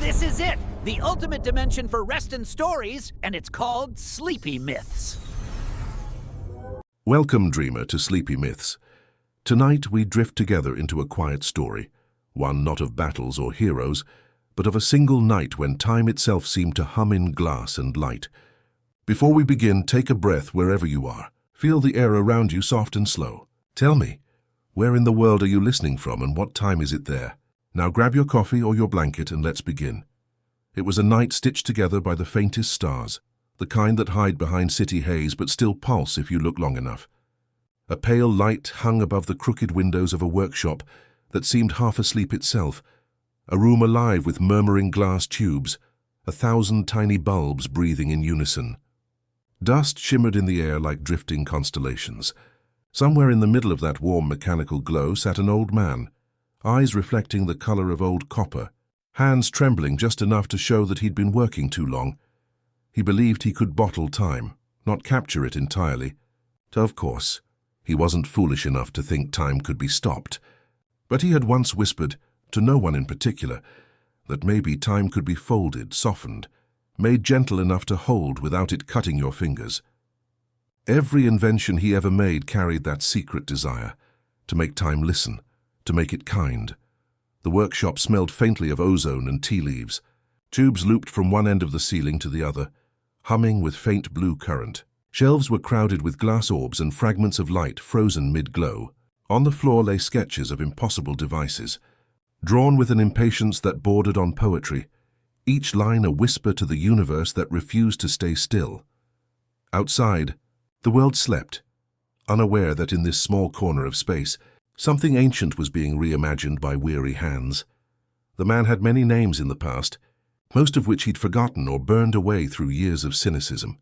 This is it, the ultimate dimension for rest and stories, and it's called Sleepy Myths. Welcome, dreamer, to Sleepy Myths. Tonight we drift together into a quiet story, one not of battles or heroes, but of a single night when time itself seemed to hum in glass and light. Before we begin, take a breath wherever you are. Feel the air around you soft and slow. Tell me, where in the world are you listening from and what time is it there? Now grab your coffee or your blanket and let's begin. It was a night stitched together by the faintest stars, the kind that hide behind city haze but still pulse if you look long enough. A pale light hung above the crooked windows of a workshop that seemed half asleep itself, a room alive with murmuring glass tubes, 1,000 tiny bulbs breathing in unison. Dust shimmered in the air like drifting constellations. Somewhere in the middle of that warm mechanical glow sat an old man, eyes reflecting the color of old copper, hands trembling just enough to show that he'd been working too long. He believed he could bottle time, not capture it entirely. Of course, he wasn't foolish enough to think time could be stopped. But he had once whispered, to no one in particular, that maybe time could be folded, softened, made gentle enough to hold without it cutting your fingers. Every invention he ever made carried that secret desire, to make time listen, to make it kind. The workshop smelled faintly of ozone and tea leaves. Tubes looped from one end of the ceiling to the other, humming with faint blue current. Shelves were crowded with glass orbs and fragments of light frozen mid-glow. On the floor lay sketches of impossible devices, drawn with an impatience that bordered on poetry, each line a whisper to the universe that refused to stay still. Outside, the world slept, unaware that in this small corner of space, something ancient was being reimagined by weary hands. The man had many names in the past, most of which he'd forgotten or burned away through years of cynicism.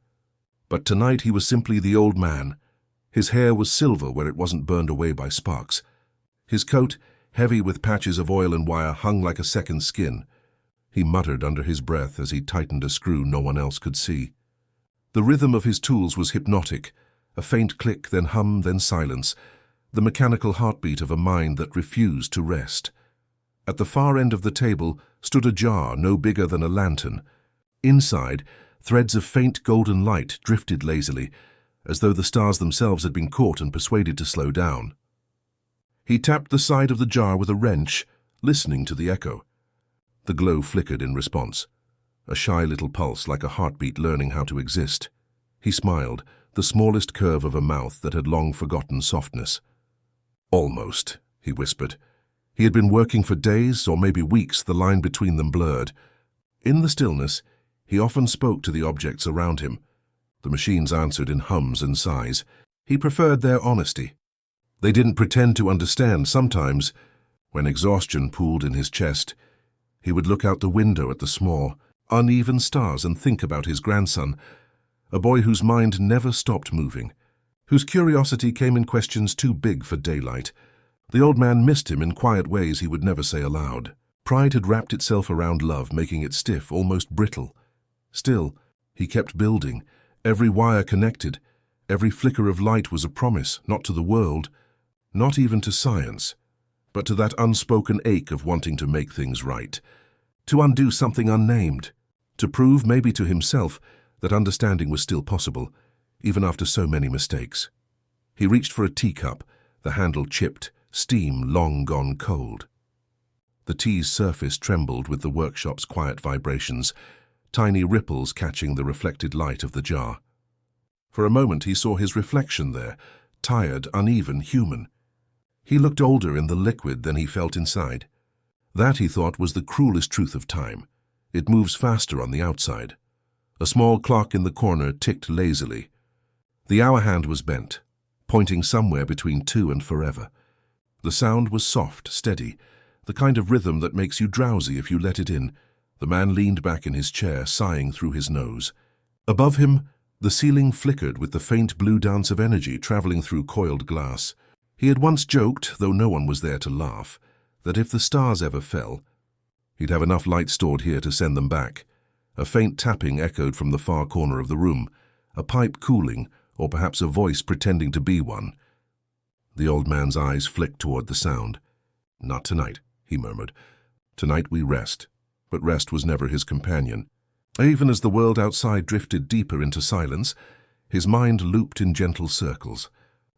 But tonight he was simply the old man. His hair was silver where it wasn't burned away by sparks. His coat, heavy with patches of oil and wire, hung like a second skin. He muttered under his breath as he tightened a screw no one else could see. The rhythm of his tools was hypnotic, a faint click, then hum, then silence, the mechanical heartbeat of a mind that refused to rest. At the far end of the table stood a jar no bigger than a lantern. Inside, threads of faint golden light drifted lazily, as though the stars themselves had been caught and persuaded to slow down. He tapped the side of the jar with a wrench, listening to the echo. The glow flickered in response, a shy little pulse like a heartbeat learning how to exist. He smiled, the smallest curve of a mouth that had long forgotten softness. "Almost," he whispered. He had been working for days or maybe weeks, the line between them blurred. In the stillness, he often spoke to the objects around him. The machines answered in hums and sighs. He preferred their honesty. They didn't pretend to understand. Sometimes, when exhaustion pooled in his chest, he would look out the window at the small, uneven stars and think about his grandson, a boy whose mind never stopped moving, whose curiosity came in questions too big for daylight. The old man missed him in quiet ways he would never say aloud. Pride had wrapped itself around love, making it stiff, almost brittle. Still, he kept building. Every wire connected. Every flicker of light was a promise, not to the world, not even to science, but to that unspoken ache of wanting to make things right, to undo something unnamed, to prove, maybe to himself, that understanding was still possible, even after so many mistakes. He reached for a teacup, the handle chipped, steam long gone cold. The tea's surface trembled with the workshop's quiet vibrations, tiny ripples catching the reflected light of the jar. For a moment he saw his reflection there, tired, uneven, human. He looked older in the liquid than he felt inside. That, he thought, was the cruelest truth of time. It moves faster on the outside. A small clock in the corner ticked lazily. The hour hand was bent, pointing somewhere between 2 and forever. The sound was soft, steady, the kind of rhythm that makes you drowsy if you let it in. The man leaned back in his chair, sighing through his nose. Above him, the ceiling flickered with the faint blue dance of energy traveling through coiled glass. He had once joked, though no one was there to laugh, that if the stars ever fell, he'd have enough light stored here to send them back. A faint tapping echoed from the far corner of the room, a pipe cooling, or perhaps a voice pretending to be one. The old man's eyes flicked toward the sound. "Not tonight," he murmured. "Tonight we rest. but rest was never his companion. Even as the world outside drifted deeper into silence, his mind looped in gentle circles.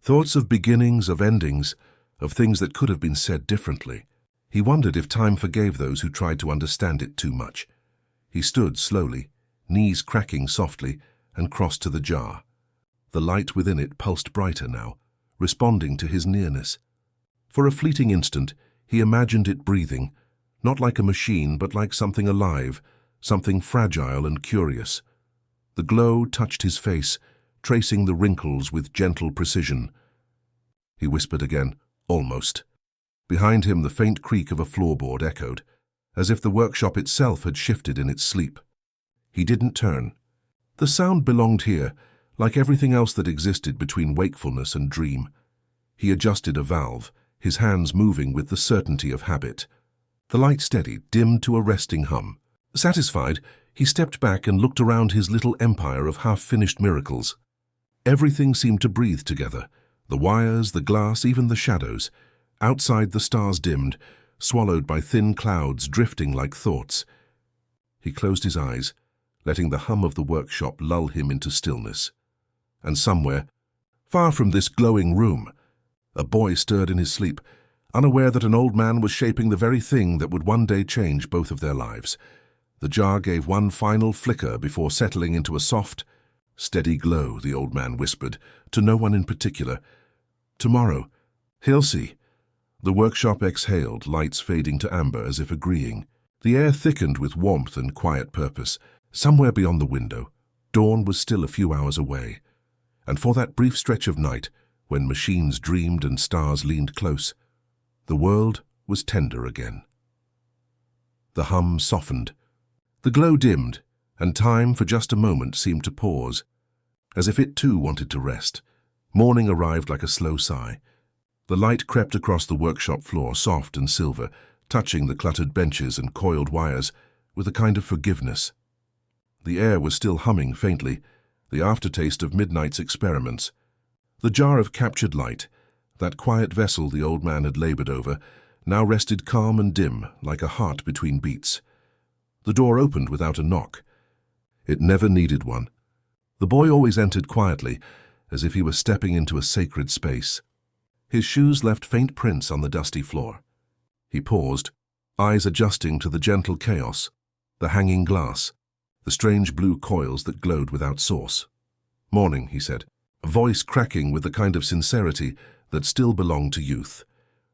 Thoughts of beginnings, of endings, of things that could have been said differently. He wondered if time forgave those who tried to understand it too much. He stood slowly, knees cracking softly, and crossed to the jar. The light within it pulsed brighter now, responding to his nearness. For a fleeting instant, he imagined it breathing, not like a machine, but like something alive, something fragile and curious. The glow touched his face, tracing the wrinkles with gentle precision. He whispered again, almost. Behind him, the faint creak of a floorboard echoed, as if the workshop itself had shifted in its sleep. He didn't turn. The sound belonged here, like everything else that existed between wakefulness and dream. He adjusted a valve, his hands moving with the certainty of habit. The light steadied, dimmed to a resting hum. Satisfied, he stepped back and looked around his little empire of half-finished miracles. Everything seemed to breathe together. The wires, the glass, even the shadows. Outside, the stars dimmed, swallowed by thin clouds drifting like thoughts. He closed his eyes, letting the hum of the workshop lull him into stillness. And somewhere, far from this glowing room, a boy stirred in his sleep, unaware that an old man was shaping the very thing that would one day change both of their lives. The jar gave one final flicker before settling into a soft, steady glow, the old man whispered, to no one in particular. Tomorrow, he'll see. The workshop exhaled, lights fading to amber as if agreeing. The air thickened with warmth and quiet purpose. Somewhere beyond the window, dawn was still a few hours away. And for that brief stretch of night, when machines dreamed and stars leaned close, the world was tender again. The hum softened. The glow dimmed, and time for just a moment seemed to pause, as if it too wanted to rest. Morning arrived like a slow sigh. The light crept across the workshop floor, soft and silver, touching the cluttered benches and coiled wires with a kind of forgiveness. The air was still humming faintly, the aftertaste of midnight's experiments. The jar of captured light, that quiet vessel the old man had labored over, now rested calm and dim, like a heart between beats. The door opened without a knock. It never needed one. The boy always entered quietly, as if he were stepping into a sacred space. His shoes left faint prints on the dusty floor. He paused, eyes adjusting to the gentle chaos, the hanging glass, the strange blue coils that glowed without source. "Morning," he said, a voice cracking with the kind of sincerity that still belonged to youth.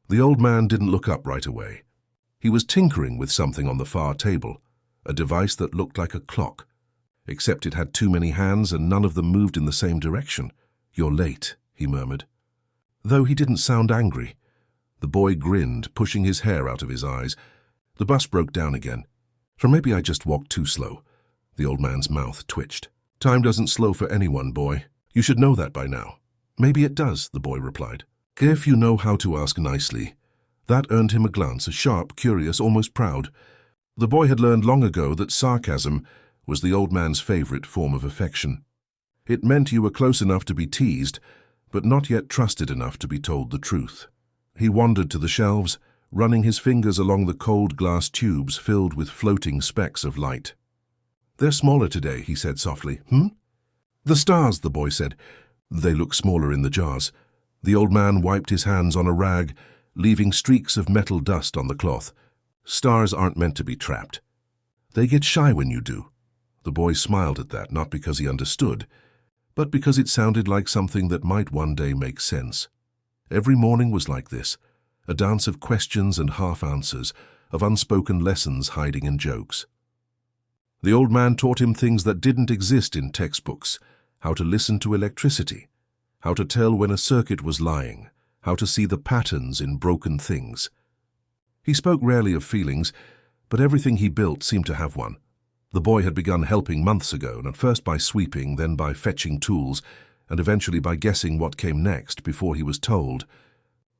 The old man didn't look up right away. He was tinkering with something on the far table, a device that looked like a clock, except it had too many hands and none of them moved in the same direction. "You're late," he murmured. Though he didn't sound angry. The boy grinned, pushing his hair out of his eyes. The bus broke down again. "Or maybe I just walked too slow." The old man's mouth twitched. "Time doesn't slow for anyone, boy. You should know that by now." "Maybe it does," the boy replied. "If you know how to ask nicely." That earned him a glance, sharp, curious, almost proud. The boy had learned long ago that sarcasm was the old man's favorite form of affection. It meant you were close enough to be teased, but not yet trusted enough to be told the truth. He wandered to the shelves, running his fingers along the cold glass tubes filled with floating specks of light. "They're smaller today," he said softly. "The stars," the boy said. "They look smaller in the jars." The old man wiped his hands on a rag, leaving streaks of metal dust on the cloth. "Stars aren't meant to be trapped. They get shy when you do." The boy smiled at that, not because he understood, but because it sounded like something that might one day make sense. Every morning was like this, a dance of questions and half-answers, of unspoken lessons hiding in jokes. The old man taught him things that didn't exist in textbooks: how to listen to electricity, how to tell when a circuit was lying, how to see the patterns in broken things. He spoke rarely of feelings, but everything he built seemed to have one. The boy had begun helping months ago, and at first by sweeping, then by fetching tools, and eventually by guessing what came next before he was told.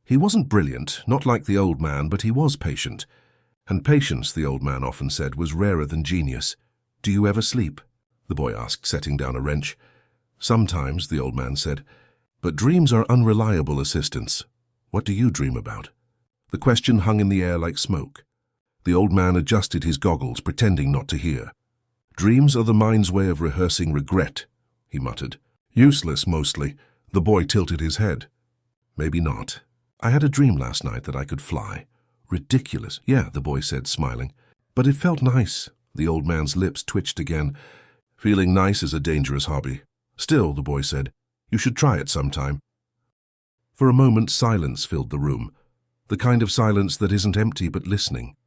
He wasn't brilliant, not like the old man, but he was patient. And patience, the old man often said, was rarer than genius. "Do you ever sleep?" the boy asked, setting down a wrench. "Sometimes," the old man said, "but dreams are unreliable assistants. What do you dream about?" The question hung in the air like smoke. The old man adjusted his goggles, pretending not to hear. "Dreams are the mind's way of rehearsing regret," he muttered. "Useless, mostly." The boy tilted his head. "Maybe not. I had a dream last night that I could fly." "Ridiculous." "Yeah," the boy said, smiling. "But it felt nice." The old man's lips twitched again. "Feeling nice is a dangerous hobby." "Still," the boy said, "you should try it sometime." For a moment, silence filled the room, the kind of silence that isn't empty but listening.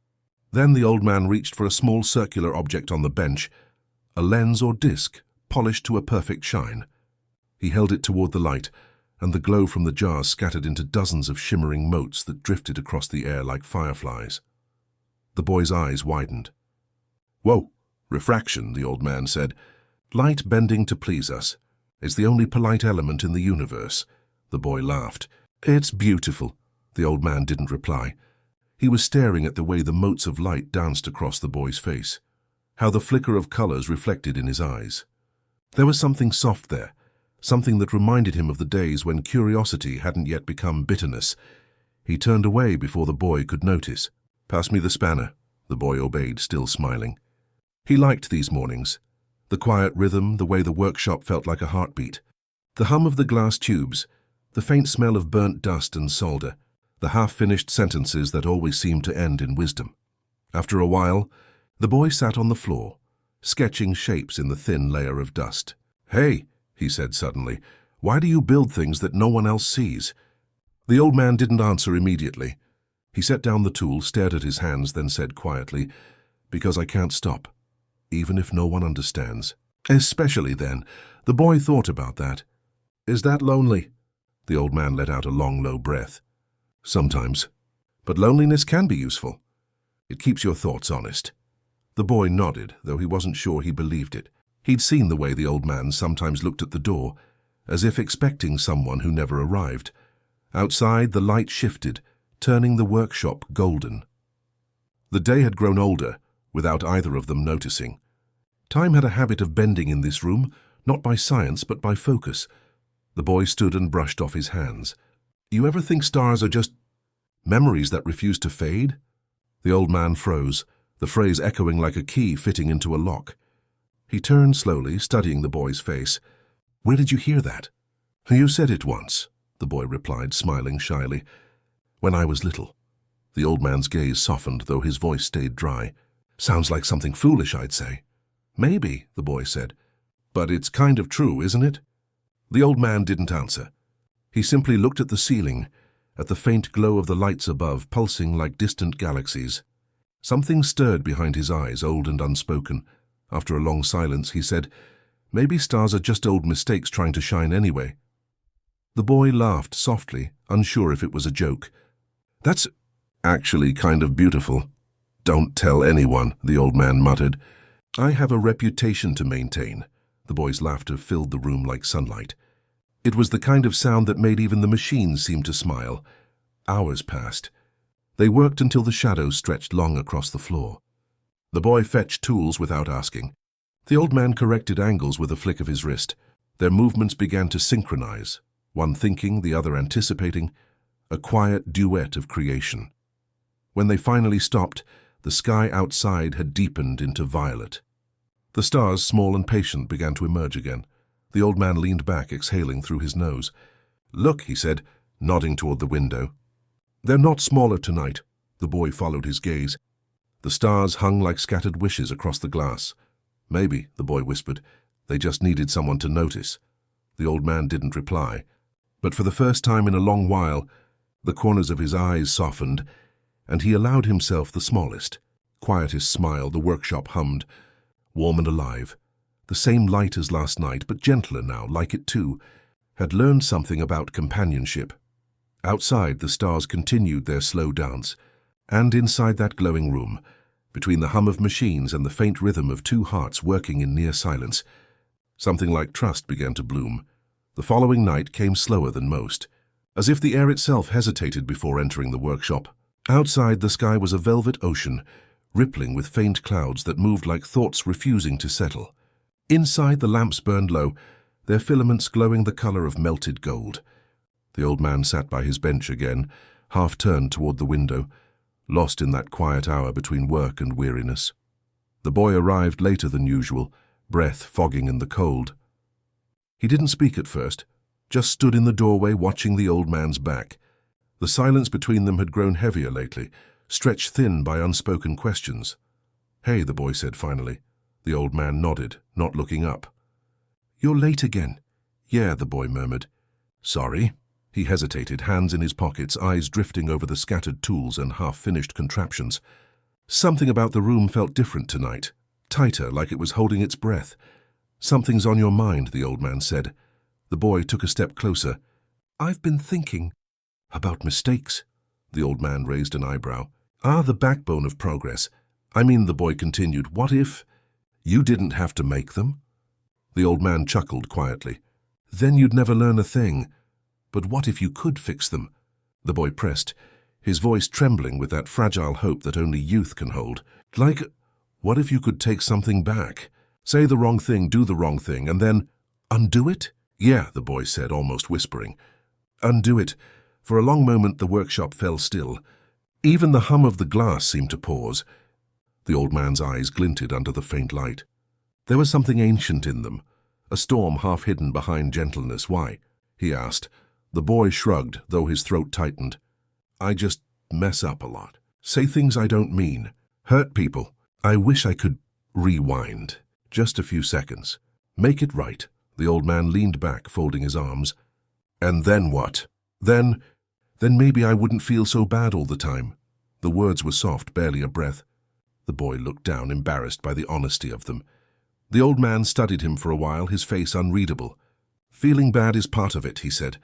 Then the old man reached for a small circular object on the bench, a lens or disc, polished to a perfect shine. He held it toward the light, and the glow from the jar scattered into dozens of shimmering motes that drifted across the air like fireflies. The boy's eyes widened. "Whoa, refraction," the old man said. "Light bending to please us. It's the only polite element in the universe." The boy laughed. "It's beautiful." The old man didn't reply. He was staring at the way the motes of light danced across the boy's face, how the flicker of colors reflected in his eyes. There was something soft there, something that reminded him of the days when curiosity hadn't yet become bitterness. He turned away before the boy could notice. "Pass me the spanner." The boy obeyed, still smiling. He liked these mornings. The quiet rhythm, the way the workshop felt like a heartbeat. The hum of the glass tubes, the faint smell of burnt dust and solder, the half-finished sentences that always seemed to end in wisdom. After a while, the boy sat on the floor, sketching shapes in the thin layer of dust. "Hey," he said suddenly, "why do you build things that no one else sees?" The old man didn't answer immediately. He set down the tool, stared at his hands, then said quietly, "Because I can't stop, even if no one understands." Especially then. The boy thought about that. "Is that lonely?" The old man let out a long, low breath. "Sometimes. But loneliness can be useful. It keeps your thoughts honest." The boy nodded, though he wasn't sure he believed it. He'd seen the way the old man sometimes looked at the door, as if expecting someone who never arrived. Outside, the light shifted, turning the workshop golden. The day had grown older, without either of them noticing. Time had a habit of bending in this room, not by science but by focus. The boy stood and brushed off his hands. "You ever think stars are just memories that refuse to fade?" The old man froze, the phrase echoing like a key fitting into a lock. He turned slowly, studying the boy's face. "Where did you hear that?" "You said it once," the boy replied, smiling shyly. "When I was little." The old man's gaze softened, though his voice stayed dry. "Sounds like something foolish, I'd say." "Maybe," the boy said. "But it's kind of true, isn't it?" The old man didn't answer. He simply looked at the ceiling, at the faint glow of the lights above, pulsing like distant galaxies. Something stirred behind his eyes, old and unspoken. After a long silence, he said, "Maybe stars are just old mistakes trying to shine anyway." The boy laughed softly, unsure if it was a joke. "That's actually kind of beautiful." "Don't tell anyone," the old man muttered. "I have a reputation to maintain." The boy's laughter filled the room like sunlight. It was the kind of sound that made even the machines seem to smile. Hours passed. They worked until the shadows stretched long across the floor. The boy fetched tools without asking. The old man corrected angles with a flick of his wrist. Their movements began to synchronize, one thinking, the other anticipating, a quiet duet of creation. When they finally stopped, the sky outside had deepened into violet. The stars, small and patient, began to emerge again. The old man leaned back, exhaling through his nose. "Look," he said, nodding toward the window. "They're not smaller tonight." The boy followed his gaze. The stars hung like scattered wishes across the glass. "Maybe," the boy whispered, "they just needed someone to notice." The old man didn't reply. But for the first time in a long while, the corners of his eyes softened, and he allowed himself the smallest, quietest smile. The workshop hummed, warm and alive. The same light as last night, but gentler now, like it too, had learned something about companionship. Outside, the stars continued their slow dance, and inside that glowing room, between the hum of machines and the faint rhythm of two hearts working in near silence, something like trust began to bloom. The following night came slower than most, as if the air itself hesitated before entering the workshop. Outside, the sky was a velvet ocean, rippling with faint clouds that moved like thoughts refusing to settle. Inside, the lamps burned low, their filaments glowing the color of melted gold. The old man sat by his bench again, half turned toward the window, lost in that quiet hour between work and weariness. The boy arrived later than usual, breath fogging in the cold. He didn't speak at first, just stood in the doorway watching the old man's back. The silence between them had grown heavier lately, stretched thin by unspoken questions. "Hey," the boy said finally. The old man nodded, not looking up. "You're late again." "Yeah," the boy murmured. "Sorry." He hesitated, hands in his pockets, eyes drifting over the scattered tools and half-finished contraptions. Something about the room felt different tonight, tighter, like it was holding its breath. "Something's on your mind," the old man said. The boy took a step closer. "I've been thinking." "About mistakes?" The old man raised an eyebrow. "The backbone of progress. I mean," the boy continued, "what if you didn't have to make them?" The old man chuckled quietly. "Then you'd never learn a thing. But what if you could fix them?" The boy pressed, his voice trembling with that fragile hope that only youth can hold. "Like, what if you could take something back? Say the wrong thing, do the wrong thing, and then undo it?" "Yeah," the boy said, almost whispering. "Undo it." For a long moment the workshop fell still. Even the hum of the glass seemed to pause. The old man's eyes glinted under the faint light. There was something ancient in them, a storm half hidden behind gentleness. "Why?" he asked. The boy shrugged, though his throat tightened. "I just mess up a lot. Say things I don't mean. Hurt people. I wish I could rewind. Just a few seconds. Make it right." The old man leaned back, folding his arms. "And then what?" Then maybe I wouldn't feel so bad all the time." The words were soft, barely a breath. The boy looked down, embarrassed by the honesty of them. The old man studied him for a while, his face unreadable. "Feeling bad is part of it," he said.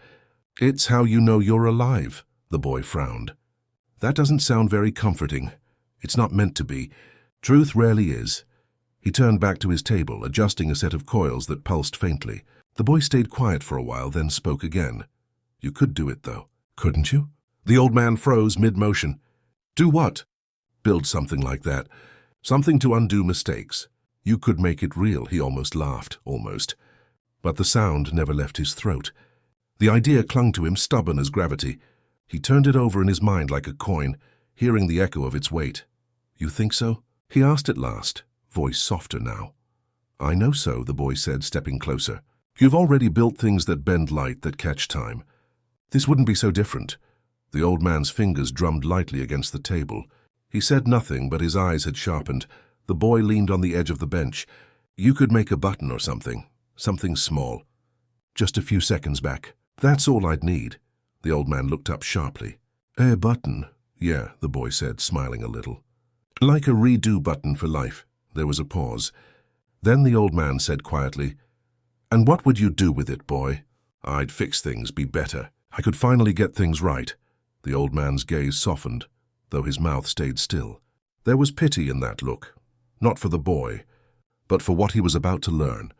"It's how you know you're alive." The boy frowned. "That doesn't sound very comforting. It's not meant to be. Truth rarely is." He turned back to his table, adjusting a set of coils that pulsed faintly. The boy stayed quiet for a while, then spoke again. "You could do it, though, couldn't you?" The old man froze mid-motion. "Do what?" "Build something like that. Something to undo mistakes. You could make it real." He almost laughed, almost. But the sound never left his throat. The idea clung to him, stubborn as gravity. He turned it over in his mind like a coin, hearing the echo of its weight. "You think so?" he asked at last, voice softer now. "I know so," the boy said, stepping closer. "You've already built things that bend light, that catch time. This wouldn't be so different." The old man's fingers drummed lightly against the table. He said nothing, but his eyes had sharpened. The boy leaned on the edge of the bench. "You could make a button or something small. Just a few seconds back. That's all I'd need." The old man looked up sharply. "A button?" "Yeah," the boy said, smiling a little. "Like a redo button for life." There was a pause. Then the old man said quietly, "And what would you do with it, boy?" "I'd fix things, be better. I could finally get things right." The old man's gaze softened, though his mouth stayed still. There was pity in that look, not for the boy, but for what he was about to learn.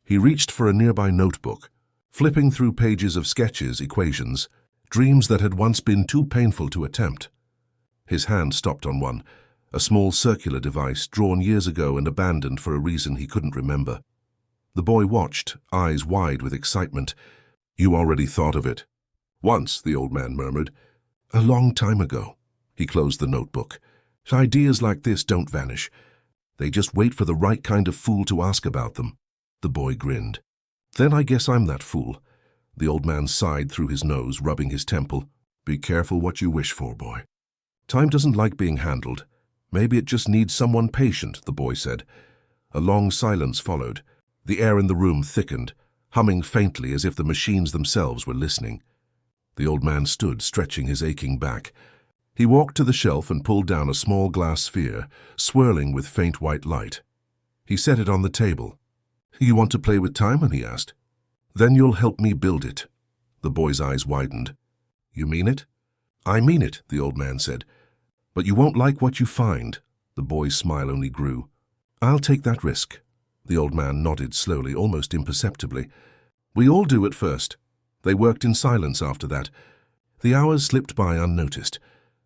He reached for a nearby notebook, flipping through pages of sketches, equations, dreams that had once been too painful to attempt. His hand stopped on one, a small circular device drawn years ago and abandoned for a reason he couldn't remember. The boy watched, eyes wide with excitement. "You already thought of it?" "Once," the old man murmured. "A long time ago." He closed the notebook. "Ideas like this don't vanish. They just wait for the right kind of fool to ask about them." The boy grinned. "Then I guess I'm that fool." The old man sighed through his nose, rubbing his temple. "Be careful what you wish for, boy. Time doesn't like being handled. Maybe it just needs someone patient," the boy said. A long silence followed. The air in the room thickened, humming faintly as if the machines themselves were listening. The old man stood, stretching his aching back. He walked to the shelf and pulled down a small glass sphere, swirling with faint white light. He set it on the table. "You want to play with time?" he asked. "Then you'll help me build it." The boy's eyes widened. "You mean it?" "I mean it," the old man said. "But you won't like what you find." The boy's smile only grew. "I'll take that risk." The old man nodded slowly, almost imperceptibly. "We all do at first." They worked in silence after that. The hours slipped by unnoticed.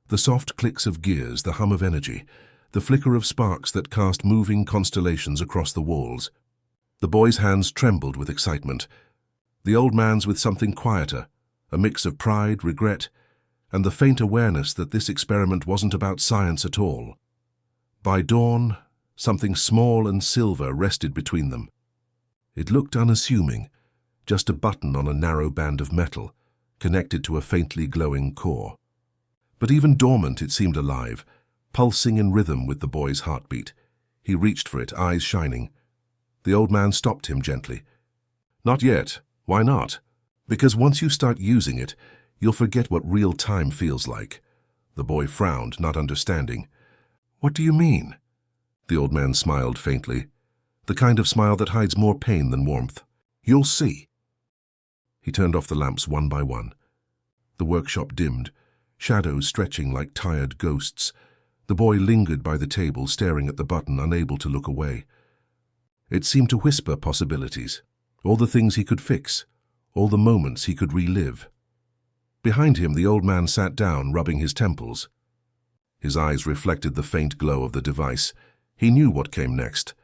The soft clicks of gears, the hum of energy, the flicker of sparks that cast moving constellations across the walls. The boy's hands trembled with excitement. The old man's with something quieter, a mix of pride, regret, and the faint awareness that this experiment wasn't about science at all. By dawn, something small and silver rested between them. It looked unassuming, just a button on a narrow band of metal, connected to a faintly glowing core. But even dormant, it seemed alive, pulsing in rhythm with the boy's heartbeat. He reached for it, eyes shining. The old man stopped him gently. "Not yet. Why not? Because once you start using it, you'll forget what real time feels like." The boy frowned, not understanding. "What do you mean?" The old man smiled faintly, the kind of smile that hides more pain than warmth. "You'll see." He turned off the lamps one by one. The workshop dimmed, shadows stretching like tired ghosts. The boy lingered by the table, staring at the button, unable to look away. It seemed to whisper possibilities, all the things he could fix, all the moments he could relive. Behind him, the old man sat down, rubbing his temples. His eyes reflected the faint glow of the device. He knew what came next.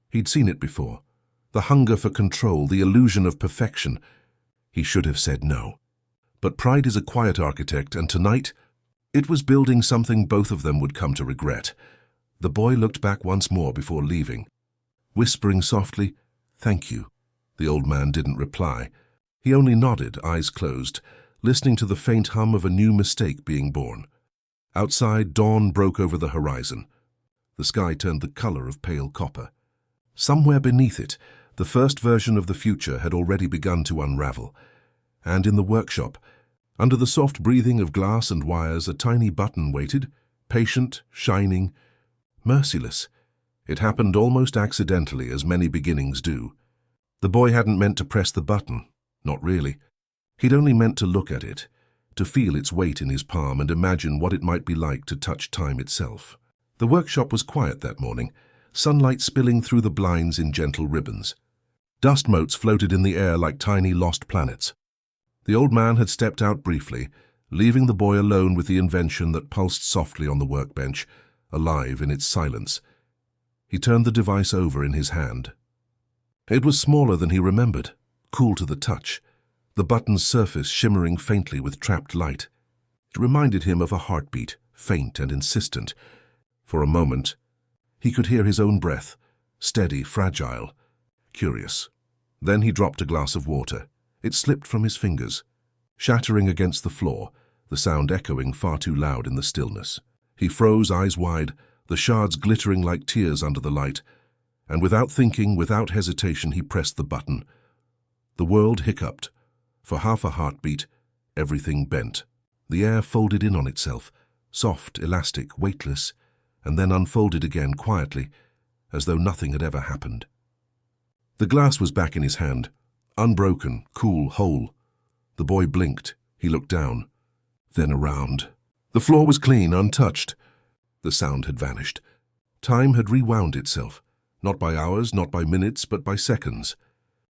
He'd seen it before. The hunger for control, the illusion of perfection. He should have said no. But pride is a quiet architect, and tonight, it was building something both of them would come to regret. The boy looked back once more before leaving, whispering softly, "Thank you." The old man didn't reply. He only nodded, eyes closed, listening to the faint hum of a new mistake being born. Outside, dawn broke over the horizon. The sky turned the color of pale copper. Somewhere beneath it, the first version of the future had already begun to unravel. And in the workshop, under the soft breathing of glass and wires, a tiny button waited, patient, shining, merciless. It happened almost accidentally, as many beginnings do. The boy hadn't meant to press the button, not really. He'd only meant to look at it, to feel its weight in his palm and imagine what it might be like to touch time itself. The workshop was quiet that morning, sunlight spilling through the blinds in gentle ribbons. Dust motes floated in the air like tiny lost planets. The old man had stepped out briefly, leaving the boy alone with the invention that pulsed softly on the workbench, alive in its silence. He turned the device over in his hand. It was smaller than he remembered, cool to the touch, the button's surface shimmering faintly with trapped light. It reminded him of a heartbeat, faint and insistent. For a moment, he could hear his own breath, steady, fragile, curious. Then he dropped a glass of water. It slipped from his fingers, shattering against the floor, the sound echoing far too loud in the stillness. He froze, eyes wide, the shards glittering like tears under the light, and without thinking, without hesitation, he pressed the button. The world hiccuped. For half a heartbeat, everything bent. The air folded in on itself, soft, elastic, weightless, and then unfolded again quietly, as though nothing had ever happened. The glass was back in his hand, unbroken, cool, whole. The boy blinked. He looked down, then around. The floor was clean, untouched. The sound had vanished. Time had rewound itself, not by hours, not by minutes, but by seconds.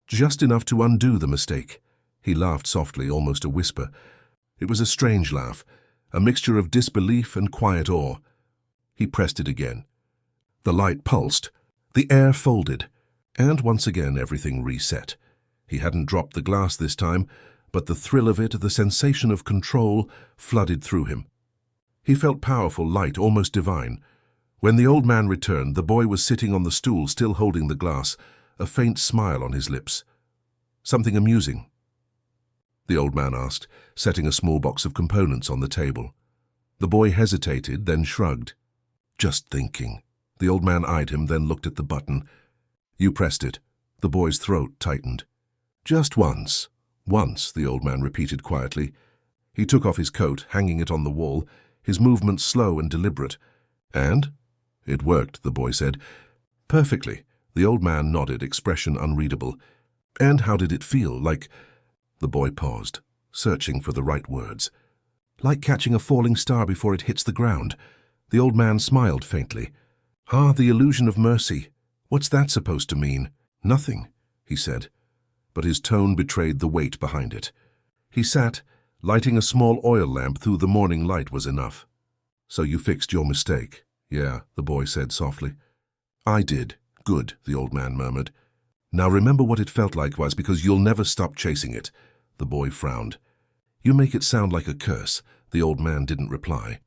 Just enough to undo the mistake. He laughed softly, almost a whisper. It was a strange laugh, a mixture of disbelief and quiet awe. He pressed it again. The light pulsed. The air folded. And once again everything reset. He hadn't dropped the glass this time, but the thrill of it, the sensation of control, flooded through him. He felt powerful, light, almost divine. When the old man returned, the boy was sitting on the stool, still holding the glass, a faint smile on his lips. "Something amusing?" the old man asked, setting a small box of components on the table. The boy hesitated, then shrugged. "Just thinking." The old man eyed him, then looked at the button. "You pressed it." The boy's throat tightened. "Just once." "Once," the old man repeated quietly. He took off his coat, hanging it on the wall, his movements slow and deliberate. "And?" "It worked," the boy said. "Perfectly." The old man nodded, expression unreadable. "And how did it feel? Like—" The boy paused, searching for the right words. "Like catching a falling star before it hits the ground." The old man smiled faintly. "Ah, the illusion of mercy. What's that supposed to mean?" "Nothing," he said, but his tone betrayed the weight behind it. He sat, lighting a small oil lamp. Through the morning light was enough. "So you fixed your mistake?" "Yeah," the boy said softly. "I did." "Good," the old man murmured. "Now remember what it felt like was, because you'll never stop chasing it." The boy frowned. "You make it sound like a curse." The old man didn't reply.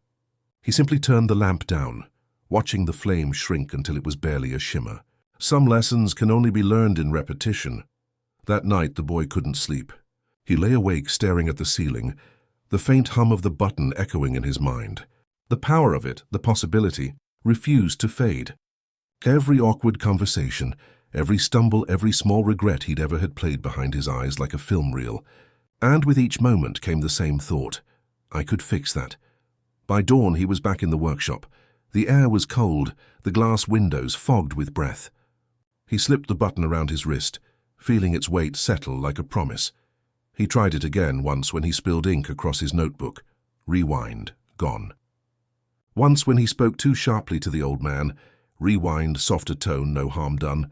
He simply turned the lamp down, watching the flame shrink until it was barely a shimmer. Some lessons can only be learned in repetition. That night the boy couldn't sleep. He lay awake staring at the ceiling, the faint hum of the button echoing in his mind. The power of it, the possibility, refused to fade. Every awkward conversation, every stumble, every small regret he'd ever had played behind his eyes like a film reel. And with each moment came the same thought. I could fix that. By dawn he was back in the workshop. The air was cold, the glass windows fogged with breath. He slipped the button around his wrist, feeling its weight settle like a promise. He tried it again once when he spilled ink across his notebook. Rewind, gone. Once when he spoke too sharply to the old man. Rewind, softer tone, no harm done.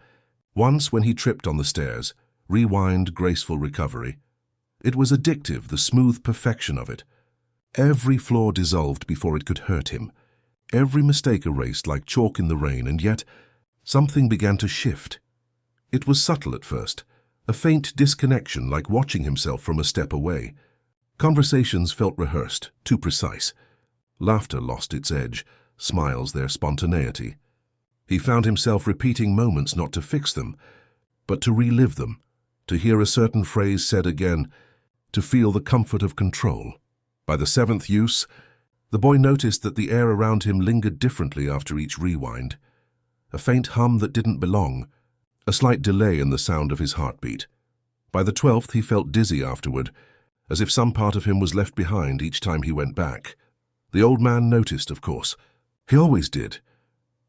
Once when he tripped on the stairs. Rewind, graceful recovery. It was addictive, the smooth perfection of it. Every flaw dissolved before it could hurt him. Every mistake erased like chalk in the rain, and yet something began to shift. It was subtle at first, a faint disconnection like watching himself from a step away. Conversations felt rehearsed, too precise. Laughter lost its edge, smiles their spontaneity. He found himself repeating moments not to fix them, but to relive them, to hear a certain phrase said again, to feel the comfort of control. By the seventh use, the boy noticed that the air around him lingered differently after each rewind. A faint hum that didn't belong, a slight delay in the sound of his heartbeat. By the 12th, he felt dizzy afterward, as if some part of him was left behind each time he went back. The old man noticed, of course. He always did.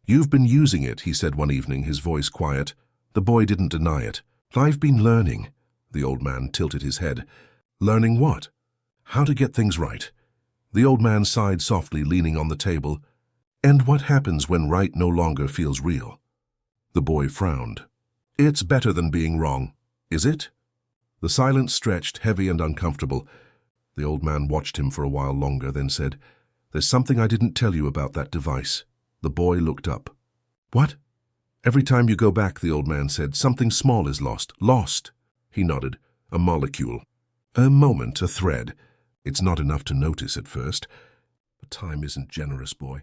You've been using it, he said one evening, his voice quiet. The boy didn't deny it. I've been learning. The old man tilted his head. Learning what? How to get things right. The old man sighed softly, leaning on the table. And what happens when right no longer feels real? The boy frowned. It's better than being wrong, is it? The silence stretched, heavy and uncomfortable. The old man watched him for a while longer, then said, There's something I didn't tell you about that device. The boy looked up. What? Every time you go back, the old man said, something small is lost. Lost. He nodded. A molecule. A moment, a thread. It's not enough to notice at first. But time isn't generous, boy.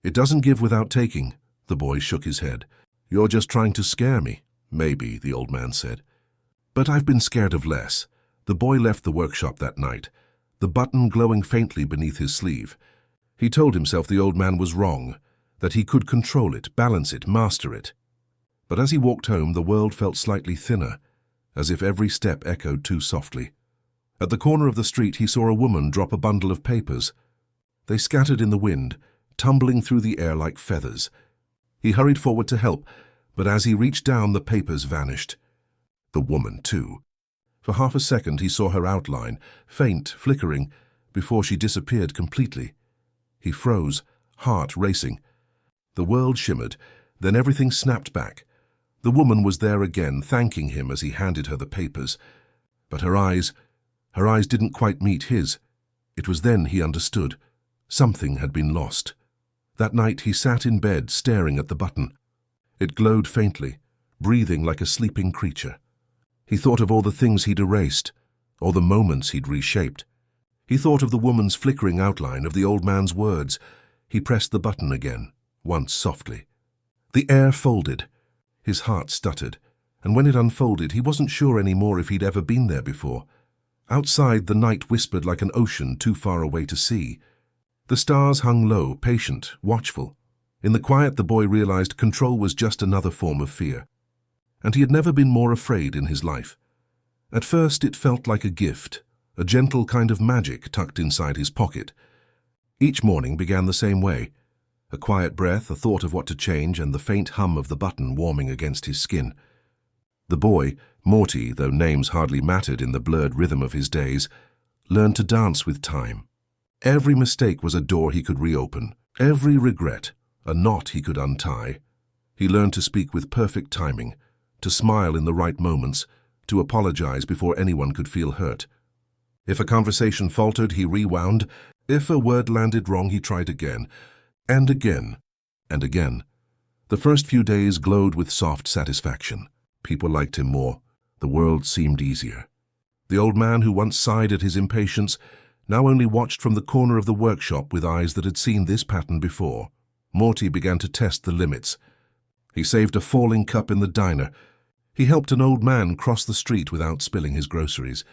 It doesn't give without taking. The boy shook his head. You're just trying to scare me. Maybe, the old man said. But I've been scared of less. The boy left the workshop that night, the button glowing faintly beneath his sleeve. He told himself the old man was wrong, that he could control it, balance it, master it. But as he walked home, the world felt slightly thinner, as if every step echoed too softly. At the corner of the street, he saw a woman drop a bundle of papers. They scattered in the wind, tumbling through the air like feathers. He hurried forward to help, but as he reached down, the papers vanished. The woman, too. For half a second, he saw her outline, faint, flickering, before she disappeared completely. He froze, heart racing. The world shimmered, then everything snapped back. The woman was there again, thanking him as he handed her the papers. But her eyes didn't quite meet his. It was then he understood. Something had been lost. That night he sat in bed, staring at the button. It glowed faintly, breathing like a sleeping creature. He thought of all the things he'd erased, all the moments he'd reshaped. He thought of the woman's flickering outline, of the old man's words. He pressed the button again, once softly. The air folded. His heart stuttered, and when it unfolded, he wasn't sure anymore if he'd ever been there before. Outside, the night whispered like an ocean too far away to see. The stars hung low, patient, watchful. In the quiet, the boy realized control was just another form of fear. And he had never been more afraid in his life. At first, it felt like a gift, a gentle kind of magic tucked inside his pocket. Each morning began the same way. A quiet breath, a thought of what to change, and the faint hum of the button warming against his skin. The boy, Morty, though names hardly mattered in the blurred rhythm of his days, learned to dance with time. Every mistake was a door he could reopen, every regret, a knot he could untie. He learned to speak with perfect timing, to smile in the right moments, to apologize before anyone could feel hurt. If a conversation faltered, he rewound. If a word landed wrong, he tried again, and again, and again. The first few days glowed with soft satisfaction. People liked him more. The world seemed easier. The old man who once sighed at his impatience now only watched from the corner of the workshop with eyes that had seen this pattern before. Morty began to test the limits. He saved a falling cup in the diner. He helped an old man cross the street without spilling his groceries.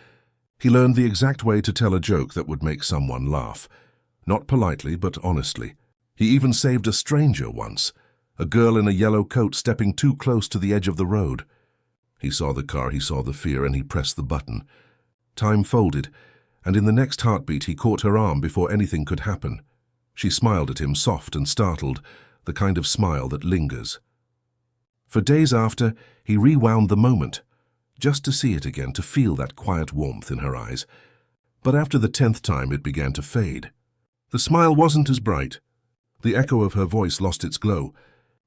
He learned the exact way to tell a joke that would make someone laugh. Not politely, but honestly. He even saved a stranger once, a girl in a yellow coat stepping too close to the edge of the road. He saw the car, he saw the fear, and he pressed the button. Time folded, and in the next heartbeat he caught her arm before anything could happen. She smiled at him, soft and startled, the kind of smile that lingers. For days after, he rewound the moment, just to see it again, to feel that quiet warmth in her eyes. But after the 10th time it began to fade. The smile wasn't as bright. The echo of her voice lost its glow.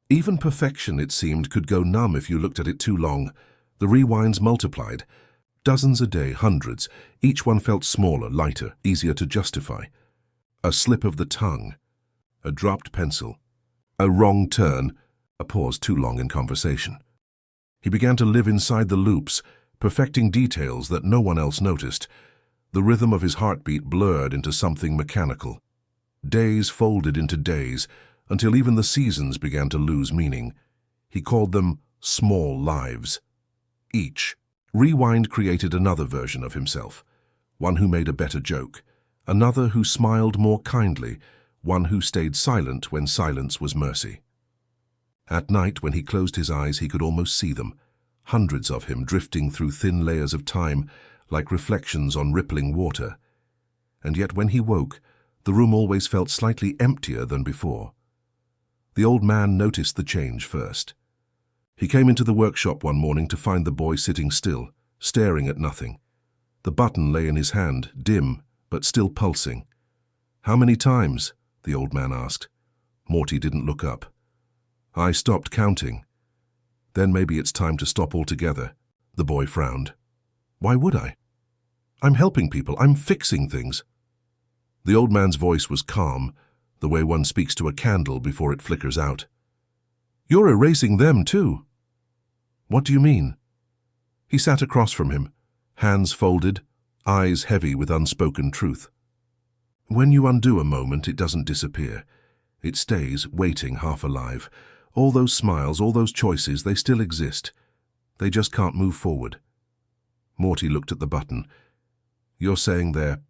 Even perfection, it seemed, could go numb if you looked at it too long. The rewinds multiplied. Dozens a day, hundreds. Each one felt smaller, lighter, easier to justify. A slip of the tongue. A dropped pencil. A wrong turn. A pause too long in conversation. He began to live inside the loops, perfecting details that no one else noticed. The rhythm of his heartbeat blurred into something mechanical. Days folded into days, until even the seasons began to lose meaning. He called them small lives. Each rewind created another version of himself, one who made a better joke, another who smiled more kindly, one who stayed silent when silence was mercy. At night, when he closed his eyes, he could almost see them, hundreds of him drifting through thin layers of time like reflections on rippling water. And yet when he woke, the room always felt slightly emptier than before. The old man noticed the change first. He came into the workshop one morning to find the boy sitting still, staring at nothing. The button lay in his hand, dim, but still pulsing. "How many times?" the old man asked. Morty didn't look up. "I stopped counting." "Then maybe it's time to stop altogether." The boy frowned. "Why would I? I'm helping people. I'm fixing things." The old man's voice was calm, the way one speaks to a candle before it flickers out. "You're erasing them too." "What do you mean?" He sat across from him, hands folded, eyes heavy with unspoken truth. "When you undo a moment, it doesn't disappear. It stays, waiting, half alive. All those smiles, all those choices, they still exist. They just can't move forward." Morty looked at the button. "You're saying they're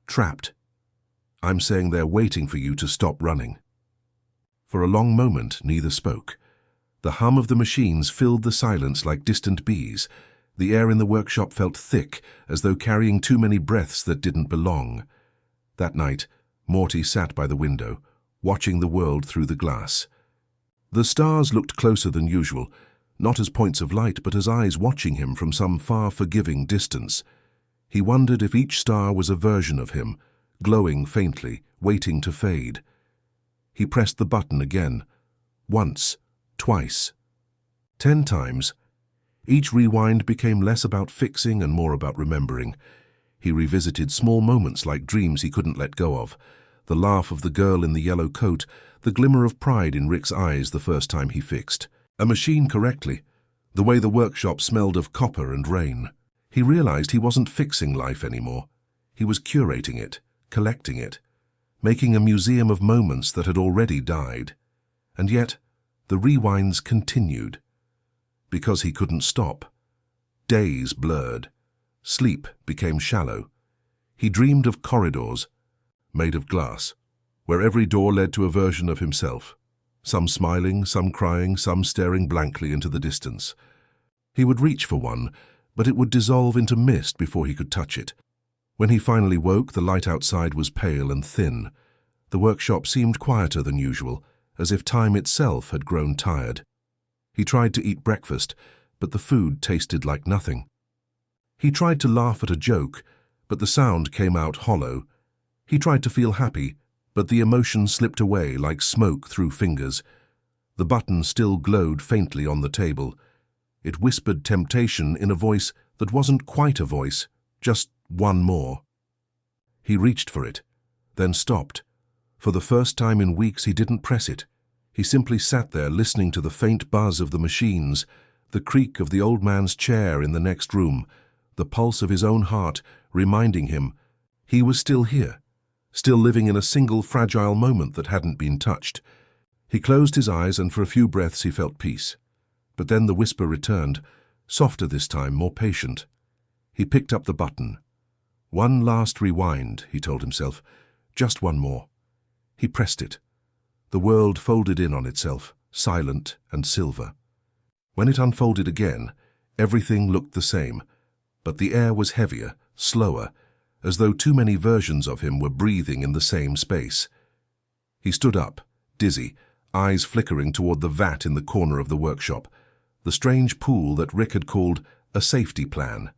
trapped. I'm saying they're waiting for you to stop running." For a long moment, neither spoke. The hum of the machines filled the silence like distant bees. The air in the workshop felt thick, as though carrying too many breaths that didn't belong. That night, Morty sat by the window, watching the world through the glass. The stars looked closer than usual, not as points of light, but as eyes watching him from some far forgiving distance. He wondered if each star was a version of him, glowing faintly, waiting to fade. He pressed the button again, once, twice, 10 times. Each rewind became less about fixing and more about remembering. He revisited small moments like dreams he couldn't let go of. The laugh of the girl in the yellow coat, the glimmer of pride in Rick's eyes the first time he fixed a machine correctly, the way the workshop smelled of copper and rain. He realized he wasn't fixing life anymore. He was curating it, collecting it, making a museum of moments that had already died. And yet, the rewinds continued. Because he couldn't stop. Days blurred. Sleep became shallow. He dreamed of corridors, made of glass, where every door led to a version of himself, some smiling, some crying, some staring blankly into the distance. He would reach for one, but it would dissolve into mist before he could touch it. When he finally woke, the light outside was pale and thin. The workshop seemed quieter than usual, as if time itself had grown tired. He tried to eat breakfast, but the food tasted like nothing. He tried to laugh at a joke, but the sound came out hollow. He tried to feel happy, but the emotion slipped away like smoke through fingers. The button still glowed faintly on the table. It whispered temptation in a voice that wasn't quite a voice, just one more. He reached for it, then stopped. For the first time in weeks, he didn't press it. He simply sat there listening to the faint buzz of the machines, the creak of the old man's chair in the next room, the pulse of his own heart reminding him He was still here, still living in a single fragile moment that hadn't been touched. He closed his eyes, and for a few breaths he felt peace. But then the whisper returned, softer this time, more patient. He picked up the button. One last rewind, he told himself. Just one more. He pressed it. The world folded in on itself, silent and silver. When it unfolded again, everything looked the same, but the air was heavier, slower, as though too many versions of him were breathing in the same space. He stood up, dizzy, eyes flickering toward the vat in the corner of the workshop, the strange pool that Rick had called a safety plan.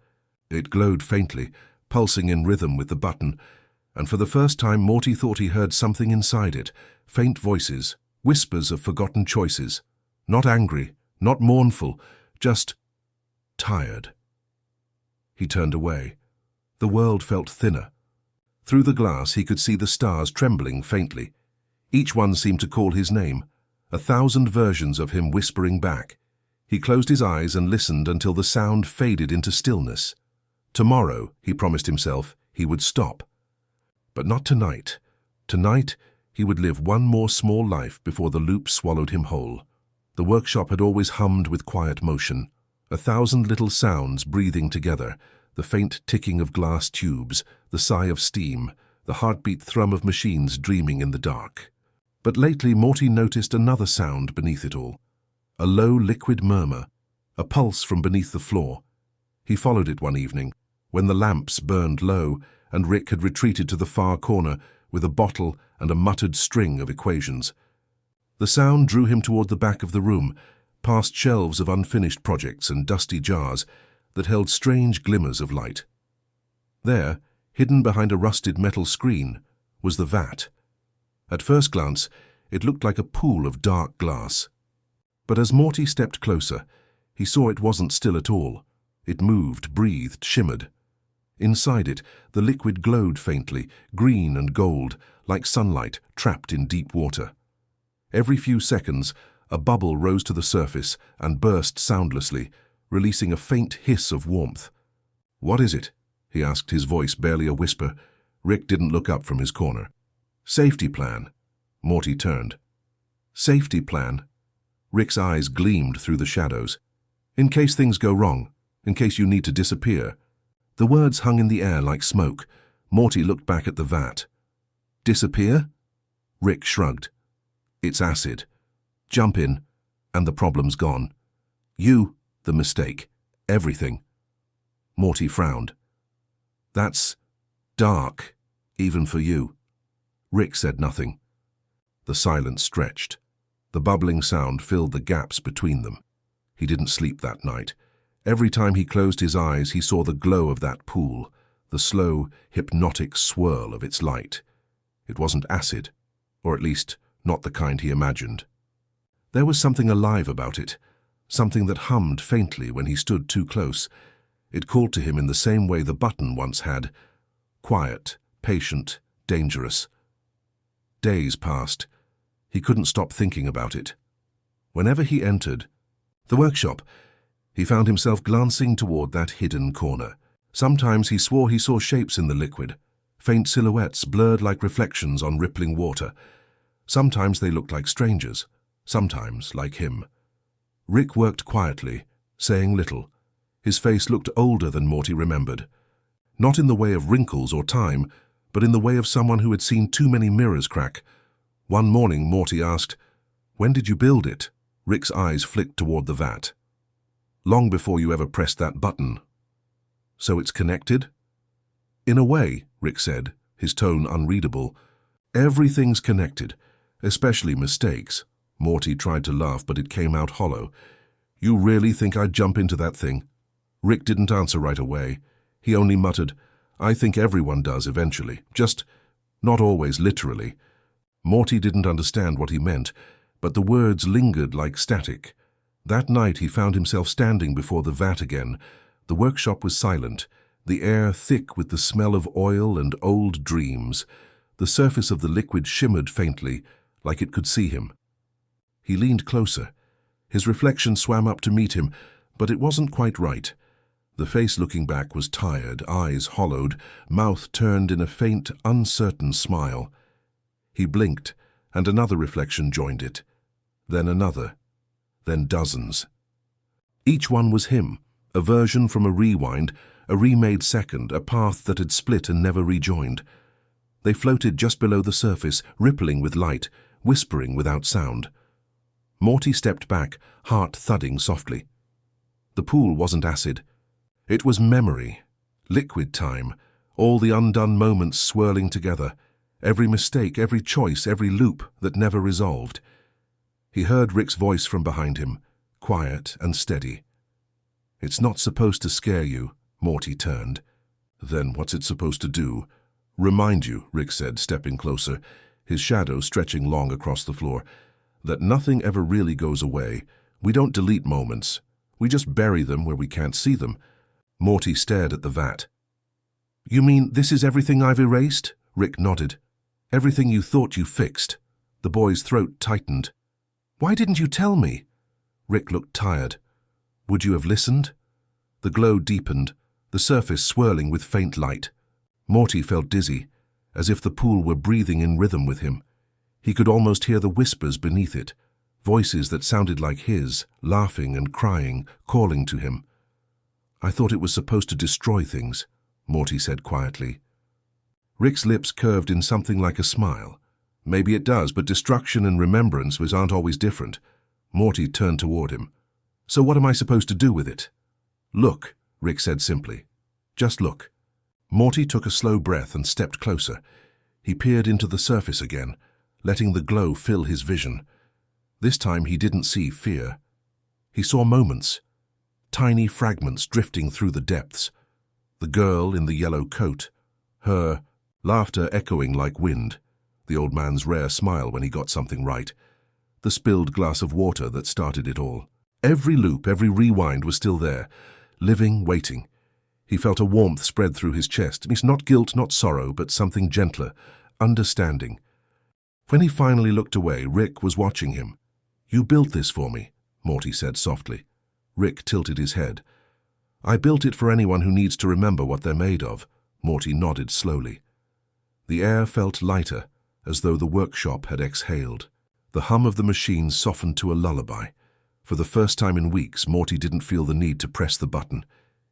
It glowed faintly, pulsing in rhythm with the button, and for the first time Morty thought he heard something inside it, faint voices, whispers of forgotten choices. Not angry, not mournful, just tired. He turned away. The world felt thinner. Through the glass he could see the stars trembling faintly. Each one seemed to call his name, 1,000 versions of him whispering back. He closed his eyes and listened until the sound faded into stillness. Tomorrow, he promised himself, he would stop. But not tonight. Tonight, he would live one more small life before the loop swallowed him whole. The workshop had always hummed with quiet motion, 1,000 little sounds breathing together, the faint ticking of glass tubes, the sigh of steam, the heartbeat thrum of machines dreaming in the dark. But lately Morty noticed another sound beneath it all. A low liquid murmur, a pulse from beneath the floor. He followed it one evening, when the lamps burned low and Rick had retreated to the far corner with a bottle and a muttered string of equations. The sound drew him toward the back of the room, past shelves of unfinished projects and dusty jars that held strange glimmers of light. There, hidden behind a rusted metal screen, was the vat. At first glance, it looked like a pool of dark glass. But as Morty stepped closer, he saw it wasn't still at all. It moved, breathed, shimmered. Inside it, the liquid glowed faintly, green and gold, like sunlight trapped in deep water. Every few seconds, a bubble rose to the surface and burst soundlessly, releasing a faint hiss of warmth. "What is it?" he asked, his voice barely a whisper. Rick didn't look up from his corner. "Safety plan." Morty turned. "Safety plan?" Rick's eyes gleamed through the shadows. "In case things go wrong, in case you need to disappear." The words hung in the air like smoke. Morty looked back at the vat. "Disappear?" Rick shrugged. "It's acid. Jump in, and the problem's gone. You, the mistake. Everything." Morty frowned. "That's dark, even for you." Rick said nothing. The silence stretched. The bubbling sound filled the gaps between them. He didn't sleep that night. Every time he closed his eyes, he saw the glow of that pool, the slow, hypnotic swirl of its light. It wasn't acid, or at least not the kind he imagined. There was something alive about it, something that hummed faintly when he stood too close. It called to him in the same way the button once had, quiet, patient, dangerous. Days passed. He couldn't stop thinking about it. Whenever he entered the workshop, he found himself glancing toward that hidden corner. Sometimes he swore he saw shapes in the liquid, faint silhouettes blurred like reflections on rippling water. Sometimes they looked like strangers, sometimes like him. Rick worked quietly, saying little. His face looked older than Morty remembered. Not in the way of wrinkles or time, but in the way of someone who had seen too many mirrors crack. One morning, Morty asked, "When did you build it?" Rick's eyes flicked toward the vat. "Long before you ever pressed that button." "So it's connected?" "In a way," Rick said, his tone unreadable. "Everything's connected, especially mistakes." Morty tried to laugh, but it came out hollow. "You really think I'd jump into that thing?" Rick didn't answer right away. He only muttered, "I think everyone does eventually, just not always literally." Morty didn't understand what he meant, but the words lingered like static. That night he found himself standing before the vat again. The workshop was silent, the air thick with the smell of oil and old dreams. The surface of the liquid shimmered faintly, like it could see him. He leaned closer. His reflection swam up to meet him, but it wasn't quite right. The face looking back was tired, eyes hollowed, mouth turned in a faint, uncertain smile. He blinked, and another reflection joined it. Then another. Then dozens. Each one was him, a version from a rewind, a remade second, a path that had split and never rejoined. They floated just below the surface, rippling with light, whispering without sound. Morty stepped back, heart thudding softly. The pool wasn't acid. It was memory, liquid time, all the undone moments swirling together, every mistake, every choice, every loop that never resolved. He heard Rick's voice from behind him, quiet and steady. "It's not supposed to scare you," Morty turned. "Then what's it supposed to do?" "Remind you," Rick said, stepping closer, his shadow stretching long across the floor, "that nothing ever really goes away. We don't delete moments. We just bury them where we can't see them." Morty stared at the vat. "You mean this is everything I've erased?" Rick nodded. "Everything you thought you fixed." The boy's throat tightened. "Why didn't you tell me?" Rick looked tired. "Would you have listened?" The glow deepened, the surface swirling with faint light. Morty felt dizzy, as if the pool were breathing in rhythm with him. He could almost hear the whispers beneath it, voices that sounded like his, laughing and crying, calling to him. "I thought it was supposed to destroy things," Morty said quietly. Rick's lips curved in something like a smile. "Maybe it does, but destruction and remembrance aren't always different." Morty turned toward him. "So what am I supposed to do with it?" "Look," Rick said simply. "Just look." Morty took a slow breath and stepped closer. He peered into the surface again, letting the glow fill his vision. This time he didn't see fear. He saw moments, tiny fragments drifting through the depths. The girl in the yellow coat, her laughter echoing like wind, the old man's rare smile when he got something right, the spilled glass of water that started it all. Every loop, every rewind was still there, living, waiting. He felt a warmth spread through his chest. It's not guilt, not sorrow, but something gentler, understanding. When he finally looked away, Rick was watching him. "You built this for me," Morty said softly. Rick tilted his head. "I built it for anyone who needs to remember what they're made of." Morty nodded slowly. The air felt lighter, as though the workshop had exhaled. The hum of the machine softened to a lullaby. For the first time in weeks, Morty didn't feel the need to press the button.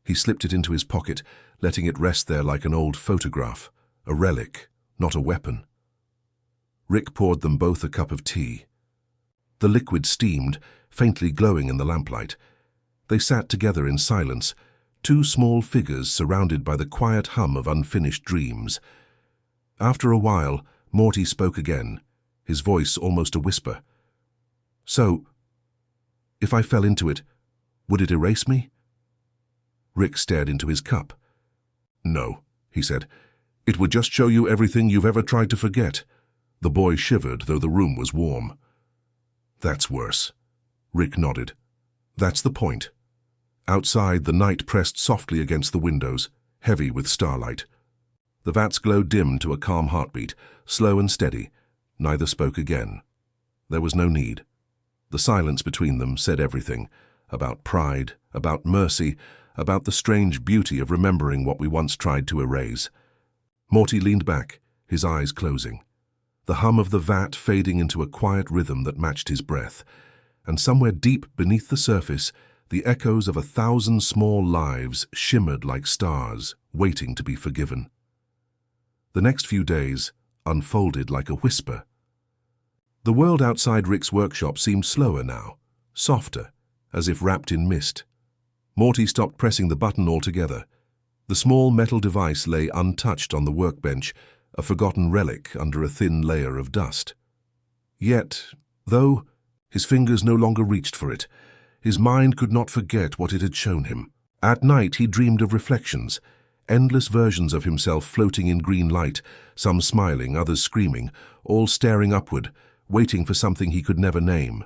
He slipped it into his pocket, letting it rest there like an old photograph, a relic, not a weapon. Rick poured them both a cup of tea. The liquid steamed, faintly glowing in the lamplight. They sat together in silence, two small figures surrounded by the quiet hum of unfinished dreams. After a while, Morty spoke again, his voice almost a whisper. "So, if I fell into it, would it erase me?" Rick stared into his cup. "No," he said. "It would just show you everything you've ever tried to forget." The boy shivered, though the room was warm. "That's worse." Rick nodded. "That's the point." Outside, the night pressed softly against the windows, heavy with starlight. The vats glowed dim to a calm heartbeat, slow and steady. Neither spoke again. There was no need. The silence between them said everything, about pride, about mercy, about the strange beauty of remembering what we once tried to erase. Morty leaned back, his eyes closing. The hum of the vat fading into a quiet rhythm that matched his breath, and somewhere deep beneath the surface, the echoes of 1,000 small lives shimmered like stars, waiting to be forgiven. The next few days unfolded like a whisper. The world outside Rick's workshop seemed slower now, softer, as if wrapped in mist. Morty stopped pressing the button altogether. The small metal device lay untouched on the workbench, a forgotten relic under a thin layer of dust. Yet, though his fingers no longer reached for it, his mind could not forget what it had shown him. At night he dreamed of reflections, endless versions of himself floating in green light, some smiling, others screaming, all staring upward, waiting for something he could never name.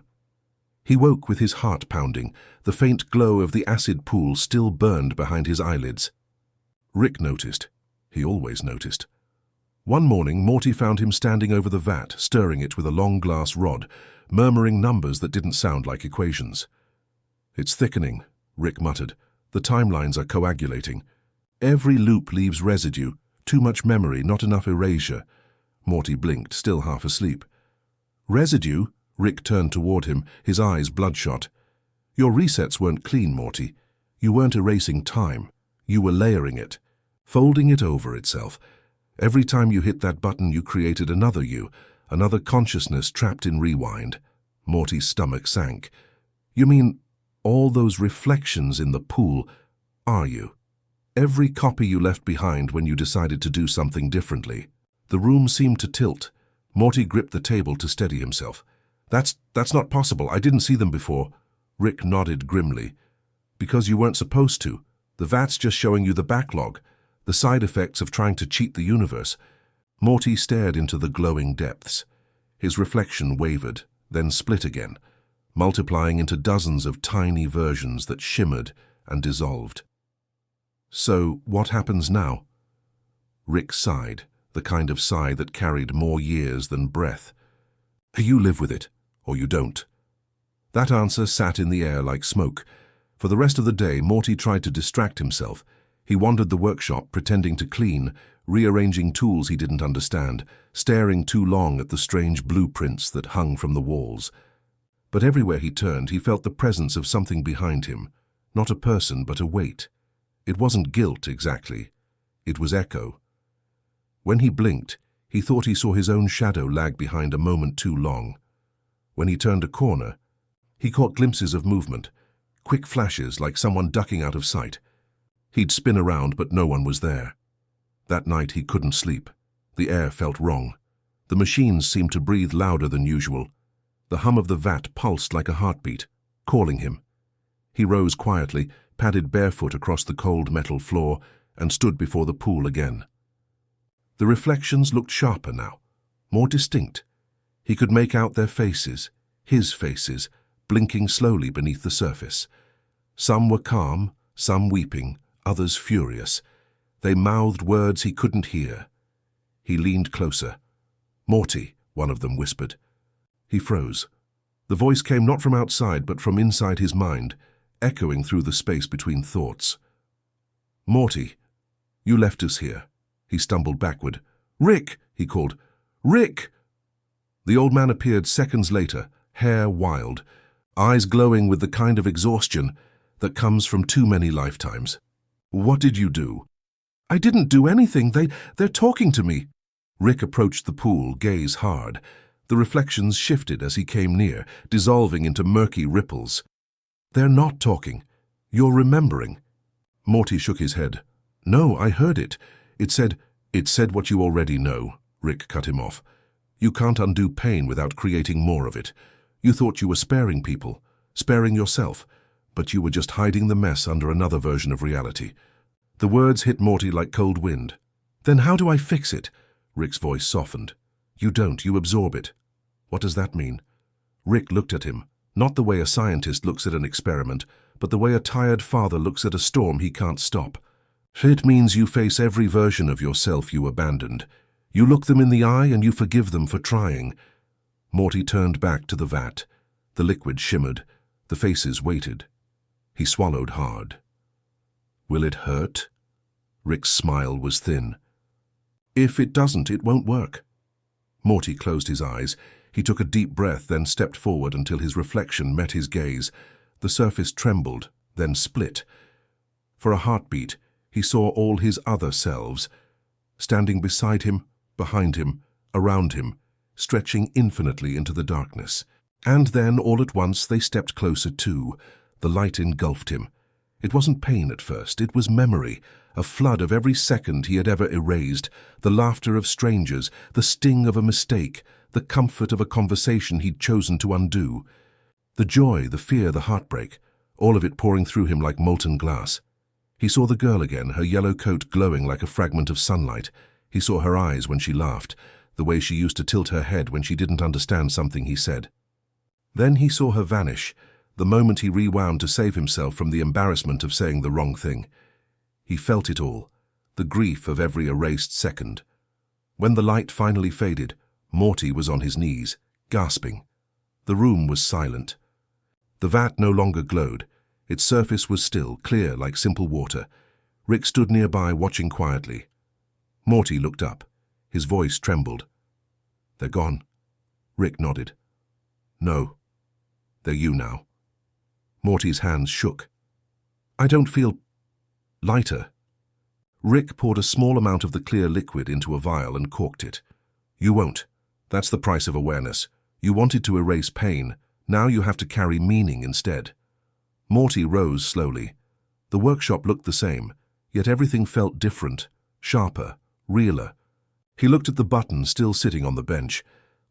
He woke with his heart pounding, the faint glow of the acid pool still burned behind his eyelids. Rick noticed. He always noticed. One morning, Morty found him standing over the vat, stirring it with a long glass rod, murmuring numbers that didn't sound like equations. "It's thickening," Rick muttered. The timelines are coagulating. Every loop leaves residue. Too much memory, not enough erasure. Morty blinked, still half asleep. Residue? Rick turned toward him, his eyes bloodshot. Your resets weren't clean, Morty. You weren't erasing time. You were layering it, folding it over itself. Every time you hit that button, you created another you, another consciousness trapped in rewind. Morty's stomach sank. You mean all those reflections in the pool are you? Every copy you left behind when you decided to do something differently. The room seemed to tilt. Morty gripped the table to steady himself. That's not possible. I didn't see them before. Rick nodded grimly. Because you weren't supposed to. The vat's just showing you the backlog, the side effects of trying to cheat the universe. Morty stared into the glowing depths. His reflection wavered, then split again, multiplying into dozens of tiny versions that shimmered and dissolved. So, what happens now? Rick sighed, the kind of sigh that carried more years than breath. You live with it, or you don't. That answer sat in the air like smoke. For the rest of the day, Morty tried to distract himself. He wandered the workshop, pretending to clean, rearranging tools he didn't understand, staring too long at the strange blueprints that hung from the walls. But everywhere he turned, he felt the presence of something behind him. Not a person, but a weight. It wasn't guilt, exactly. It was echo. When he blinked, he thought he saw his own shadow lag behind a moment too long. When he turned a corner, he caught glimpses of movement, quick flashes like someone ducking out of sight. He'd spin around, but no one was there. That night he couldn't sleep. The air felt wrong. The machines seemed to breathe louder than usual. The hum of the vat pulsed like a heartbeat, calling him. He rose quietly, padded barefoot across the cold metal floor, and stood before the pool again. The reflections looked sharper now, more distinct. He could make out their faces, his faces, blinking slowly beneath the surface. Some were calm, some weeping, others furious. They mouthed words he couldn't hear. He leaned closer. "Morty," one of them whispered. He froze. The voice came not from outside, but from inside his mind, echoing through the space between thoughts. "Morty, you left us here." He stumbled backward. "Rick!" he called. "Rick!" The old man appeared seconds later, hair wild, eyes glowing with the kind of exhaustion that comes from too many lifetimes. "What did you do?" "I didn't do anything. They're talking to me." Rick approached the pool, gaze hard. The reflections shifted as he came near, dissolving into murky ripples. "They're not talking. You're remembering." Morty shook his head. "No, I heard it. It said what you already know." Rick cut him off. "You can't undo pain without creating more of it. You thought you were sparing people, sparing yourself, but you were just hiding the mess under another version of reality." The words hit Morty like cold wind. "Then how do I fix it?" Rick's voice softened. "You don't, you absorb it." "What does that mean?" Rick looked at him, not the way a scientist looks at an experiment, but the way a tired father looks at a storm he can't stop. "It means you face every version of yourself you abandoned. You look them in the eye and you forgive them for trying." Morty turned back to the vat. The liquid shimmered. The faces waited. He swallowed hard. "Will it hurt?" Rick's smile was thin. "If it doesn't, it won't work." Morty closed his eyes. He took a deep breath, then stepped forward until his reflection met his gaze. The surface trembled, then split. For a heartbeat, he saw all his other selves, standing beside him, behind him, around him, stretching infinitely into the darkness. And then, all at once, they stepped closer too. The light engulfed him. It wasn't pain at first, it was memory, a flood of every second he had ever erased, the laughter of strangers, the sting of a mistake, the comfort of a conversation he'd chosen to undo. The joy, the fear, the heartbreak, all of it pouring through him like molten glass. He saw the girl again, her yellow coat glowing like a fragment of sunlight. He saw her eyes when she laughed, the way she used to tilt her head when she didn't understand something he said. Then he saw her vanish, the moment he rewound to save himself from the embarrassment of saying the wrong thing. He felt it all, the grief of every erased second. When the light finally faded, Morty was on his knees, gasping. The room was silent. The vat no longer glowed. Its surface was still, clear like simple water. Rick stood nearby, watching quietly. Morty looked up. His voice trembled. "They're gone." Rick nodded. "No. They're you now." Morty's hands shook. "I don't feel lighter." Rick poured a small amount of the clear liquid into a vial and corked it. "You won't. That's the price of awareness. You wanted to erase pain. Now you have to carry meaning instead." Morty rose slowly. The workshop looked the same, yet everything felt different, sharper, realer. He looked at the button still sitting on the bench.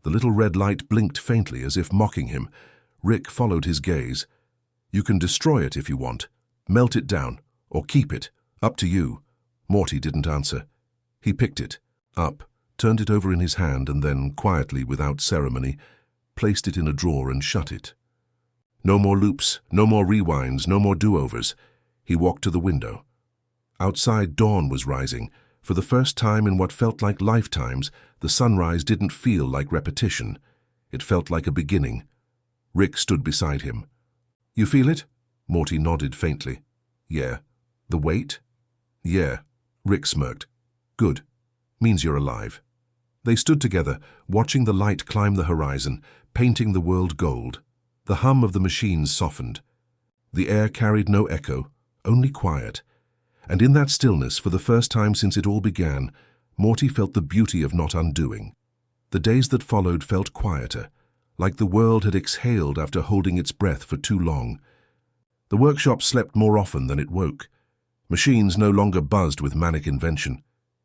The little red light blinked faintly as if mocking him. Rick followed his gaze. "You can destroy it if you want. Melt it down, or keep it. Up to you." Morty didn't answer. He picked it up, turned it over in his hand, and then, quietly, without ceremony, placed it in a drawer and shut it. No more loops, no more rewinds, no more do-overs. He walked to the window. Outside, dawn was rising. For the first time in what felt like lifetimes, the sunrise didn't feel like repetition. It felt like a beginning. Rick stood beside him. "You feel it?" Morty nodded faintly. "Yeah." "The weight?" "Yeah." Rick smirked. "Good. Means you're alive." They stood together, watching the light climb the horizon, painting the world gold. The hum of the machines softened. The air carried no echo, only quiet. And in that stillness, for the first time since it all began, Morty felt the beauty of not undoing. The days that followed felt quieter, like the world had exhaled after holding its breath for too long. The workshop slept more often than it woke. Machines no longer buzzed with manic invention.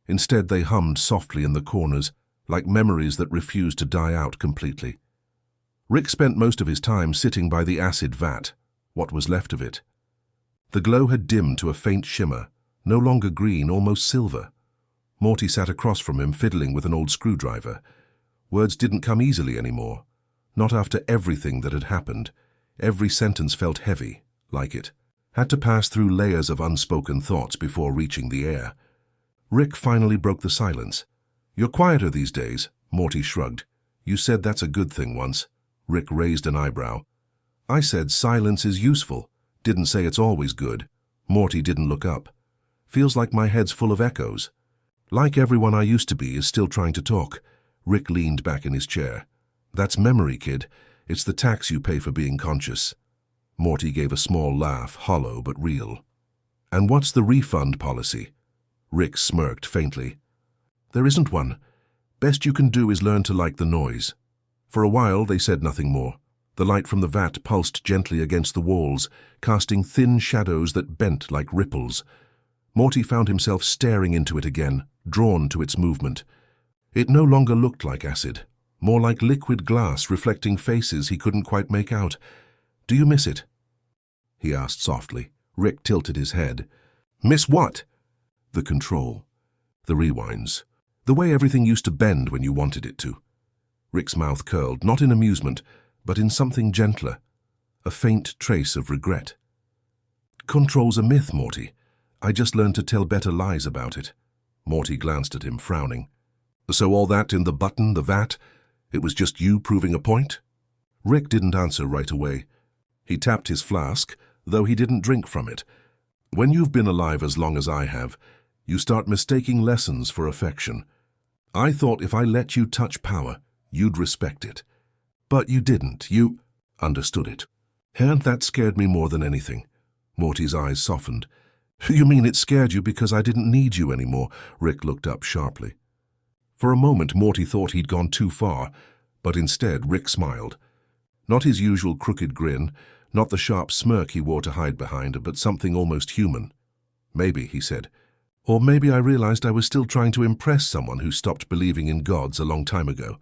Instead, they hummed softly in the corners, like memories that refused to die out completely. Rick spent most of his time sitting by the acid vat, what was left of it. The glow had dimmed to a faint shimmer, no longer green, almost silver. Morty sat across from him, fiddling with an old screwdriver. Words didn't come easily anymore. Not after everything that had happened. Every sentence felt heavy, like it had to pass through layers of unspoken thoughts before reaching the air. Rick finally broke the silence. "You're quieter these days," Morty shrugged. "You said that's a good thing once." Rick raised an eyebrow. "I said silence is useful. Didn't say it's always good." Morty didn't look up. "Feels like my head's full of echoes. Like everyone I used to be is still trying to talk." Rick leaned back in his chair. "That's memory, kid. It's the tax you pay for being conscious." Morty gave a small laugh, hollow but real. "And what's the refund policy?" Rick smirked faintly. "There isn't one. Best you can do is learn to like the noise." For a while they said nothing more. The light from the vat pulsed gently against the walls, casting thin shadows that bent like ripples. Morty found himself staring into it again, drawn to its movement. It no longer looked like acid, more like liquid glass reflecting faces he couldn't quite make out. "Do you miss it?" he asked softly. Rick tilted his head. "Miss what?" "The control. The rewinds. The way everything used to bend when you wanted it to." Rick's mouth curled, not in amusement, but in something gentler. A faint trace of regret. "Control's a myth, Morty. I just learned to tell better lies about it." Morty glanced at him, frowning. "So all that in the button, the vat, it was just you proving a point?" Rick didn't answer right away. He tapped his flask, though he didn't drink from it. "When you've been alive as long as I have, you start mistaking lessons for affection. I thought if I let you touch power, you'd respect it. But you didn't. You understood it. And that scared me more than anything." Morty's eyes softened. "You mean it scared you because I didn't need you anymore?" Rick looked up sharply. For a moment, Morty thought he'd gone too far, but instead Rick smiled. Not his usual crooked grin, not the sharp smirk he wore to hide behind, but something almost human. "Maybe," he said. "Or maybe I realized I was still trying to impress someone who stopped believing in gods a long time ago."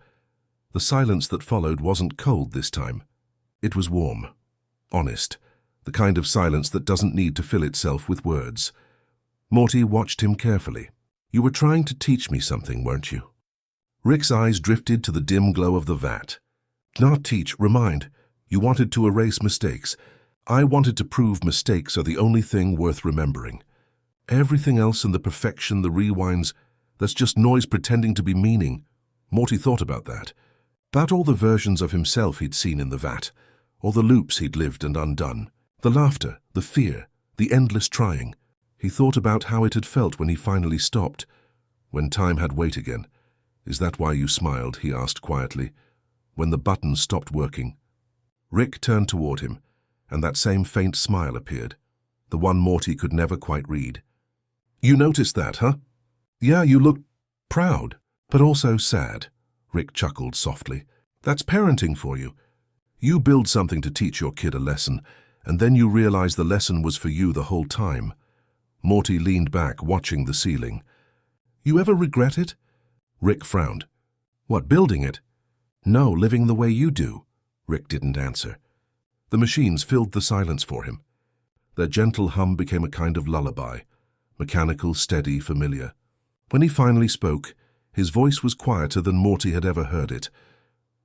The silence that followed wasn't cold this time. It was warm, honest, the kind of silence that doesn't need to fill itself with words. Morty watched him carefully. "You were trying to teach me something, weren't you?" Rick's eyes drifted to the dim glow of the vat. "Not teach, remind. You wanted to erase mistakes. I wanted to prove mistakes are the only thing worth remembering. Everything else in the perfection, the rewinds, that's just noise pretending to be meaning." Morty thought about that. About all the versions of himself he'd seen in the vat, all the loops he'd lived and undone, the laughter, The fear, the endless trying. He thought about how it had felt when he finally stopped, when time had weight again. "Is that why you smiled?" he asked quietly, when the button stopped working. Rick turned toward him, and that same faint smile appeared, the one Morty could never quite read. "You noticed that, huh? Yeah, you looked proud, but also sad," Rick chuckled softly. "That's parenting for you. You build something to teach your kid a lesson, and then you realize the lesson was for you the whole time." Morty leaned back, watching the ceiling. "You ever regret it?" Rick frowned. "What, building it?" "No, living the way you do." Rick didn't answer. The machines filled the silence for him. Their gentle hum became a kind of lullaby, mechanical, steady, familiar. When he finally spoke, his voice was quieter than Morty had ever heard it.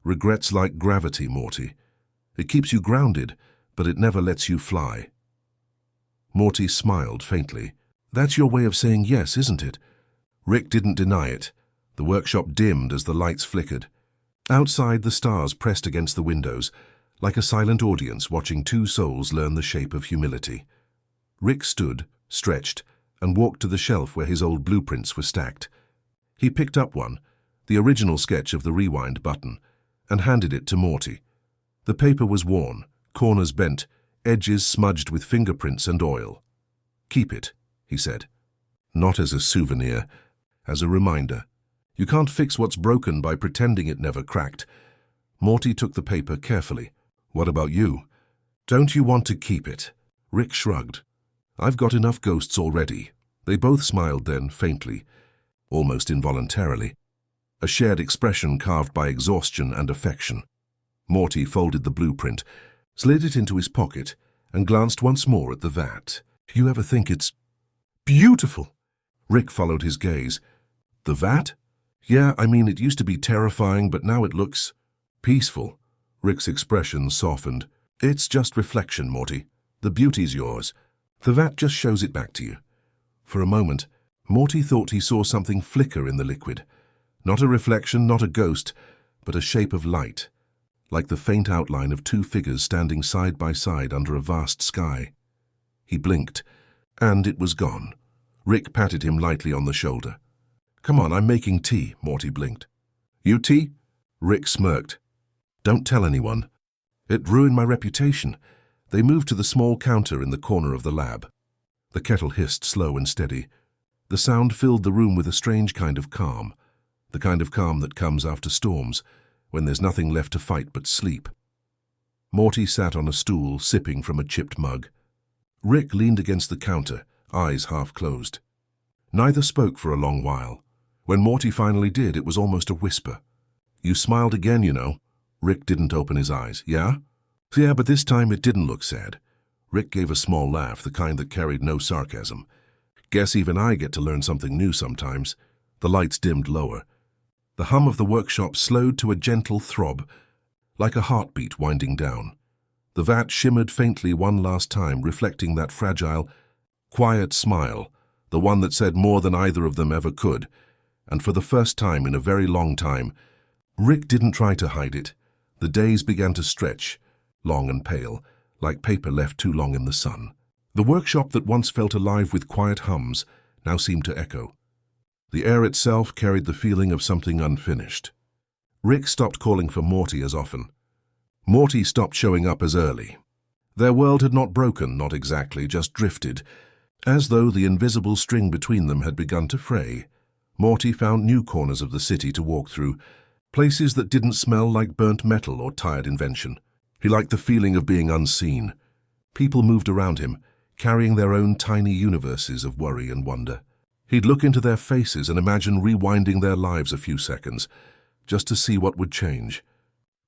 "Regret's like gravity, Morty. It keeps you grounded, but it never lets you fly." Morty smiled faintly. "That's your way of saying yes, isn't it?" Rick didn't deny it. The workshop dimmed as the lights flickered. Outside, the stars pressed against the windows, like a silent audience watching two souls learn the shape of humility. Rick stood, stretched, and walked to the shelf where his old blueprints were stacked. He picked up one, the original sketch of the rewind button, and handed it to Morty. The paper was worn, corners bent, edges smudged with fingerprints and oil. "Keep it," he said. "Not as a souvenir, as a reminder. You can't fix what's broken by pretending it never cracked." Morty took the paper carefully. "What about you? Don't you want to keep it?" Rick shrugged. "I've got enough ghosts already." They both smiled then, faintly, almost involuntarily, a shared expression carved by exhaustion and affection. Morty folded the blueprint, slid it into his pocket, and glanced once more at the vat. "You ever think it's beautiful?" Rick followed his gaze. "The vat? Yeah, I mean, it used to be terrifying, but now it looks peaceful." Rick's expression softened. "It's just reflection, Morty. The beauty's yours. The vat just shows it back to you." For a moment, Morty thought he saw something flicker in the liquid. Not a reflection, not a ghost, but a shape of light, like the faint outline of two figures standing side by side under a vast sky. He blinked, and it was gone. Rick patted him lightly on the shoulder. "Come on, I'm making tea," Morty blinked. "You tea?" Rick smirked. "Don't tell anyone. It ruined my reputation." They moved to the small counter in the corner of the lab. The kettle hissed slow and steady. The sound filled the room with a strange kind of calm, the kind of calm that comes after storms, when there's nothing left to fight but sleep. Morty sat on a stool, sipping from a chipped mug. Rick leaned against the counter, eyes half closed. Neither spoke for a long while. When Morty finally did, it was almost a whisper. "You smiled again, you know." Rick didn't open his eyes. "Yeah?" "Yeah, but this time it didn't look sad." Rick gave a small laugh, the kind that carried no sarcasm. "Guess even I get to learn something new sometimes." The lights dimmed lower. The hum of the workshop slowed to a gentle throb, like a heartbeat winding down. The vat shimmered faintly one last time, reflecting that fragile, quiet smile, the one that said more than either of them ever could. And for the first time in a very long time, Rick didn't try to hide it. The days began to stretch, long and pale, like paper left too long in the sun. The workshop that once felt alive with quiet hums now seemed to echo. The air itself carried the feeling of something unfinished. Rick stopped calling for Morty as often. Morty stopped showing up as early. Their world had not broken, not exactly, just drifted, as though the invisible string between them had begun to fray. Morty found new corners of the city to walk through, places that didn't smell like burnt metal or tired invention. He liked the feeling of being unseen. People moved around him, carrying their own tiny universes of worry and wonder. He'd look into their faces and imagine rewinding their lives a few seconds, just to see what would change.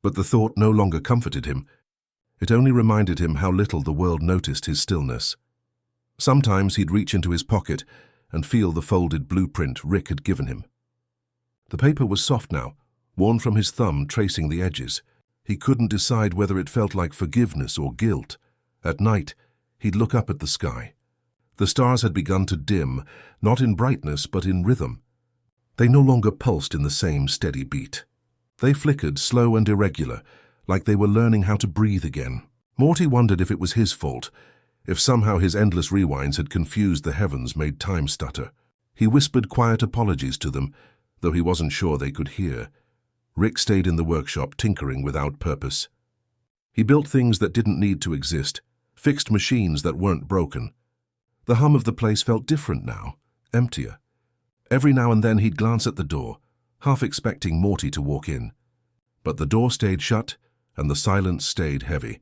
But the thought no longer comforted him. It only reminded him how little the world noticed his stillness. Sometimes he'd reach into his pocket and feel the folded blueprint Rick had given him. The paper was soft now, worn from his thumb, tracing the edges. He couldn't decide whether it felt like forgiveness or guilt. At night, he'd look up at the sky. The stars had begun to dim, not in brightness but in rhythm. They no longer pulsed in the same steady beat. They flickered, slow and irregular, like they were learning how to breathe again. Morty wondered if it was his fault, if somehow his endless rewinds had confused the heavens, made time stutter. He whispered quiet apologies to them, though he wasn't sure they could hear. Rick stayed in the workshop, tinkering without purpose. He built things that didn't need to exist, fixed machines that weren't broken. The hum of the place felt different now, emptier. Every now and then he'd glance at the door, half expecting Morty to walk in. But the door stayed shut, and the silence stayed heavy.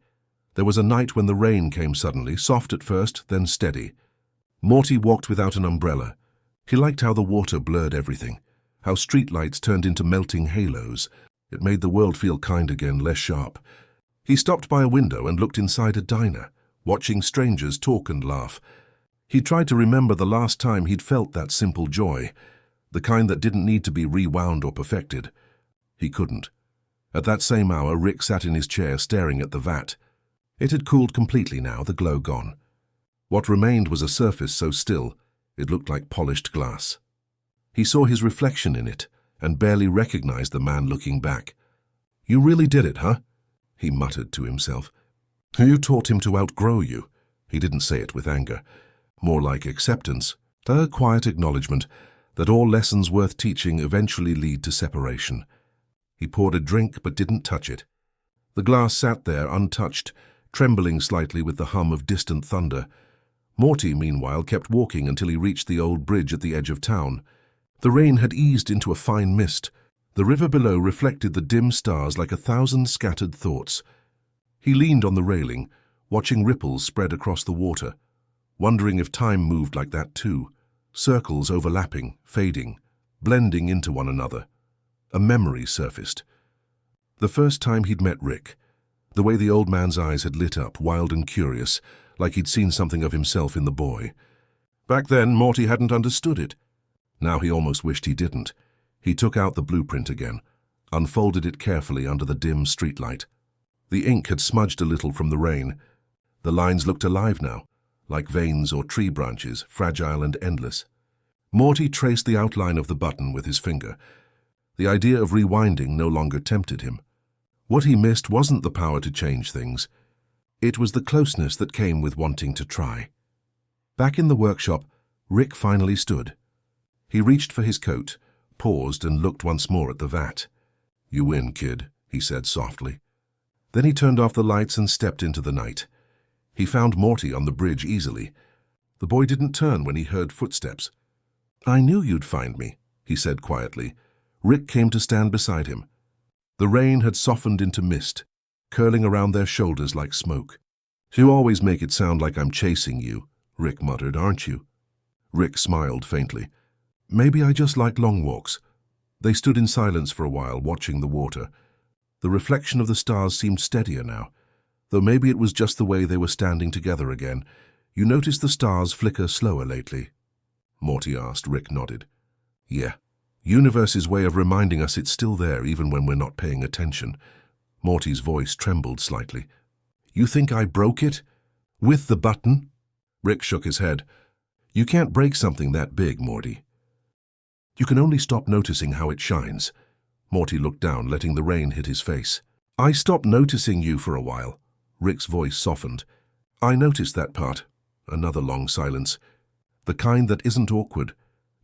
There was a night when the rain came suddenly, soft at first, then steady. Morty walked without an umbrella. He liked how the water blurred everything, how streetlights turned into melting halos. It made the world feel kind again, less sharp. He stopped by a window and looked inside a diner, watching strangers talk and laugh. He tried to remember the last time he'd felt that simple joy, the kind that didn't need to be rewound or perfected. He couldn't. At that same hour, Rick sat in his chair staring at the vat. It had cooled completely now, the glow gone. What remained was a surface so still, it looked like polished glass. He saw his reflection in it and barely recognized the man looking back. "You really did it, huh?" he muttered to himself. "You taught him to outgrow you." He didn't say it with anger, more like acceptance, a quiet acknowledgement that all lessons worth teaching eventually lead to separation. He poured a drink but didn't touch it. The glass sat there untouched, trembling slightly with the hum of distant thunder. Morty, meanwhile, kept walking until he reached the old bridge at the edge of town. The rain had eased into a fine mist. The river below reflected the dim stars like 1,000 scattered thoughts. He leaned on the railing, watching ripples spread across the water, wondering if time moved like that too, circles overlapping, fading, blending into one another. A memory surfaced. The first time he'd met Rick, the way the old man's eyes had lit up, wild and curious, like he'd seen something of himself in the boy. Back then, Morty hadn't understood it. Now he almost wished he didn't. He took out the blueprint again, unfolded it carefully under the dim streetlight. The ink had smudged a little from the rain. The lines looked alive now, like veins or tree branches, fragile and endless. Morty traced the outline of the button with his finger. The idea of rewinding no longer tempted him. What he missed wasn't the power to change things. It was the closeness that came with wanting to try. Back in the workshop, Rick finally stood. He reached for his coat, paused and looked once more at the vat. "You win, kid," he said softly. Then he turned off the lights and stepped into the night. He found Morty on the bridge easily. The boy didn't turn when he heard footsteps. "I knew you'd find me," he said quietly. Rick came to stand beside him. The rain had softened into mist, curling around their shoulders like smoke. "You always make it sound like I'm chasing you," Rick muttered, "aren't you?" Rick smiled faintly. "Maybe I just like long walks." They stood in silence for a while, watching the water. The reflection of the stars seemed steadier now, though maybe it was just the way they were standing together again. "You noticed the stars flicker slower lately?" Morty asked. Rick nodded. "Yeah. Universe's way of reminding us it's still there even when we're not paying attention." Morty's voice trembled slightly. "You think I broke it? With the button?" Rick shook his head. "You can't break something that big, Morty. You can only stop noticing how it shines." Morty looked down, letting the rain hit his face. "I stopped noticing you for a while." Rick's voice softened. "I noticed that part." Another long silence. The kind that isn't awkward,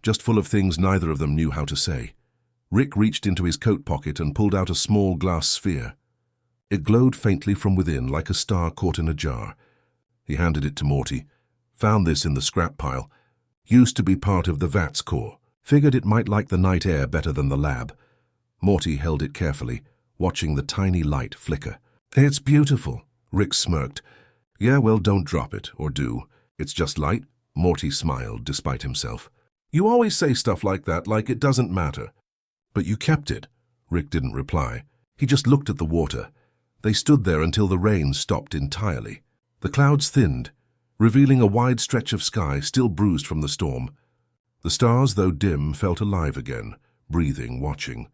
just full of things neither of them knew how to say. Rick reached into his coat pocket and pulled out a small glass sphere. It glowed faintly from within, like a star caught in a jar. He handed it to Morty. "Found this in the scrap pile. Used to be part of the vat's core. Figured it might like the night air better than the lab." Morty held it carefully, watching the tiny light flicker. "It's beautiful," Rick smirked. "Yeah, well, don't drop it, or do. It's just light." Morty smiled, despite himself. "You always say stuff like that, like it doesn't matter." "But you kept it." Rick didn't reply. He just looked at the water. They stood there until the rain stopped entirely. The clouds thinned, revealing a wide stretch of sky still bruised from the storm. The stars, though dim, felt alive again, breathing, watching.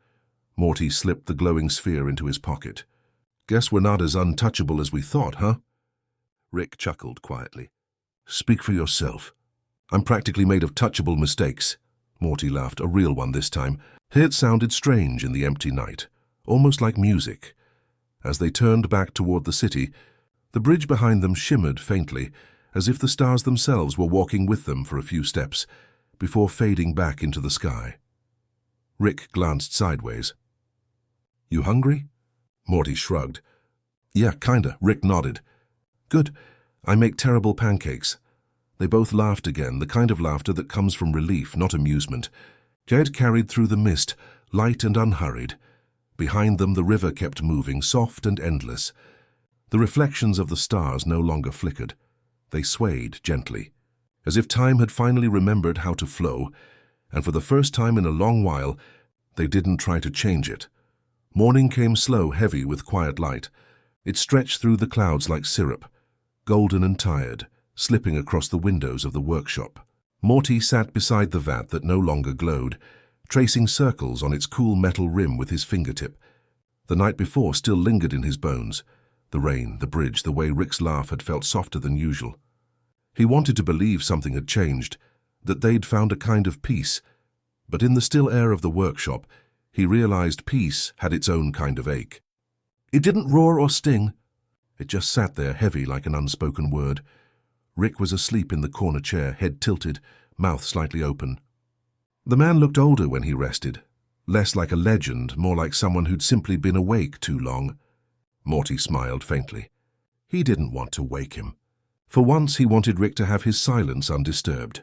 Morty slipped the glowing sphere into his pocket. "Guess we're not as untouchable as we thought, huh?" Rick chuckled quietly. "Speak for yourself." "I'm practically made of touchable mistakes." Morty laughed, a real one this time. It sounded strange in the empty night, almost like music. As they turned back toward the city, the bridge behind them shimmered faintly, as if the stars themselves were walking with them for a few steps, before fading back into the sky. Rick glanced sideways. "You hungry?" Morty shrugged. "Yeah, kinda," Rick nodded. "Good. I make terrible pancakes." They both laughed again, the kind of laughter that comes from relief, not amusement. Jed carried through the mist, light and unhurried. Behind them the river kept moving, soft and endless. The reflections of the stars no longer flickered. They swayed gently, as if time had finally remembered how to flow, and for the first time in a long while, they didn't try to change it. Morning came slow, heavy with quiet light. It stretched through the clouds like syrup, golden and tired, slipping across the windows of the workshop. Morty sat beside the vat that no longer glowed, tracing circles on its cool metal rim with his fingertip. The night before still lingered in his bones. The rain, the bridge, the way Rick's laugh had felt softer than usual. He wanted to believe something had changed, that they'd found a kind of peace. But in the still air of the workshop, he realized peace had its own kind of ache. It didn't roar or sting. It just sat there heavy like an unspoken word. Rick was asleep in the corner chair, head tilted, mouth slightly open. The man looked older when he rested, less like a legend, more like someone who'd simply been awake too long. Morty smiled faintly. He didn't want to wake him. For once he wanted Rick to have his silence undisturbed.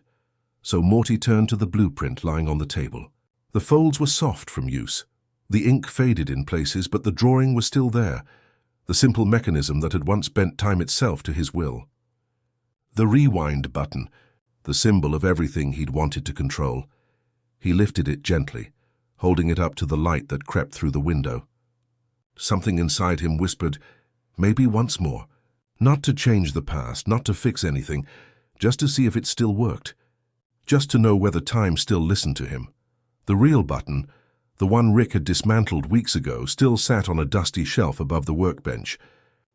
So Morty turned to the blueprint lying on the table. The folds were soft from use. The ink faded in places, but the drawing was still there, the simple mechanism that had once bent time itself to his will. The rewind button, the symbol of everything he'd wanted to control. He lifted it gently, holding it up to the light that crept through the window. Something inside him whispered, maybe once more. Not to change the past, not to fix anything, just to see if it still worked. Just to know whether time still listened to him. The real button, the one Rick had dismantled weeks ago, still sat on a dusty shelf above the workbench.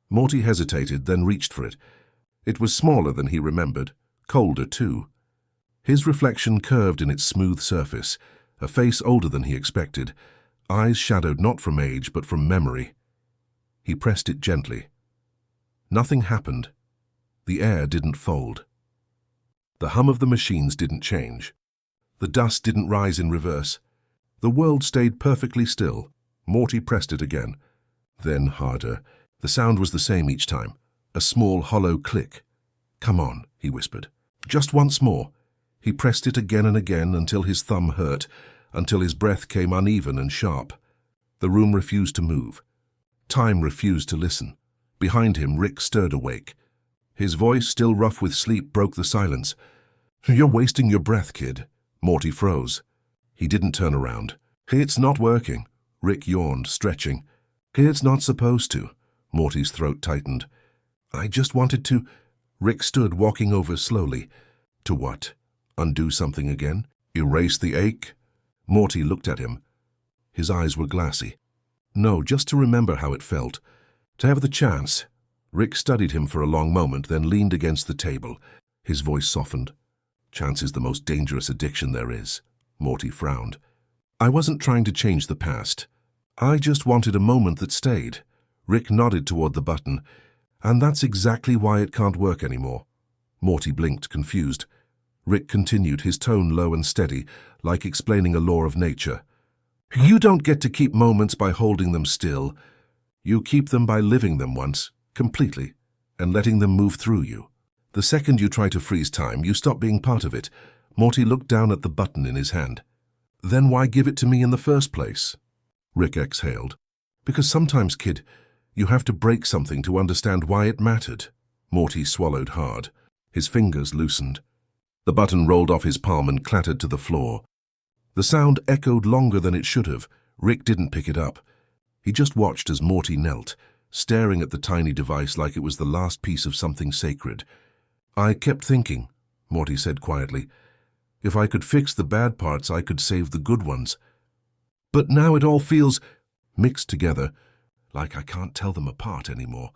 Morty hesitated, then reached for it. It was smaller than he remembered, colder too. His reflection curved in its smooth surface, a face older than he expected, eyes shadowed not from age but from memory. He pressed it gently. Nothing happened. The air didn't fold. The hum of the machines didn't change. The dust didn't rise in reverse. The world stayed perfectly still. Morty pressed it again. Then harder. The sound was the same each time. A small, hollow click. "Come on," he whispered. "Just once more." He pressed it again and again until his thumb hurt, until his breath came uneven and sharp. The room refused to move. Time refused to listen. Behind him, Rick stirred awake. His voice, still rough with sleep, broke the silence. "You're wasting your breath, kid." Morty froze. He didn't turn around. "It's not working." Rick yawned, stretching. "It's not supposed to." Morty's throat tightened. "I just wanted to—" Rick stood, walking over slowly. To what? Undo something again? Erase the ache? Morty looked at him. His eyes were glassy. No, just to remember how it felt. To have the chance. Rick studied him for a long moment, then leaned against the table. His voice softened. "Chance is the most dangerous addiction there is." Morty frowned. "I wasn't trying to change the past. I just wanted a moment that stayed." Rick nodded toward the button. "And that's exactly why it can't work anymore." Morty blinked, confused. Rick continued, his tone low and steady, like explaining a law of nature. "You don't get to keep moments by holding them still. You keep them by living them once, completely, and letting them move through you. The second you try to freeze time, you stop being part of it." Morty looked down at the button in his hand. "Then why give it to me in the first place?" Rick exhaled. "Because sometimes, kid, you have to break something to understand why it mattered." Morty swallowed hard. His fingers loosened. The button rolled off his palm and clattered to the floor. The sound echoed longer than it should have. Rick didn't pick it up. He just watched as Morty knelt, staring at the tiny device like it was the last piece of something sacred. "I kept thinking," Morty said quietly, "if I could fix the bad parts, I could save the good ones. But now it all feels mixed together, like I can't tell them apart anymore."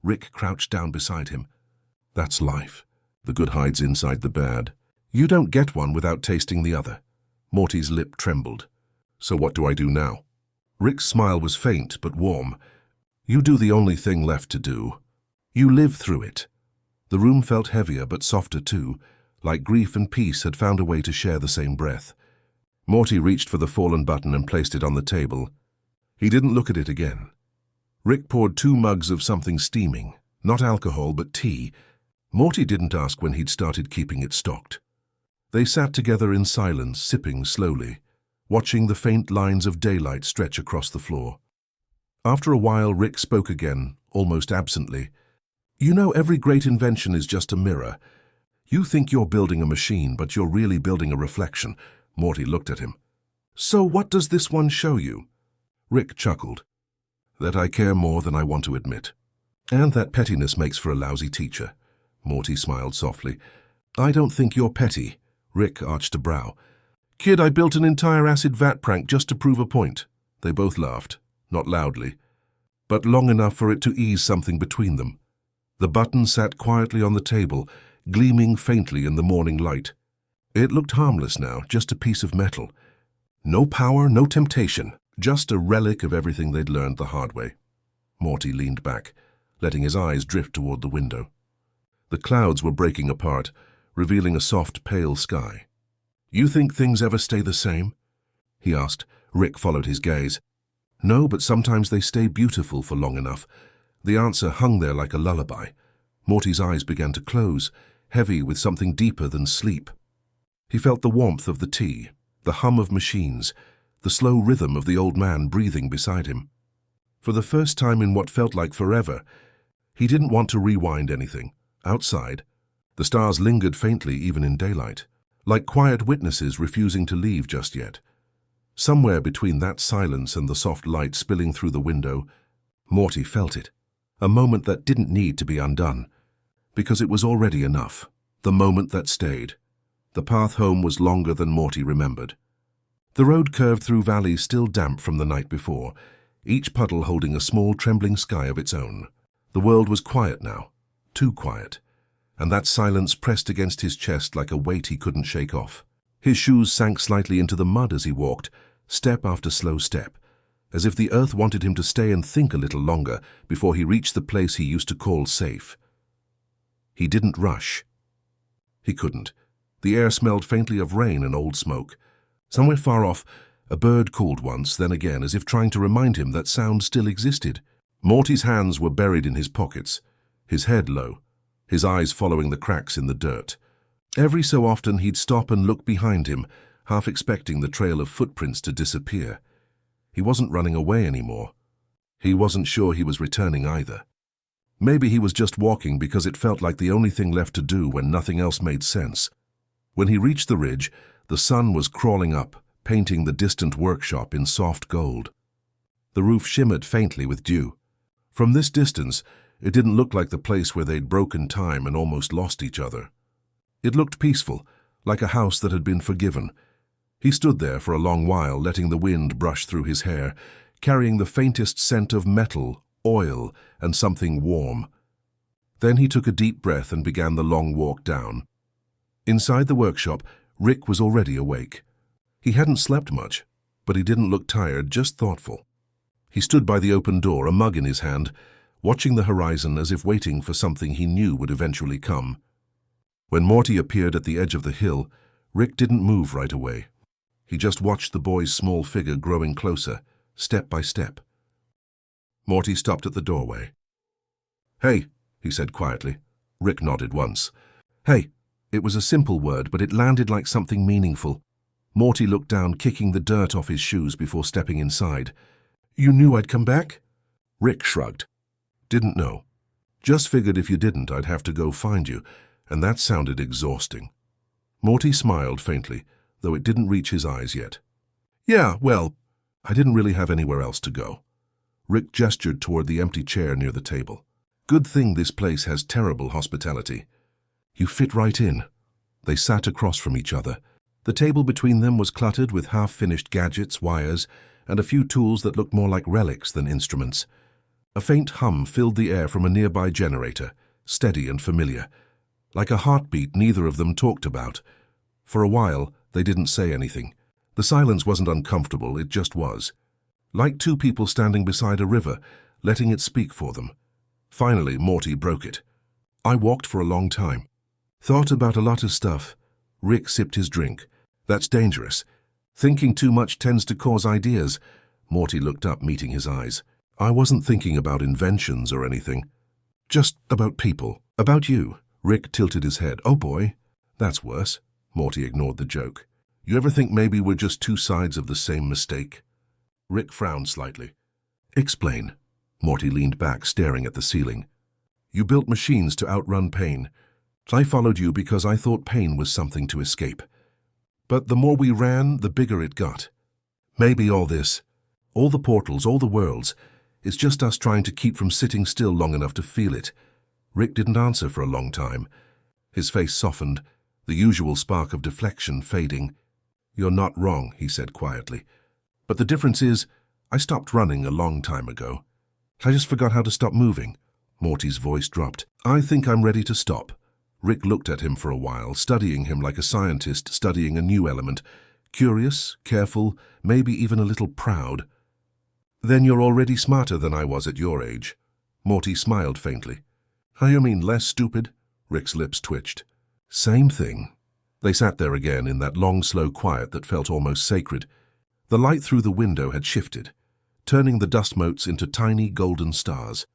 Rick crouched down beside him. "That's life. The good hides inside the bad. You don't get one without tasting the other." Morty's lip trembled. "So what do I do now?" Rick's smile was faint but warm. "You do the only thing left to do. You live through it. The room felt heavier but softer too, like grief and peace had found a way to share the same breath. Morty reached for the fallen button and placed it on the table. He didn't look at it again. Rick poured 2 mugs of something steaming, not alcohol but tea. Morty didn't ask when he'd started keeping it stocked. They sat together in silence, sipping slowly, watching the faint lines of daylight stretch across the floor. After a while, Rick spoke again, almost absently. "You know, every great invention is just a mirror. You think you're building a machine, but you're really building a reflection." Morty looked at him. "So what does this one show you?" Rick chuckled. "That I care more than I want to admit. And that pettiness makes for a lousy teacher." Morty smiled softly. "I don't think you're petty." Rick arched a brow. "Kid, I built an entire acid vat prank just to prove a point." They both laughed, not loudly, but long enough for it to ease something between them. The button sat quietly on the table, gleaming faintly in the morning light. It looked harmless now, just a piece of metal. No power, no temptation, just a relic of everything they'd learned the hard way. Morty leaned back, letting his eyes drift toward the window. The clouds were breaking apart, revealing a soft, pale sky. "You think things ever stay the same?" he asked. Rick followed his gaze. "No, but sometimes they stay beautiful for long enough." The answer hung there like a lullaby. Morty's eyes began to close, heavy with something deeper than sleep. He felt the warmth of the tea, the hum of machines, the slow rhythm of the old man breathing beside him. For the first time in what felt like forever, he didn't want to rewind anything. Outside, the stars lingered faintly even in daylight, like quiet witnesses refusing to leave just yet. Somewhere between that silence and the soft light spilling through the window, Morty felt it. A moment that didn't need to be undone, because it was already enough. The moment that stayed. The path home was longer than Morty remembered. The road curved through valleys still damp from the night before, each puddle holding a small trembling sky of its own. The world was quiet now, too quiet, and that silence pressed against his chest like a weight he couldn't shake off. His shoes sank slightly into the mud as he walked, step after slow step, as if the earth wanted him to stay and think a little longer before he reached the place he used to call safe. He didn't rush. He couldn't. The air smelled faintly of rain and old smoke. Somewhere far off, a bird called once, then again, as if trying to remind him that sound still existed. Morty's hands were buried in his pockets, his head low, his eyes following the cracks in the dirt. Every so often he'd stop and look behind him, half expecting the trail of footprints to disappear. He wasn't running away anymore. He wasn't sure he was returning either. Maybe he was just walking because it felt like the only thing left to do when nothing else made sense. When he reached the ridge, the sun was crawling up, painting the distant workshop in soft gold. The roof shimmered faintly with dew. From this distance, it didn't look like the place where they'd broken time and almost lost each other. It looked peaceful, like a house that had been forgiven. He stood there for a long while, letting the wind brush through his hair, carrying the faintest scent of metal, oil, and something warm. Then he took a deep breath and began the long walk down. Inside the workshop, Rick was already awake. He hadn't slept much, but he didn't look tired, just thoughtful. He stood by the open door, a mug in his hand, watching the horizon as if waiting for something he knew would eventually come. When Morty appeared at the edge of the hill, Rick didn't move right away. He just watched the boy's small figure growing closer, step by step. Morty stopped at the doorway. "Hey," he said quietly. Rick nodded once. "Hey." It was a simple word, but it landed like something meaningful. Morty looked down, kicking the dirt off his shoes before stepping inside. "You knew I'd come back?" Rick shrugged. "Didn't know. Just figured if you didn't, I'd have to go find you, and that sounded exhausting." Morty smiled faintly, though it didn't reach his eyes yet. "Yeah, well, I didn't really have anywhere else to go." Rick gestured toward the empty chair near the table. "Good thing this place has terrible hospitality. You fit right in." They sat across from each other. The table between them was cluttered with half-finished gadgets, wires, and a few tools that looked more like relics than instruments. A faint hum filled the air from a nearby generator, steady and familiar. Like a heartbeat neither of them talked about. For a while, they didn't say anything. The silence wasn't uncomfortable, it just was. Like two people standing beside a river, letting it speak for them. Finally, Morty broke it. I walked for a long time. Thought about a lot of stuff. Rick sipped his drink. That's dangerous. Thinking too much tends to cause ideas. Morty looked up, meeting his eyes. I wasn't thinking about inventions or anything. Just about people. About you. Rick tilted his head. Oh boy, that's worse. Morty ignored the joke. You ever think maybe we're just two sides of the same mistake? Rick frowned slightly. Explain. Morty leaned back, staring at the ceiling. You built machines to outrun pain. I followed you because I thought pain was something to escape. But the more we ran, the bigger it got. Maybe all this, all the portals, all the worlds, it's just us trying to keep from sitting still long enough to feel it. Rick didn't answer for a long time. His face softened, the usual spark of deflection fading. You're not wrong, he said quietly. But the difference is, I stopped running a long time ago. I just forgot how to stop moving. Morty's voice dropped. I think I'm ready to stop. Rick looked at him for a while, studying him like a scientist studying a new element. Curious, careful, maybe even a little proud. Then you're already smarter than I was at your age. Morty smiled faintly. How you mean, less stupid? Rick's lips twitched. Same thing. They sat there again in that long, slow quiet that felt almost sacred. The light through the window had shifted, turning the dust motes into tiny golden stars.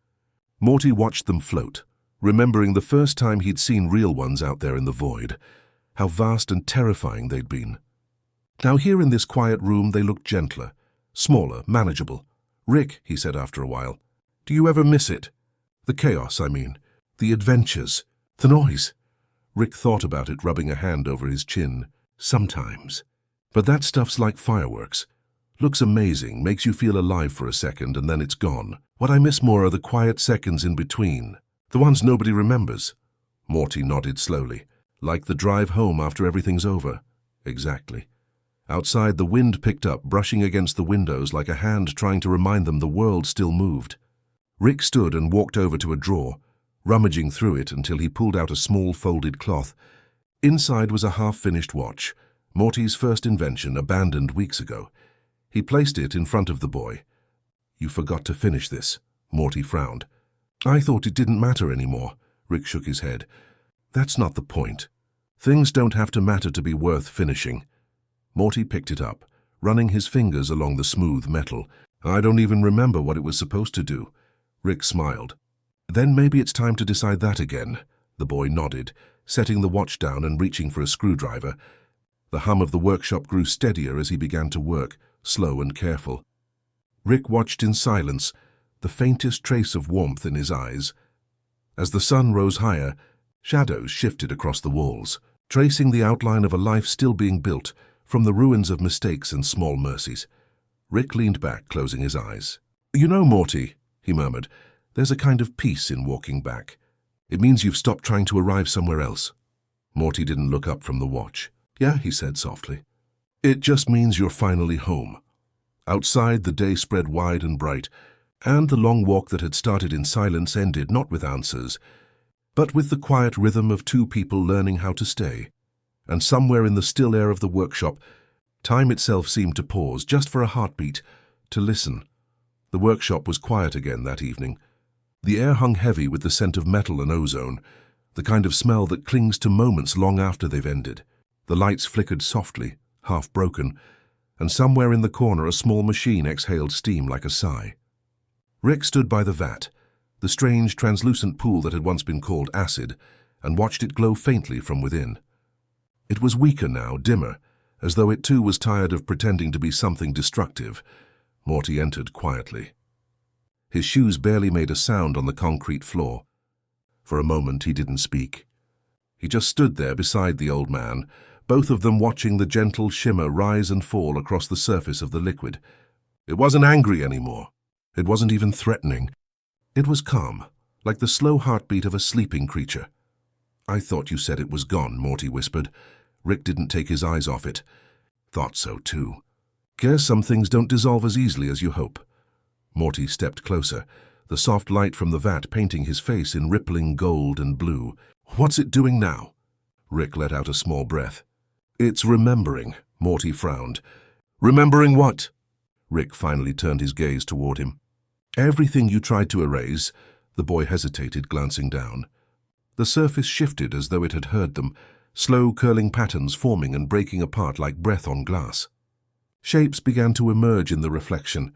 Morty watched them float, remembering the first time he'd seen real ones out there in the void, how vast and terrifying they'd been. Now here in this quiet room they looked gentler, smaller, manageable. Rick, he said after a while, do you ever miss it? The chaos, I mean. The adventures. The noise. Rick thought about it, rubbing a hand over his chin. Sometimes. But that stuff's like fireworks. Looks amazing, makes you feel alive for a second, and then it's gone. What I miss more are the quiet seconds in between. The ones nobody remembers. Morty nodded slowly. Like the drive home after everything's over. Exactly. Outside, the wind picked up, brushing against the windows like a hand trying to remind them the world still moved. Rick stood and walked over to a drawer, rummaging through it until he pulled out a small folded cloth. Inside was a half-finished watch, Morty's first invention, abandoned weeks ago. He placed it in front of the boy. You forgot to finish this. Morty frowned. I thought it didn't matter anymore. Rick shook his head. That's not the point. Things don't have to matter to be worth finishing. Morty picked it up, running his fingers along the smooth metal. I don't even remember what it was supposed to do. Rick smiled. Then maybe it's time to decide that again. The boy nodded, setting the watch down and reaching for a screwdriver. The hum of the workshop grew steadier as he began to work, slow and careful. Rick watched in silence, the faintest trace of warmth in his eyes. As the sun rose higher, shadows shifted across the walls, tracing the outline of a life still being built from the ruins of mistakes and small mercies. Rick leaned back, closing his eyes. You know, Morty, he murmured, there's a kind of peace in walking back. It means you've stopped trying to arrive somewhere else. Morty didn't look up from the watch. Yeah, he said softly. It just means you're finally home. Outside, the day spread wide and bright, and the long walk that had started in silence ended not with answers, but with the quiet rhythm of two people learning how to stay. And somewhere in the still air of the workshop, time itself seemed to pause, just for a heartbeat, to listen. The workshop was quiet again that evening. The air hung heavy with the scent of metal and ozone, the kind of smell that clings to moments long after they've ended. The lights flickered softly, half broken, and somewhere in the corner a small machine exhaled steam like a sigh. Rick stood by the vat, the strange translucent pool that had once been called acid, and watched it glow faintly from within. It was weaker now, dimmer, as though it too was tired of pretending to be something destructive. Morty entered quietly. His shoes barely made a sound on the concrete floor. For a moment he didn't speak. He just stood there beside the old man, both of them watching the gentle shimmer rise and fall across the surface of the liquid. It wasn't angry anymore. It wasn't even threatening. It was calm, like the slow heartbeat of a sleeping creature. I thought you said it was gone, Morty whispered. Rick didn't take his eyes off it. Thought so too. Guess some things don't dissolve as easily as you hope. Morty stepped closer, the soft light from the vat painting his face in rippling gold and blue. What's it doing now? Rick let out a small breath. It's remembering, Morty frowned. Remembering what? Rick finally turned his gaze toward him. Everything you tried to erase. The boy hesitated, glancing down. The surface shifted as though it had heard them, slow curling patterns forming and breaking apart like breath on glass. Shapes began to emerge in the reflection.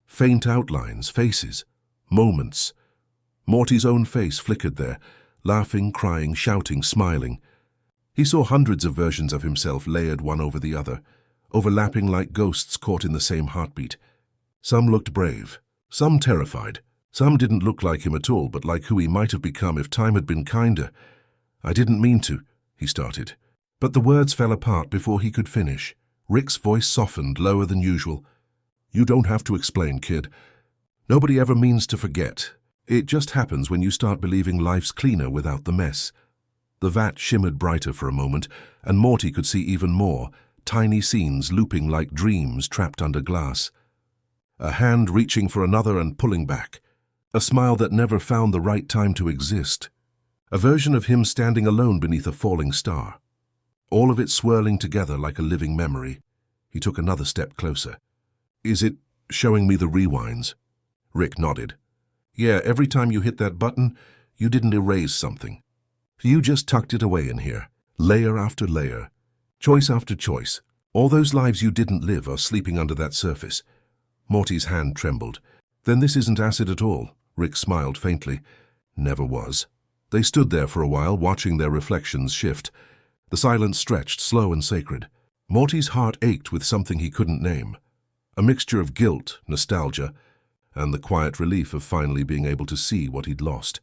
Faint outlines, faces, moments. Morty's own face flickered there, laughing, crying, shouting, smiling. He saw hundreds of versions of himself layered one over the other, overlapping like ghosts caught in the same heartbeat. Some looked brave, some terrified. Some didn't look like him at all, but like who he might have become if time had been kinder. "I didn't mean to," he started. But the words fell apart before he could finish. Rick's voice softened, lower than usual. "You don't have to explain, kid. Nobody ever means to forget. It just happens when you start believing life's cleaner without the mess." The vat shimmered brighter for a moment, and Morty could see even more, tiny scenes looping like dreams trapped under glass. A hand reaching for another and pulling back. A smile that never found the right time to exist. A version of him standing alone beneath a falling star. All of it swirling together like a living memory. He took another step closer. "Is it showing me the rewinds?" Rick nodded. "Yeah, every time you hit that button, you didn't erase something. You just tucked it away in here, layer after layer, choice after choice. All those lives you didn't live are sleeping under that surface." Morty's hand trembled. "Then this isn't acid at all." Rick smiled faintly. "Never was." They stood there for a while, watching their reflections shift. The silence stretched, slow and sacred. Morty's heart ached with something he couldn't name. A mixture of guilt, nostalgia, and the quiet relief of finally being able to see what he'd lost.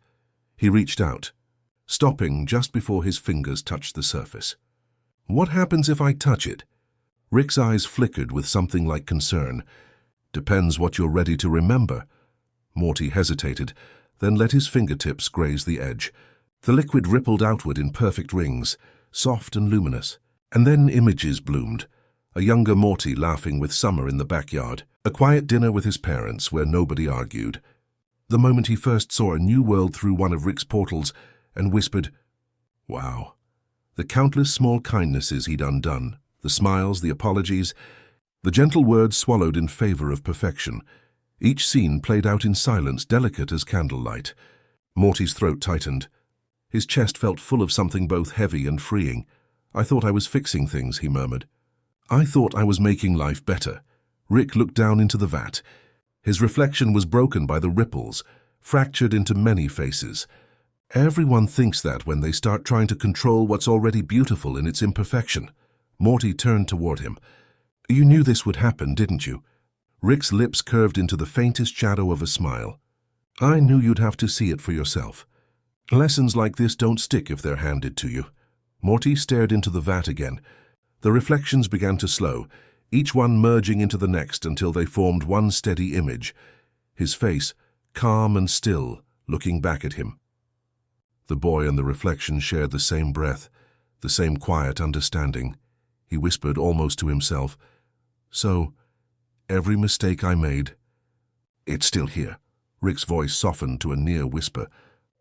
He reached out, stopping just before his fingers touched the surface. "What happens if I touch it?" Rick's eyes flickered with something like concern. "Depends what you're ready to remember." Morty hesitated, then let his fingertips graze the edge. The liquid rippled outward in perfect rings, soft and luminous. And then images bloomed. A younger Morty laughing with Summer in the backyard. A quiet dinner with his parents where nobody argued. The moment he first saw a new world through one of Rick's portals and whispered, "Wow." The countless small kindnesses he'd undone, the smiles, the apologies, the gentle words swallowed in favor of perfection. Each scene played out in silence, delicate as candlelight. Morty's throat tightened. His chest felt full of something both heavy and freeing. "I thought I was fixing things," he murmured. "I thought I was making life better." Rick looked down into the vat. His reflection was broken by the ripples, fractured into many faces. Everyone thinks that when they start trying to control what's already beautiful in its imperfection. Morty turned toward him. "You knew this would happen, didn't you?" Rick's lips curved into the faintest shadow of a smile. "I knew you'd have to see it for yourself. Lessons like this don't stick if they're handed to you." Morty stared into the vat again. The reflections began to slow, each one merging into the next until they formed one steady image. His face, calm and still, looking back at him. The boy and the reflection shared the same breath, the same quiet understanding. He whispered almost to himself, "So, every mistake I made, it's still here." Rick's voice softened to a near whisper.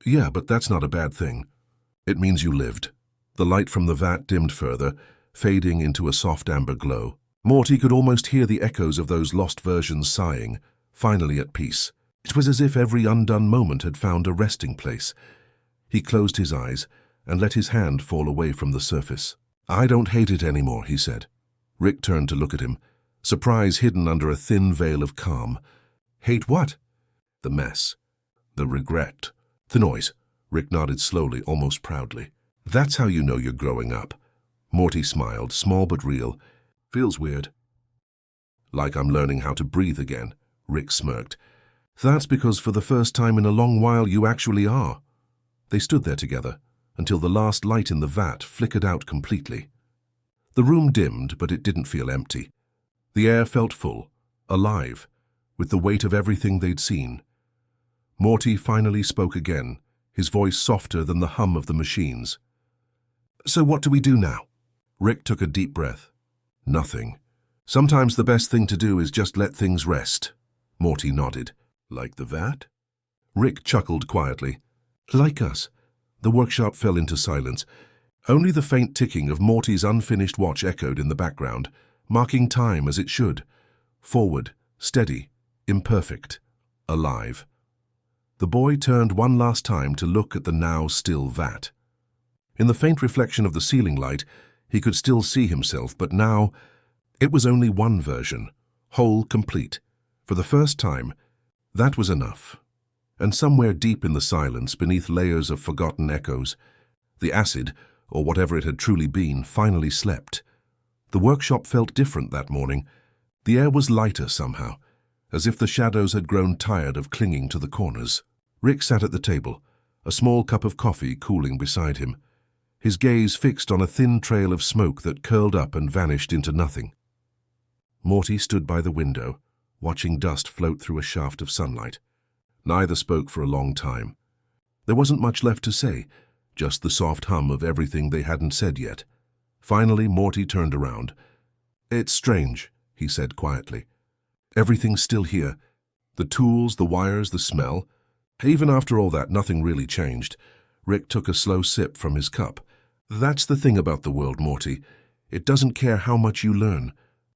"Yeah, but that's not a bad thing. It means you lived." The light from the vat dimmed further, fading into a soft amber glow. Morty could almost hear the echoes of those lost versions sighing, finally at peace. It was as if every undone moment had found a resting place. He closed his eyes and let his hand fall away from the surface. "I don't hate it anymore," he said. Rick turned to look at him, surprise hidden under a thin veil of calm. "Hate what?" "The mess. The regret. The noise." Rick nodded slowly, almost proudly. "That's how you know you're growing up." Morty smiled, small but real. "Feels weird." "Like I'm learning how to breathe again." Rick smirked. "That's because for the first time in a long while you actually are." They stood there together, until the last light in the vat flickered out completely. The room dimmed, but it didn't feel empty. The air felt full, alive, with the weight of everything they'd seen. Morty finally spoke again, his voice softer than the hum of the machines. "So what do we do now?" Rick took a deep breath. "Nothing. Sometimes the best thing to do is just let things rest." Morty nodded. "Like the vat?" Rick chuckled quietly. "Like us." The workshop fell into silence. Only the faint ticking of Morty's unfinished watch echoed in the background, marking time as it should. Forward, steady, imperfect, alive. The boy turned one last time to look at the now still vat. In the faint reflection of the ceiling light, he could still see himself, but now it was only one version, whole, complete. For the first time, that was enough. And somewhere deep in the silence, beneath layers of forgotten echoes, the acid, or whatever it had truly been, finally slept. The workshop felt different that morning. The air was lighter somehow, as if the shadows had grown tired of clinging to the corners. Rick sat at the table, a small cup of coffee cooling beside him, his gaze fixed on a thin trail of smoke that curled up and vanished into nothing. Morty stood by the window, watching dust float through a shaft of sunlight. Neither spoke for a long time. There wasn't much left to say, just the soft hum of everything they hadn't said yet. Finally, Morty turned around. "It's strange," he said quietly. "Everything's still here. The tools, the wires, the smell. Even after all that, nothing really changed." Rick took a slow sip from his cup. "That's the thing about the world, Morty. It doesn't care how much you learn.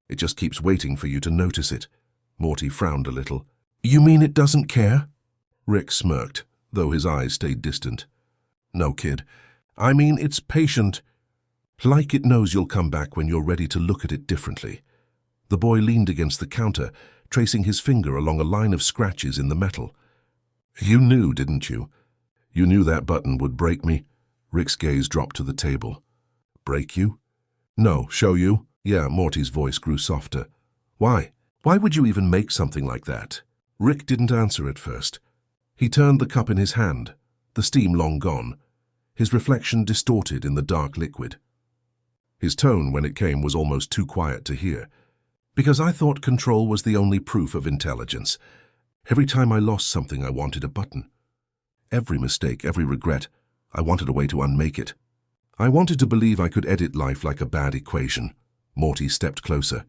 It just keeps waiting for you to notice it." Morty frowned a little. "You mean it doesn't care?" Rick smirked, though his eyes stayed distant. "No, kid. I mean it's patient. Like it knows you'll come back when you're ready to look at it differently." The boy leaned against the counter, tracing his finger along a line of scratches in the metal. "You knew, didn't you? You knew that button would break me?" Rick's gaze dropped to the table. "Break you?" "No, show you?" "Yeah," Morty's voice grew softer. "Why? Why would you even make something like that?" Rick didn't answer at first. He turned the cup in his hand, the steam long gone, his reflection distorted in the dark liquid. His tone, when it came, was almost too quiet to hear. "Because I thought control was the only proof of intelligence. Every time I lost something, I wanted a button. Every mistake, every regret, I wanted a way to unmake it. I wanted to believe I could edit life like a bad equation." Morty stepped closer.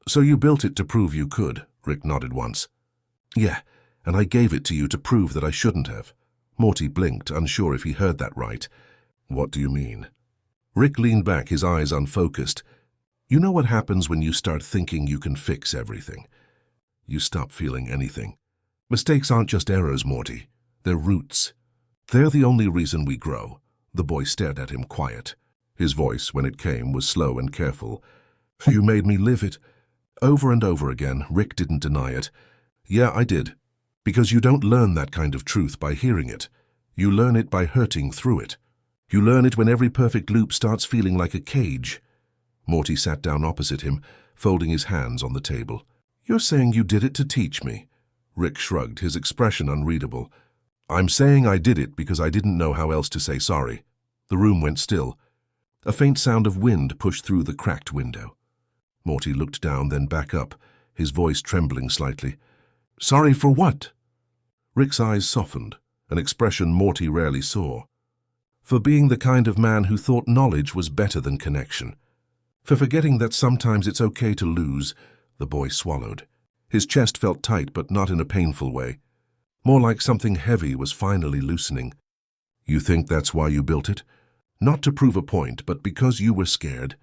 "So you built it to prove you could," Rick nodded once. "Yeah, and I gave it to you to prove that I shouldn't have." Morty blinked, unsure if he heard that right. "What do you mean?" Rick leaned back, his eyes unfocused. "You know what happens when you start thinking you can fix everything? You stop feeling anything. Mistakes aren't just errors, Morty. They're roots. They're the only reason we grow." The boy stared at him, quiet. His voice, when it came, was slow and careful. "You made me live it." Over and over again, Rick didn't deny it. "Yeah, I did. Because you don't learn that kind of truth by hearing it. You learn it by hurting through it. You learn it when every perfect loop starts feeling like a cage." Morty sat down opposite him, folding his hands on the table. "You're saying you did it to teach me?" Rick shrugged, his expression unreadable. "I'm saying I did it because I didn't know how else to say sorry." The room went still. A faint sound of wind pushed through the cracked window. Morty looked down, then back up, his voice trembling slightly. "Sorry for what?" Rick's eyes softened, an expression Morty rarely saw. "For being the kind of man who thought knowledge was better than connection. For forgetting that sometimes it's okay to lose." The boy swallowed. His chest felt tight, but not in a painful way. More like something heavy was finally loosening. "You think that's why you built it? Not to prove a point, but because you were scared?"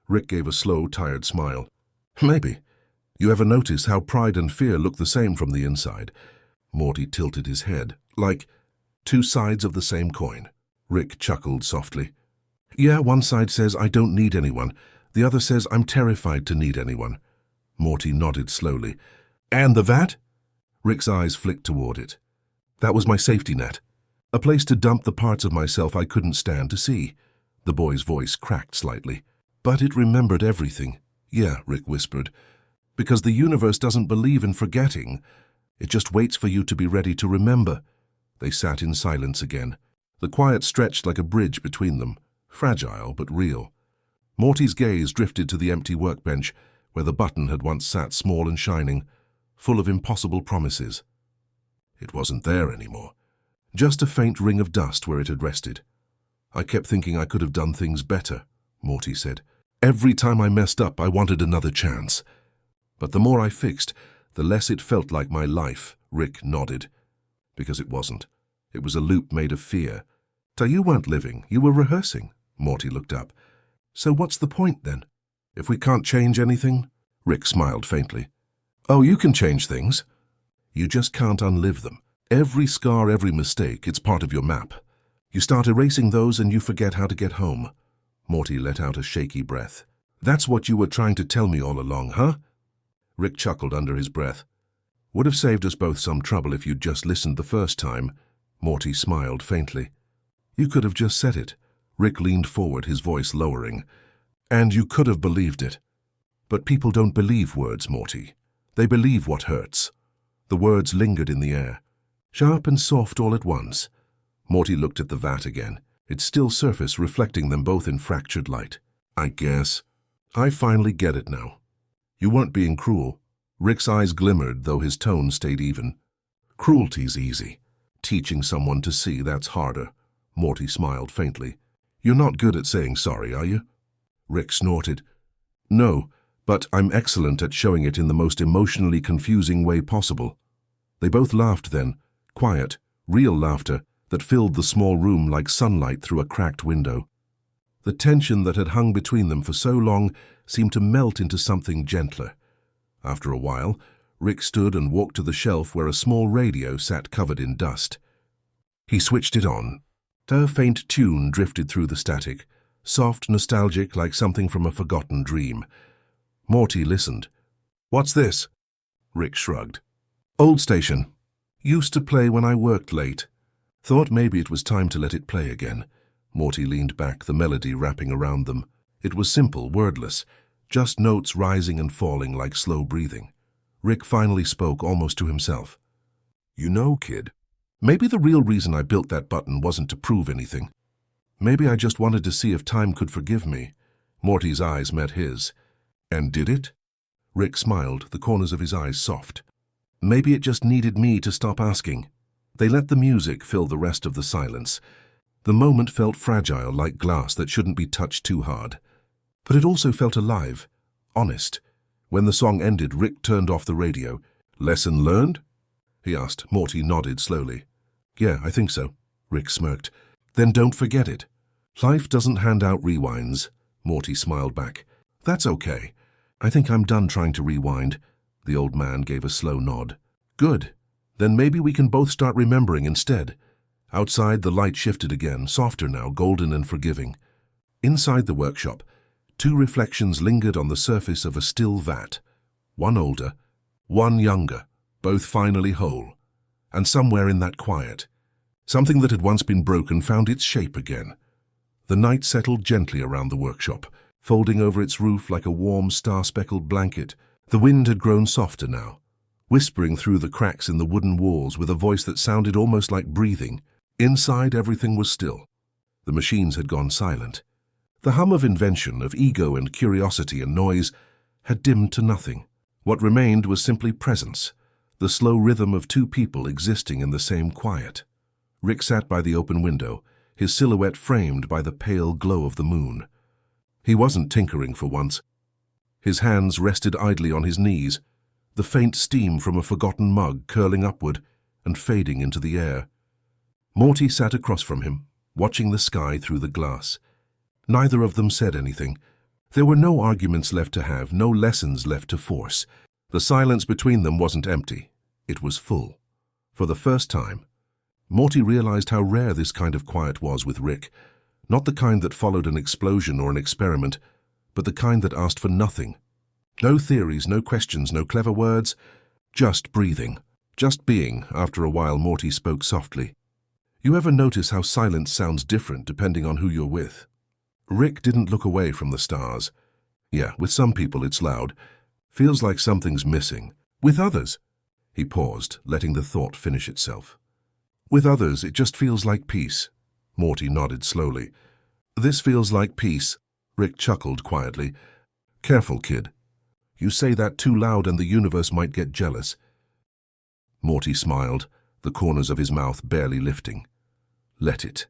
Rick gave a slow, tired smile. "Maybe. You ever notice how pride and fear look the same from the inside?" Morty tilted his head, like two sides of the same coin. Rick chuckled softly. "Yeah, one side says I don't need anyone. The other says I'm terrified to need anyone." Morty nodded slowly. "And the vat?" Rick's eyes flicked toward it. "That was my safety net. A place to dump the parts of myself I couldn't stand to see." The boy's voice cracked slightly. "But it remembered everything." "Yeah," Rick whispered. "Because the universe doesn't believe in forgetting. It just waits for you to be ready to remember." They sat in silence again. The quiet stretched like a bridge between them, fragile but real. Morty's gaze drifted to the empty workbench, where the button had once sat small and shining, full of impossible promises. It wasn't there anymore. Just a faint ring of dust where it had rested. "I kept thinking I could have done things better," Morty said. "Every time I messed up, I wanted another chance. But the more I fixed, the less it felt like my life." Rick nodded. "Because it wasn't. It was a loop made of fear. So you weren't living, you were rehearsing." Morty looked up. "So what's the point, then? If we can't change anything?" Rick smiled faintly. "Oh, you can change things. You just can't unlive them." Every scar, every mistake, it's part of your map. You start erasing those and you forget how to get home. Morty let out a shaky breath. That's what you were trying to tell me all along, huh? Rick chuckled under his breath. Would have saved us both some trouble if you'd just listened the first time. Morty smiled faintly. You could have just said it. Rick leaned forward, his voice lowering. And you could have believed it. But people don't believe words, Morty. They believe what hurts. The words lingered in the air, sharp and soft all at once. Morty looked at the vat again, its still surface reflecting them both in fractured light. I guess. I finally get it now. You weren't being cruel. Rick's eyes glimmered, though his tone stayed even. Cruelty's easy. Teaching someone to see, that's harder. Morty smiled faintly. You're not good at saying sorry, are you? Rick snorted. No, but I'm excellent at showing it in the most emotionally confusing way possible. They both laughed then, quiet, real laughter that filled the small room like sunlight through a cracked window. The tension that had hung between them for so long seemed to melt into something gentler. After a while, Rick stood and walked to the shelf where a small radio sat covered in dust. He switched it on. A faint tune drifted through the static, soft, nostalgic, like something from a forgotten dream. Morty listened. What's this? Rick shrugged. Old station. Used to play when I worked late. Thought maybe it was time to let it play again. Morty leaned back, the melody wrapping around them. It was simple, wordless, just notes rising and falling like slow breathing. Rick finally spoke, almost to himself. You know, kid, maybe the real reason I built that button wasn't to prove anything. Maybe I just wanted to see if time could forgive me. Morty's eyes met his. And did it? Rick smiled, the corners of his eyes soft. Maybe it just needed me to stop asking. They let the music fill the rest of the silence. The moment felt fragile, like glass that shouldn't be touched too hard. But it also felt alive, honest. When the song ended, Rick turned off the radio. Lesson learned? He asked. Morty nodded slowly. Yeah, I think so. Rick smirked. Then don't forget it. Life doesn't hand out rewinds. Morty smiled back. That's okay. I think I'm done trying to rewind. The old man gave a slow nod. Good. Then maybe we can both start remembering instead. Outside, the light shifted again, softer now, golden and forgiving. Inside the workshop, two reflections lingered on the surface of a still vat. One older, one younger, both finally whole. And somewhere in that quiet, something that had once been broken found its shape again. The night settled gently around the workshop, folding over its roof like a warm, star-speckled blanket. The wind had grown softer now, whispering through the cracks in the wooden walls with a voice that sounded almost like breathing. Inside, everything was still. The machines had gone silent. The hum of invention, of ego and curiosity and noise, had dimmed to nothing. What remained was simply presence, the slow rhythm of two people existing in the same quiet. Rick sat by the open window, his silhouette framed by the pale glow of the moon. He wasn't tinkering for once. His hands rested idly on his knees, the faint steam from a forgotten mug curling upward and fading into the air. Morty sat across from him, watching the sky through the glass. Neither of them said anything. There were no arguments left to have, no lessons left to force. The silence between them wasn't empty. It was full. For the first time, Morty realized how rare this kind of quiet was with Rick. Not the kind that followed an explosion or an experiment, but the kind that asked for nothing. No theories, no questions, no clever words. Just breathing. Just being. After a while, Morty spoke softly. You ever notice how silence sounds different depending on who you're with? Rick didn't look away from the stars. Yeah, with some people it's loud. Feels like something's missing. With others, he paused, letting the thought finish itself. With others, it just feels like peace. Morty nodded slowly. This feels like peace. Rick chuckled quietly. Careful, kid. You say that too loud and the universe might get jealous. Morty smiled, the corners of his mouth barely lifting. Let it.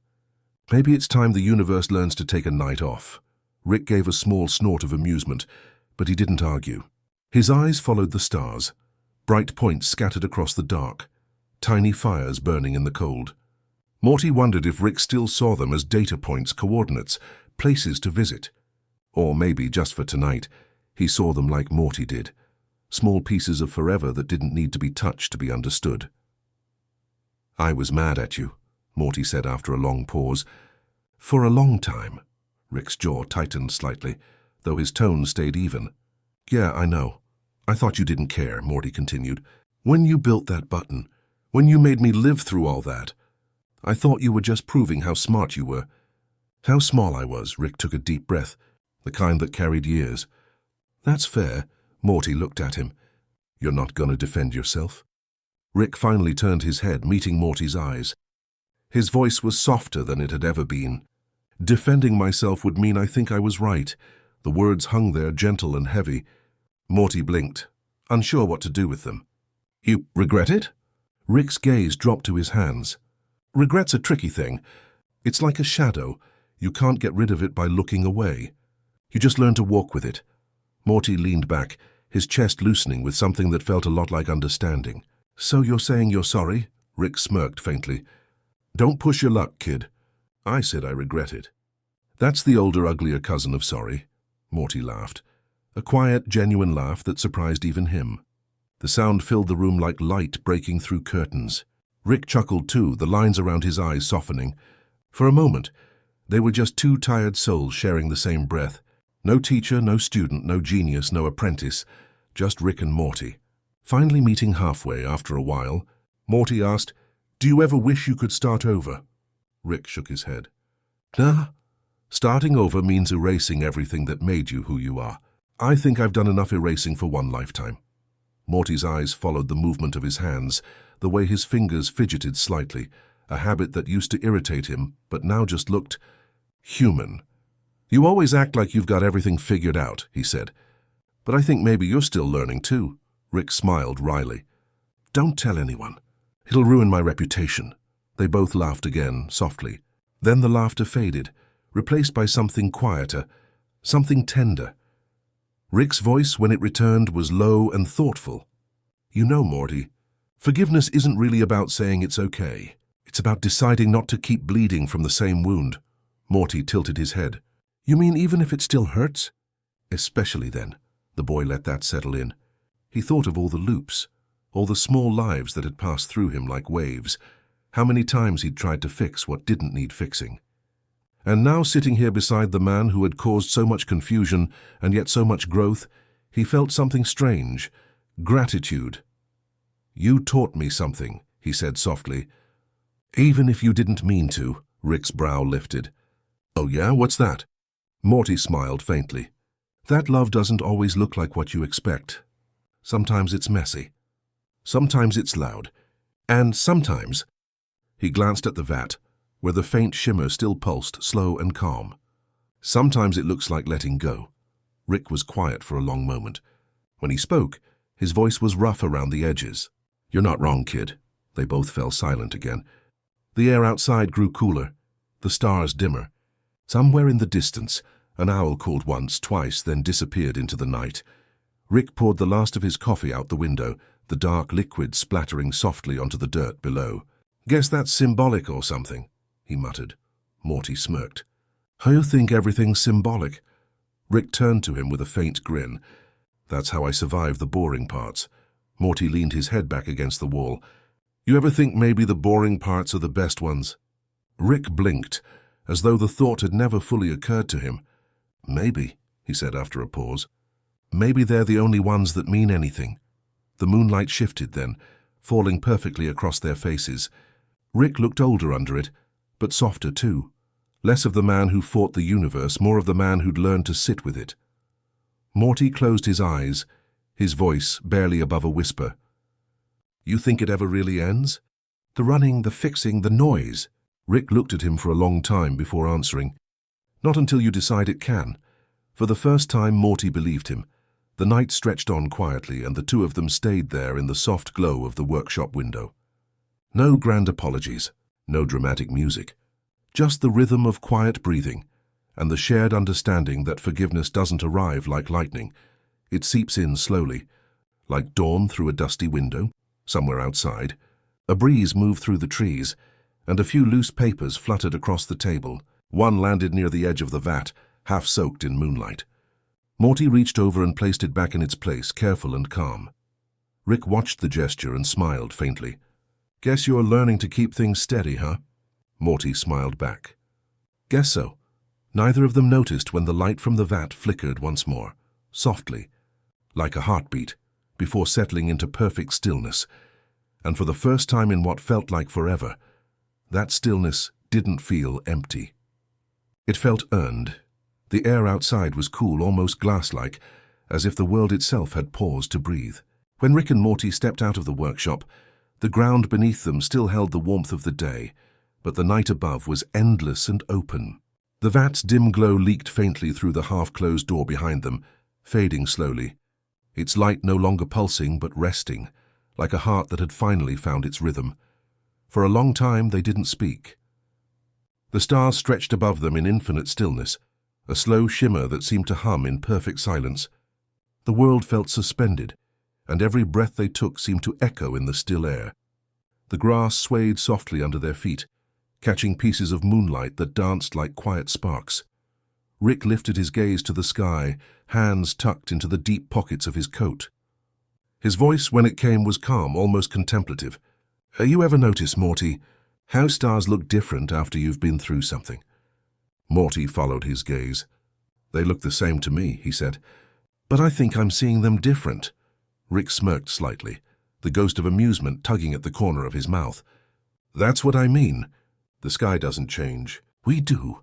Maybe it's time the universe learns to take a night off. Rick gave a small snort of amusement, but he didn't argue. His eyes followed the stars, bright points scattered across the dark, tiny fires burning in the cold. Morty wondered if Rick still saw them as data points, coordinates, places to visit. Or maybe, just for tonight, he saw them like Morty did, small pieces of forever that didn't need to be touched to be understood. I was mad at you, Morty said after a long pause. For a long time. Rick's jaw tightened slightly, though his tone stayed even. Yeah, I know. I thought you didn't care, Morty continued. When you built that button, when you made me live through all that, I thought you were just proving how smart you were. How small I was, Rick took a deep breath, the kind that carried years. That's fair, Morty looked at him. You're not gonna defend yourself? Rick finally turned his head, meeting Morty's eyes. His voice was softer than it had ever been. Defending myself would mean I think I was right. The words hung there, gentle and heavy. Morty blinked, unsure what to do with them. You regret it? Rick's gaze dropped to his hands. Regret's a tricky thing. It's like a shadow. You can't get rid of it by looking away. You just learn to walk with it. Morty leaned back, his chest loosening with something that felt a lot like understanding. So you're saying you're sorry? Rick smirked faintly. Don't push your luck, kid. I said I regret it. That's the older, uglier cousin of sorry. Morty laughed. A quiet, genuine laugh that surprised even him. The sound filled the room like light breaking through curtains. Rick chuckled too, the lines around his eyes softening. For a moment, they were just two tired souls sharing the same breath. No teacher, no student, no genius, no apprentice, just Rick and Morty. Finally meeting halfway after a while, Morty asked, Do you ever wish you could start over? Rick shook his head. Nah. Starting over means erasing everything that made you who you are. I think I've done enough erasing for one lifetime. Morty's eyes followed the movement of his hands, the way his fingers fidgeted slightly, a habit that used to irritate him, but now just looked human. You always act like you've got everything figured out, he said. But I think maybe you're still learning too. Rick smiled wryly. Don't tell anyone. It'll ruin my reputation. They both laughed again, softly. Then the laughter faded, replaced by something quieter, something tender. Rick's voice, when it returned, was low and thoughtful. You know, Morty, forgiveness isn't really about saying it's okay. It's about deciding not to keep bleeding from the same wound. Morty tilted his head. You mean even if it still hurts? Especially then. The boy let that settle in. He thought of all the loops, all the small lives that had passed through him like waves, how many times he'd tried to fix what didn't need fixing. And now, sitting here beside the man who had caused so much confusion and yet so much growth, he felt something strange, gratitude. You taught me something, he said softly. Even if you didn't mean to, Rick's brow lifted. Oh yeah, what's that? Morty smiled faintly. That love doesn't always look like what you expect. Sometimes it's messy. Sometimes it's loud. And sometimes... He glanced at the vat, where the faint shimmer still pulsed, slow and calm. Sometimes it looks like letting go. Rick was quiet for a long moment. When he spoke, his voice was rough around the edges. You're not wrong, kid. They both fell silent again. The air outside grew cooler, the stars dimmer. Somewhere in the distance, an owl called once, twice, then disappeared into the night. Rick poured the last of his coffee out the window, the dark liquid splattering softly onto the dirt below. Guess that's symbolic or something, he muttered. Morty smirked. How you think everything's symbolic? Rick turned to him with a faint grin. That's how I survive the boring parts. Morty leaned his head back against the wall. You ever think maybe the boring parts are the best ones? Rick blinked, as though the thought had never fully occurred to him. Maybe, he said after a pause. Maybe they're the only ones that mean anything. The moonlight shifted then, falling perfectly across their faces. Rick looked older under it, but softer too. Less of the man who fought the universe, more of the man who'd learned to sit with it. Morty closed his eyes, his voice barely above a whisper. You think it ever really ends? The running, the fixing, the noise. Rick looked at him for a long time before answering. Not until you decide it can. For the first time, Morty believed him. The night stretched on quietly, and the two of them stayed there in the soft glow of the workshop window. No grand apologies, no dramatic music. Just the rhythm of quiet breathing, and the shared understanding that forgiveness doesn't arrive like lightning. It seeps in slowly, like dawn through a dusty window, somewhere outside. A breeze moved through the trees, and a few loose papers fluttered across the table. One landed near the edge of the vat, half soaked in moonlight. Morty reached over and placed it back in its place, careful and calm. Rick watched the gesture and smiled faintly. Guess you're learning to keep things steady, huh? Morty smiled back. Guess so. Neither of them noticed when the light from the vat flickered once more, softly, like a heartbeat, before settling into perfect stillness. And for the first time in what felt like forever, that stillness didn't feel empty. It felt earned. The air outside was cool, almost glass-like, as if the world itself had paused to breathe. When Rick and Morty stepped out of the workshop, the ground beneath them still held the warmth of the day, but the night above was endless and open. The vat's dim glow leaked faintly through the half-closed door behind them, fading slowly, its light no longer pulsing but resting, like a heart that had finally found its rhythm. For a long time they didn't speak. The stars stretched above them in infinite stillness, a slow shimmer that seemed to hum in perfect silence. The world felt suspended, and every breath they took seemed to echo in the still air. The grass swayed softly under their feet, catching pieces of moonlight that danced like quiet sparks. Rick lifted his gaze to the sky, hands tucked into the deep pockets of his coat. His voice, when it came, was calm, almost contemplative. You ever notice, Morty, how stars look different after you've been through something? Morty followed his gaze. They look the same to me, he said. But I think I'm seeing them different. Rick smirked slightly, the ghost of amusement tugging at the corner of his mouth. That's what I mean. The sky doesn't change. We do.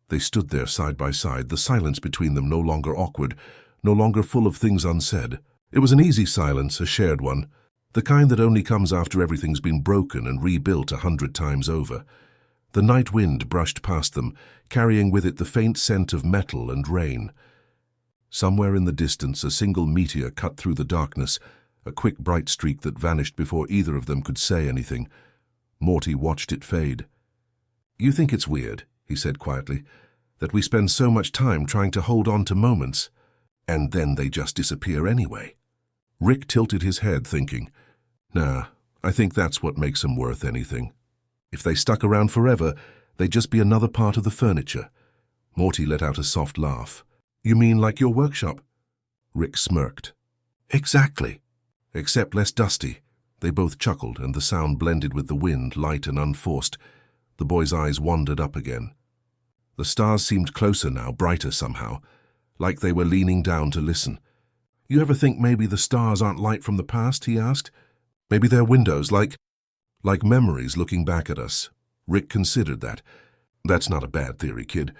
They stood there side by side, the silence between them no longer awkward, no longer full of things unsaid. It was an easy silence, a shared one, the kind that only comes after everything's been broken and rebuilt 100 times over. The night wind brushed past them, carrying with it the faint scent of metal and rain. Somewhere in the distance, a single meteor cut through the darkness, a quick bright streak that vanished before either of them could say anything. Morty watched it fade. You think it's weird, he said quietly, that we spend so much time trying to hold on to moments, and then they just disappear anyway. Rick tilted his head, thinking, Nah, I think that's what makes them worth anything. If they stuck around forever, they'd just be another part of the furniture. Morty let out a soft laugh. You mean like your workshop? Rick smirked. Exactly. Except less dusty. They both chuckled, and the sound blended with the wind, light and unforced. The boy's eyes wandered up again. The stars seemed closer now, brighter somehow, like they were leaning down to listen. You ever think maybe the stars aren't light from the past, he asked? Maybe they're windows, like memories looking back at us. Rick considered that. That's not a bad theory, kid.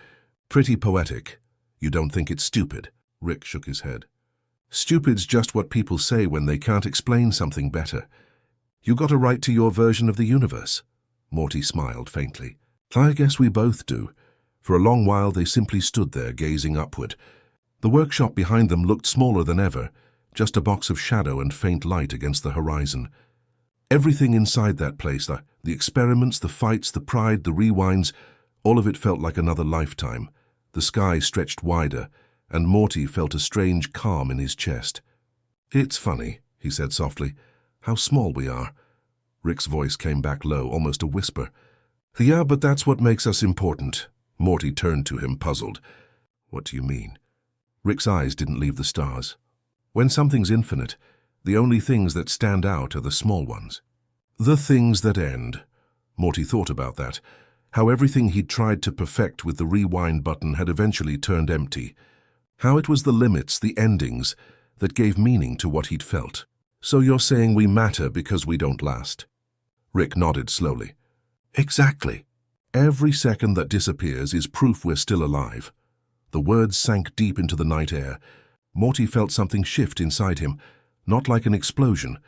Pretty poetic. You don't think it's stupid? Rick shook his head. Stupid's just what people say when they can't explain something better. You got a right to your version of the universe. Morty smiled faintly. I guess we both do. For a long while they simply stood there, gazing upward. The workshop behind them looked smaller than ever, just a box of shadow and faint light against the horizon. Everything inside that place, the experiments, the fights, the pride, the rewinds, all of it felt like another lifetime. The sky stretched wider, and Morty felt a strange calm in his chest. It's funny, he said softly, how small we are. Rick's voice came back low, almost a whisper. Yeah, but that's what makes us important. Morty turned to him, puzzled. What do you mean? Rick's eyes didn't leave the stars. When something's infinite, the only things that stand out are the small ones. The things that end. Morty thought about that, how everything he'd tried to perfect with the rewind button had eventually turned empty. How it was the limits, the endings, that gave meaning to what he'd felt. So you're saying we matter because we don't last? Rick nodded slowly. Exactly. Every second that disappears is proof we're still alive. The words sank deep into the night air. Morty felt something shift inside him, not like an explosion,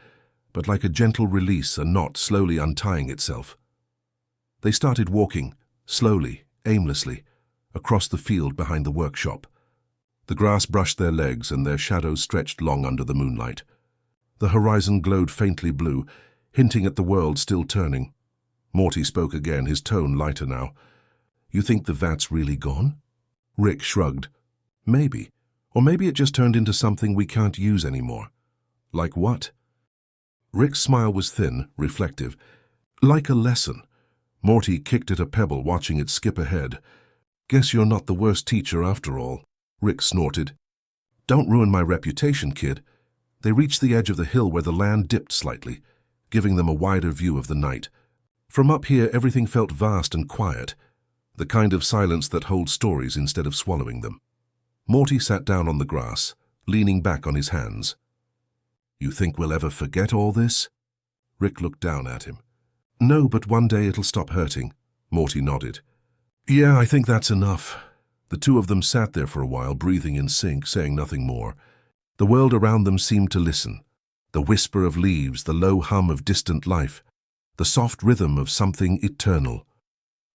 but like a gentle release, a knot slowly untying itself. They started walking, slowly, aimlessly, across the field behind the workshop. The grass brushed their legs and their shadows stretched long under the moonlight. The horizon glowed faintly blue, hinting at the world still turning. Morty spoke again, his tone lighter now. You think the vat's really gone? Rick shrugged. Maybe. Or maybe it just turned into something we can't use anymore. Like what? Rick's smile was thin, reflective. Like a lesson. Morty kicked at a pebble, watching it skip ahead. Guess you're not the worst teacher after all. Rick snorted. Don't ruin my reputation, kid. They reached the edge of the hill where the land dipped slightly. giving them a wider view of the night. From up here, everything felt vast and quiet, the kind of silence that holds stories instead of swallowing them. Morty sat down on the grass, leaning back on his hands. "You think we'll ever forget all this?" Rick looked down at him. "No, but one day it'll stop hurting." Morty nodded. "Yeah, I think that's enough." The two of them sat there for a while, breathing in sync, saying nothing more. The world around them seemed to listen. The whisper of leaves, the low hum of distant life, the soft rhythm of something eternal.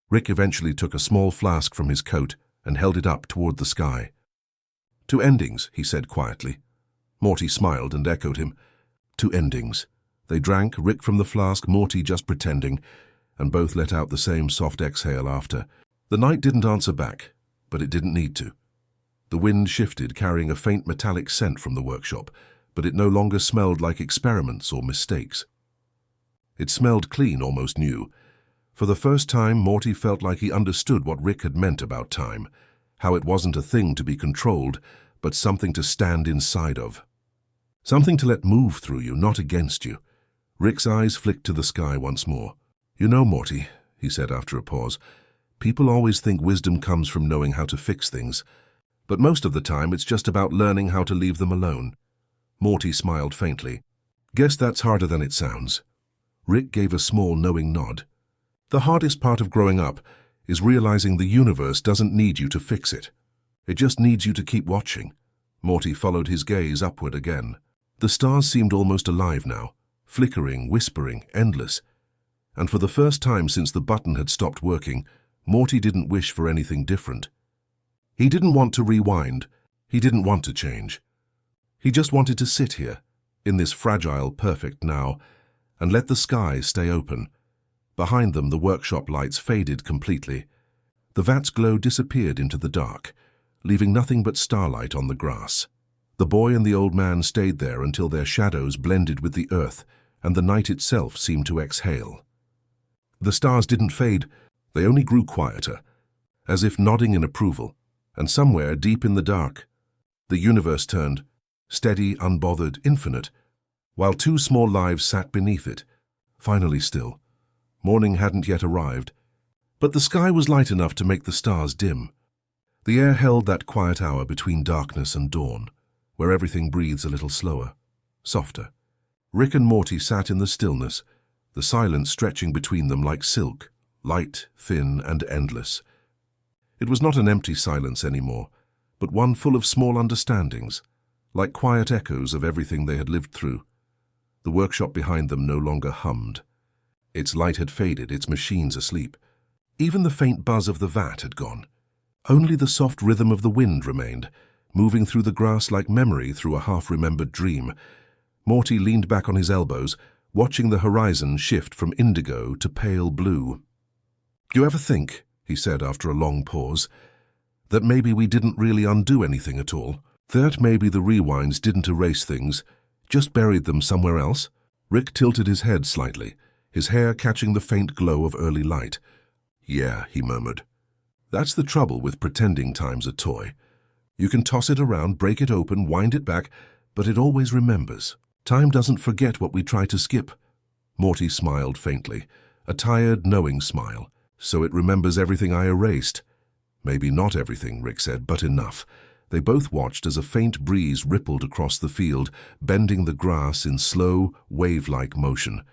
Rick eventually took a small flask from his coat and held it up toward the sky. "Two endings," he said quietly. Morty smiled and echoed him. "Two endings." They drank, Rick from the flask, Morty just pretending, and both let out the same soft exhale after. The night didn't answer back, but it didn't need to. The wind shifted, carrying a faint metallic scent from the workshop, but it no longer smelled like experiments or mistakes. It smelled clean, almost new. For the first time, Morty felt like he understood what Rick had meant about time, how it wasn't a thing to be controlled, but something to stand inside of. Something to let move through you, not against you. Rick's eyes flicked to the sky once more. "You know, Morty," he said after a pause, "people always think wisdom comes from knowing how to fix things, but most of the time it's just about learning how to leave them alone." Morty smiled faintly. "Guess that's harder than it sounds." Rick gave a small, knowing nod. "The hardest part of growing up is realizing the universe doesn't need you to fix it. It just needs you to keep watching." Morty followed his gaze upward again. The stars seemed almost alive now, flickering, whispering, endless. And for the first time since the button had stopped working, Morty didn't wish for anything different. He didn't want to rewind. He didn't want to change. He just wanted to sit here, in this fragile, perfect now, and let the sky stay open. Behind them, the workshop lights faded completely. The vat's glow disappeared into the dark, leaving nothing but starlight on the grass. The boy and the old man stayed there until their shadows blended with the earth, and the night itself seemed to exhale. The stars didn't fade, they only grew quieter, as if nodding in approval, and somewhere deep in the dark, the universe turned, steady, unbothered, infinite, while two small lives sat beneath it, finally still. Morning hadn't yet arrived, but the sky was light enough to make the stars dim. The air held that quiet hour between darkness and dawn, where everything breathes a little slower, softer. Rick and Morty sat in the stillness, the silence stretching between them like silk, light, thin, and endless. It was not an empty silence anymore, but one full of small understandings, like quiet echoes of everything they had lived through. The workshop behind them no longer hummed. Its light had faded, its machines asleep. Even the faint buzz of the vat had gone. Only the soft rhythm of the wind remained, moving through the grass like memory through a half-remembered dream. Morty leaned back on his elbows, watching the horizon shift from indigo to pale blue. "Do you ever think," he said after a long pause, "that maybe we didn't really undo anything at all? That maybe the rewinds didn't erase things, just buried them somewhere else?" Rick tilted his head slightly, his hair catching the faint glow of early light. "Yeah," he murmured. "That's the trouble with pretending time's a toy. You can toss it around, break it open, wind it back, but it always remembers. Time doesn't forget what we try to skip." Morty smiled faintly, a tired, knowing smile. "So it remembers everything I erased." "Maybe not everything," Rick said, "but enough." They both watched as a faint breeze rippled across the field, bending the grass in slow, wave-like motion.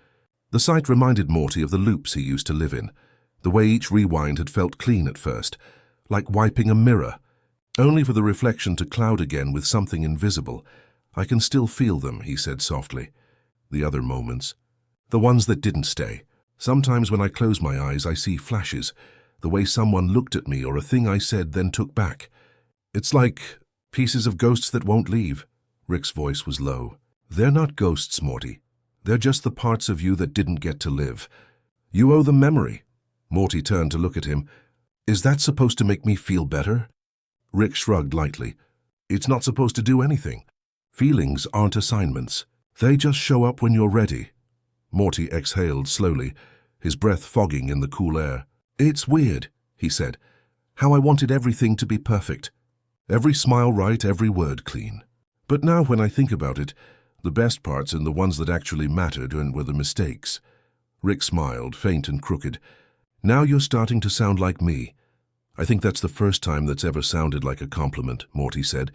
The sight reminded Morty of the loops he used to live in, the way each rewind had felt clean at first, like wiping a mirror, only for the reflection to cloud again with something invisible. "I can still feel them," he said softly. "The other moments. The ones that didn't stay. Sometimes when I close my eyes, I see flashes, the way someone looked at me or a thing I said then took back. It's like pieces of ghosts that won't leave." Rick's voice was low. "They're not ghosts, Morty. They're just the parts of you that didn't get to live. You owe them memory." Morty turned to look at him. "Is that supposed to make me feel better?" Rick shrugged lightly. "It's not supposed to do anything. Feelings aren't assignments. They just show up when you're ready." Morty exhaled slowly, his breath fogging in the cool air. "It's weird," he said, "how I wanted everything to be perfect. Every smile right, every word clean. But now when I think about it, The best parts and the ones that actually mattered and were the mistakes. Rick smiled, faint and crooked. Now you're starting to sound like me. I think that's the first time that's ever sounded like a compliment, Morty said,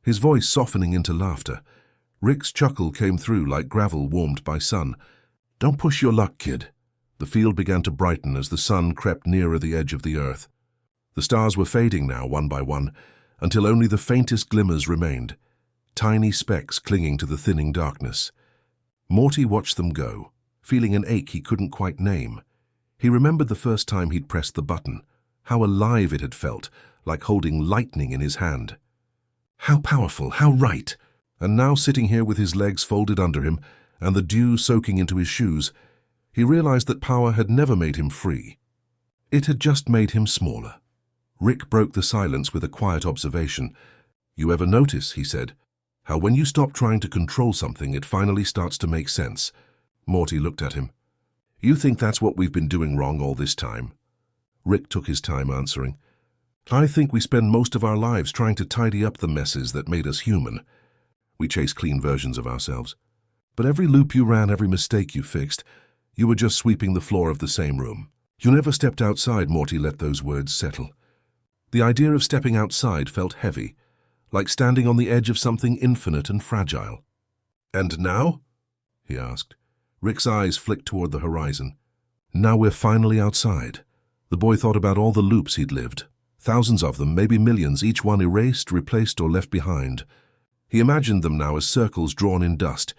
his voice softening into laughter. Rick's chuckle came through like gravel warmed by sun. Don't push your luck, kid. The field began to brighten as the sun crept nearer the edge of the earth. The stars were fading now, one by one, until only the faintest glimmers remained, tiny specks clinging to the thinning darkness. Morty watched them go, feeling an ache he couldn't quite name. He remembered the first time he'd pressed the button, how alive it had felt, like holding lightning in his hand. How powerful, how right! And now sitting here with his legs folded under him and the dew soaking into his shoes, he realized that power had never made him free. It had just made him smaller. Rick broke the silence with a quiet observation. You ever notice, he said, how when you stop trying to control something, it finally starts to make sense? Morty looked at him. You think that's what we've been doing wrong all this time? Rick took his time answering. I think we spend most of our lives trying to tidy up the messes that made us human. We chase clean versions of ourselves. But every loop you ran, every mistake you fixed, you were just sweeping the floor of the same room. You never stepped outside, Morty let those words settle. The idea of stepping outside felt heavy, like standing on the edge of something infinite and fragile. And now? He asked. Rick's eyes flicked toward the horizon. Now we're finally outside. The boy thought about all the loops he'd lived. Thousands of them, maybe millions, each one erased, replaced, or left behind. He imagined them now as circles drawn in dust,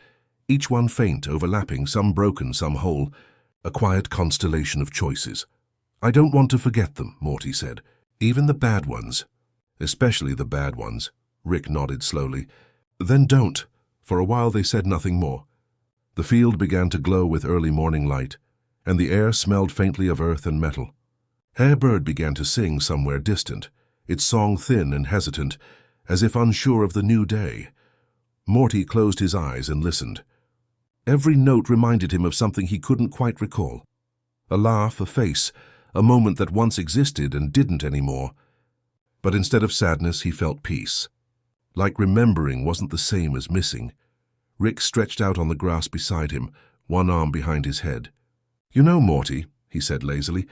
each one faint, overlapping, some broken, some whole, a quiet constellation of choices. I don't want to forget them, Morty said. Even the bad ones. Especially the bad ones. Rick nodded slowly. Then don't. For a while they said nothing more. The field began to glow with early morning light, and the air smelled faintly of earth and metal. A bird began to sing somewhere distant, its song thin and hesitant, as if unsure of the new day. Morty closed his eyes and listened. Every note reminded him of something he couldn't quite recall. A laugh, a face, a moment that once existed and didn't anymore. But instead of sadness, he felt peace. Like remembering wasn't the same as missing. Rick stretched out on the grass beside him, one arm behind his head. You know, Morty, he said lazily,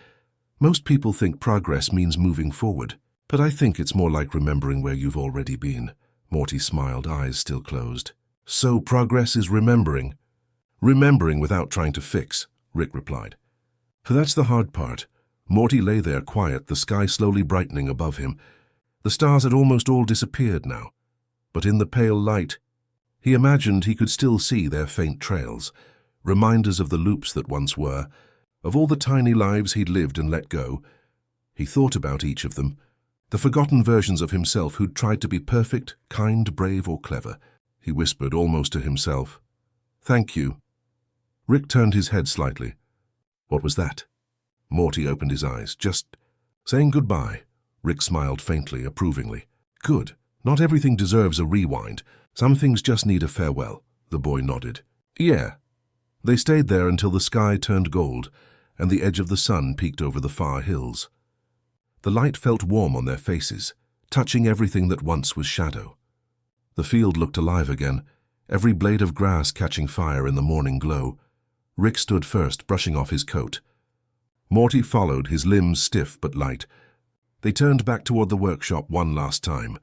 most people think progress means moving forward, but I think it's more like remembering where you've already been. Morty smiled, eyes still closed. So progress is remembering. Remembering without trying to fix, Rick replied. That's the hard part. Morty lay there quiet, the sky slowly brightening above him. The stars had almost all disappeared now, but in the pale light, he imagined he could still see their faint trails, reminders of the loops that once were, of all the tiny lives he'd lived and let go. He thought about each of them, the forgotten versions of himself who'd tried to be perfect, kind, brave, or clever. He whispered almost to himself, "Thank you." Rick turned his head slightly. What was that? Morty opened his eyes. Just saying goodbye. Rick smiled faintly, approvingly. Good. Not everything deserves a rewind. Some things just need a farewell. The boy nodded. Yeah. They stayed there until the sky turned gold and the edge of the sun peeked over the far hills. The light felt warm on their faces, touching everything that once was shadow. The field looked alive again, every blade of grass catching fire in the morning glow. Rick stood first, brushing off his coat. Morty followed, his limbs stiff but light. They turned back toward the workshop one last time.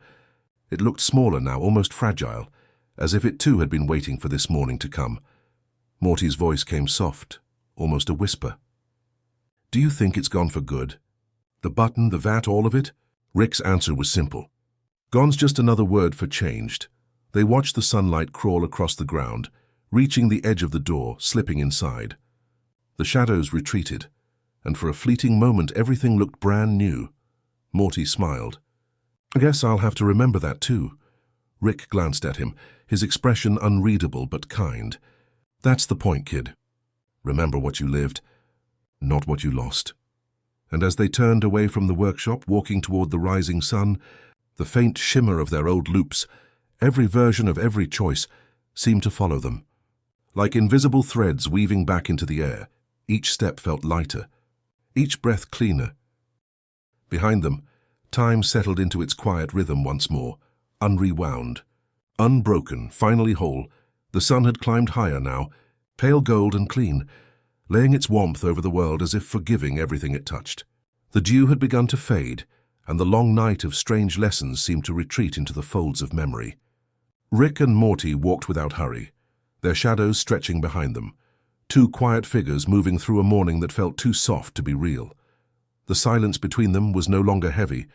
It looked smaller now, almost fragile, as if it too had been waiting for this morning to come. Morty's voice came soft, almost a whisper. Do you think it's gone for good? The button, the vat, all of it? Rick's answer was simple. Gone's just another word for changed. They watched the sunlight crawl across the ground, reaching the edge of the door, slipping inside. The shadows retreated, and for a fleeting moment everything looked brand new. Morty smiled. I guess I'll have to remember that too. Rick glanced at him, his expression unreadable but kind. That's the point, kid. Remember what you lived, not what you lost. And as they turned away from the workshop, walking toward the rising sun, the faint shimmer of their old loops, every version of every choice, seemed to follow them. Like invisible threads weaving back into the air, each step felt lighter, each breath cleaner. Behind them, time settled into its quiet rhythm once more, unrewound, unbroken, finally whole, The sun had climbed higher now, pale gold and clean, laying its warmth over the world as if forgiving everything it touched. The dew had begun to fade, and the long night of strange lessons seemed to retreat into the folds of memory. Rick and Morty walked without hurry, their shadows stretching behind them, two quiet figures moving through a morning that felt too soft to be real. The silence between them was no longer heavy.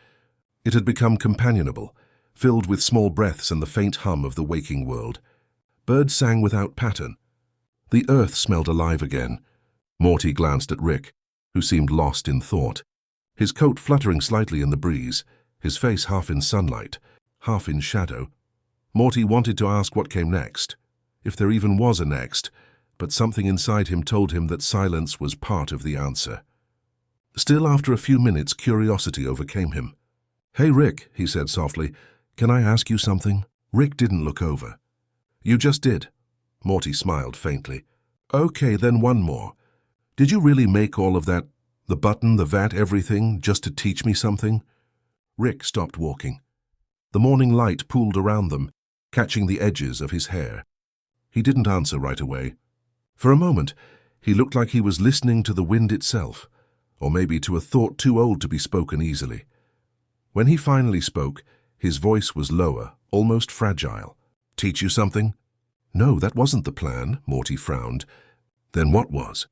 It had become companionable, filled with small breaths and the faint hum of the waking world. Birds sang without pattern. The earth smelled alive again. Morty glanced at Rick, who seemed lost in thought, his coat fluttering slightly in the breeze, his face half in sunlight, half in shadow. Morty wanted to ask what came next, if there even was a next, but something inside him told him that silence was part of the answer. Still, after a few minutes, curiosity overcame him. "Hey, Rick," he said softly, "can I ask you something?" Rick didn't look over. "You just did." Morty smiled faintly. "Okay, then one more. Did you really make all of that, the button, the vat, everything, just to teach me something?" Rick stopped walking. The morning light pooled around them, catching the edges of his hair. He didn't answer right away. For a moment, he looked like he was listening to the wind itself, or maybe to a thought too old to be spoken easily. When he finally spoke, his voice was lower, almost fragile. "Teach you something?" "No, that wasn't the plan," Morty frowned. "Then what was?"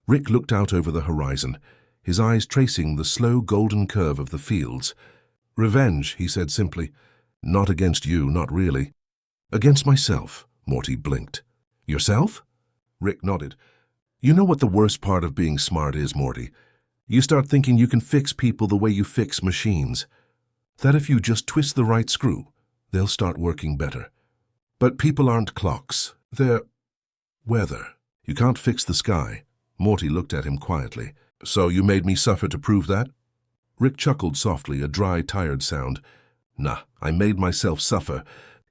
Rick looked out over the horizon, his eyes tracing the slow golden curve of the fields. "Revenge," he said simply. "Not against you, not really." "Against myself," Morty blinked. "Yourself?" Rick nodded. "You know what the worst part of being smart is, Morty? You start thinking you can fix people the way you fix machines. That if you just twist the right screw, they'll start working better. But people aren't clocks. They're weather. You can't fix the sky." Morty looked at him quietly. "So you made me suffer to prove that?" Rick chuckled softly, a dry, tired sound. "Nah, I made myself suffer.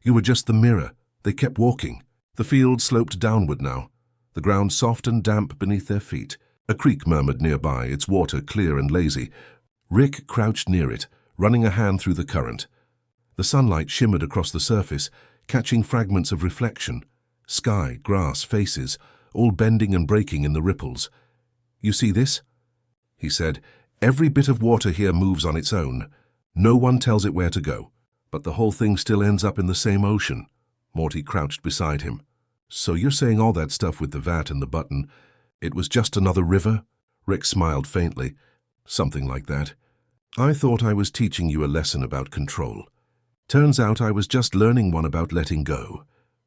You were just the mirror." They kept walking. The field sloped downward now, the ground soft and damp beneath their feet. A creek murmured nearby, its water clear and lazy. Rick crouched near it, running a hand through the current. The sunlight shimmered across the surface, catching fragments of reflection. Sky, grass, faces, all bending and breaking in the ripples. "You see this?" he said. "Every bit of water here moves on its own. No one tells it where to go. But the whole thing still ends up in the same ocean." Morty crouched beside him. "So you're saying all that stuff with the vat and the button, it was just another river?" Rick smiled faintly. "Something like that. I thought I was teaching you a lesson about control. Turns out I was just learning one about letting go."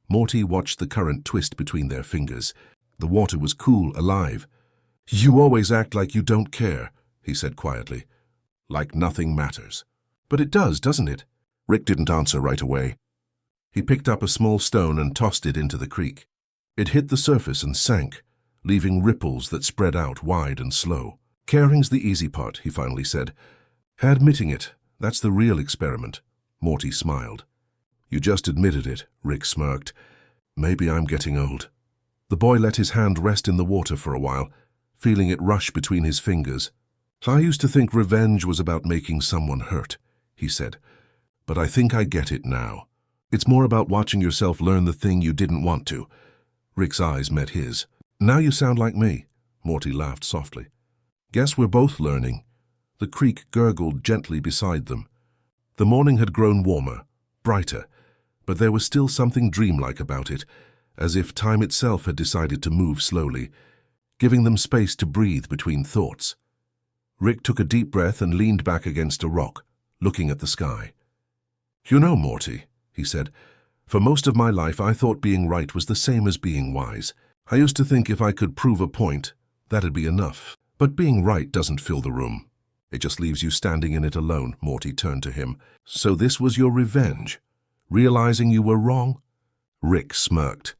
Morty watched the current twist between their fingers. The water was cool, alive. "You always act like you don't care," he said quietly. "Like nothing matters." "But it does, doesn't it?" Rick didn't answer right away. He picked up a small stone and tossed it into the creek. It hit the surface and sank, leaving ripples that spread out wide and slow. "Caring's the easy part," he finally said. "Admitting it, that's the real experiment." Morty smiled. "You just admitted it," Rick smirked. "Maybe I'm getting old." The boy let his hand rest in the water for a while, feeling it rush between his fingers. "I used to think revenge was about making someone hurt," he said. "But I think I get it now. It's more about watching yourself learn the thing you didn't want to." Rick's eyes met his. "Now you sound like me," Morty laughed softly. "Guess we're both learning." The creek gurgled gently beside them. The morning had grown warmer, brighter, but there was still something dreamlike about it, as if time itself had decided to move slowly, giving them space to breathe between thoughts. Rick took a deep breath and leaned back against a rock, looking at the sky. "You know, Morty," he said, "for most of my life I thought being right was the same as being wise. I used to think if I could prove a point, that'd be enough. But being right doesn't fill the room. It just leaves you standing in it alone." Morty turned to him. "So this was your revenge? Realizing you were wrong?" Rick smirked.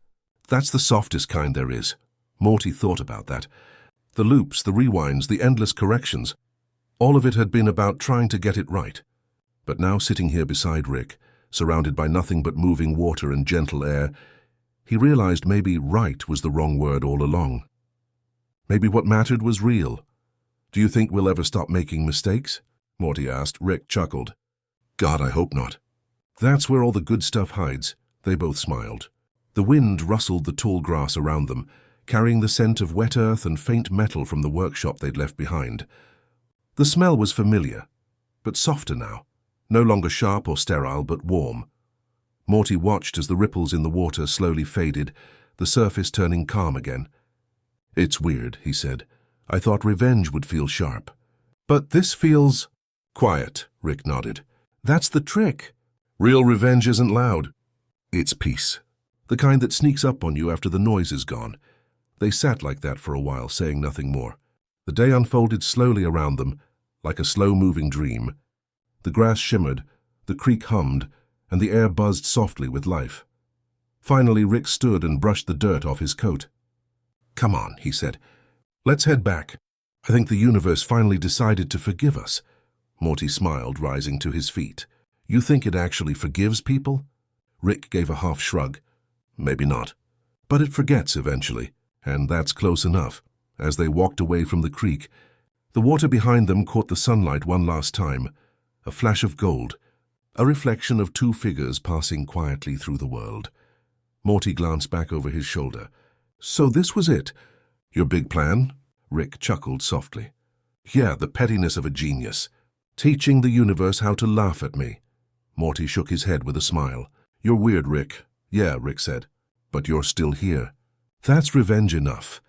"That's the softest kind there is." Morty thought about that. The loops, the rewinds, the endless corrections. All of it had been about trying to get it right. But now, sitting here beside Rick, surrounded by nothing but moving water and gentle air, he realized maybe right was the wrong word all along. Maybe what mattered was real. "Do you think we'll ever stop making mistakes?" Morty asked. Rick chuckled. "God, I hope not." "That's where all the good stuff hides." They both smiled. The wind rustled the tall grass around them, carrying the scent of wet earth and faint metal from the workshop they'd left behind. The smell was familiar, but softer now, no longer sharp or sterile, but warm. Morty watched as the ripples in the water slowly faded, the surface turning calm again. "It's weird," he said. "I thought revenge would feel sharp. But this feels quiet," Rick nodded. "That's the trick. Real revenge isn't loud. It's peace. The kind that sneaks up on you after the noise is gone." They sat like that for a while, saying nothing more. The day unfolded slowly around them, like a slow-moving dream. The grass shimmered, the creek hummed, and the air buzzed softly with life. Finally, Rick stood and brushed the dirt off his coat. "Come on," he said. "Let's head back. I think the universe finally decided to forgive us." Morty smiled, rising to his feet. "You think it actually forgives people?" Rick gave a half shrug. "Maybe not. But it forgets eventually, and that's close enough." As they walked away from the creek, the water behind them caught the sunlight one last time, a flash of gold, a reflection of two figures passing quietly through the world. Morty glanced back over his shoulder. "So this was it? Your big plan?" Rick chuckled softly. "Yeah, the pettiness of a genius. Teaching the universe how to laugh at me." Morty shook his head with a smile. "You're weird, Rick." "Yeah," Rick said. "But you're still here. That's revenge enough."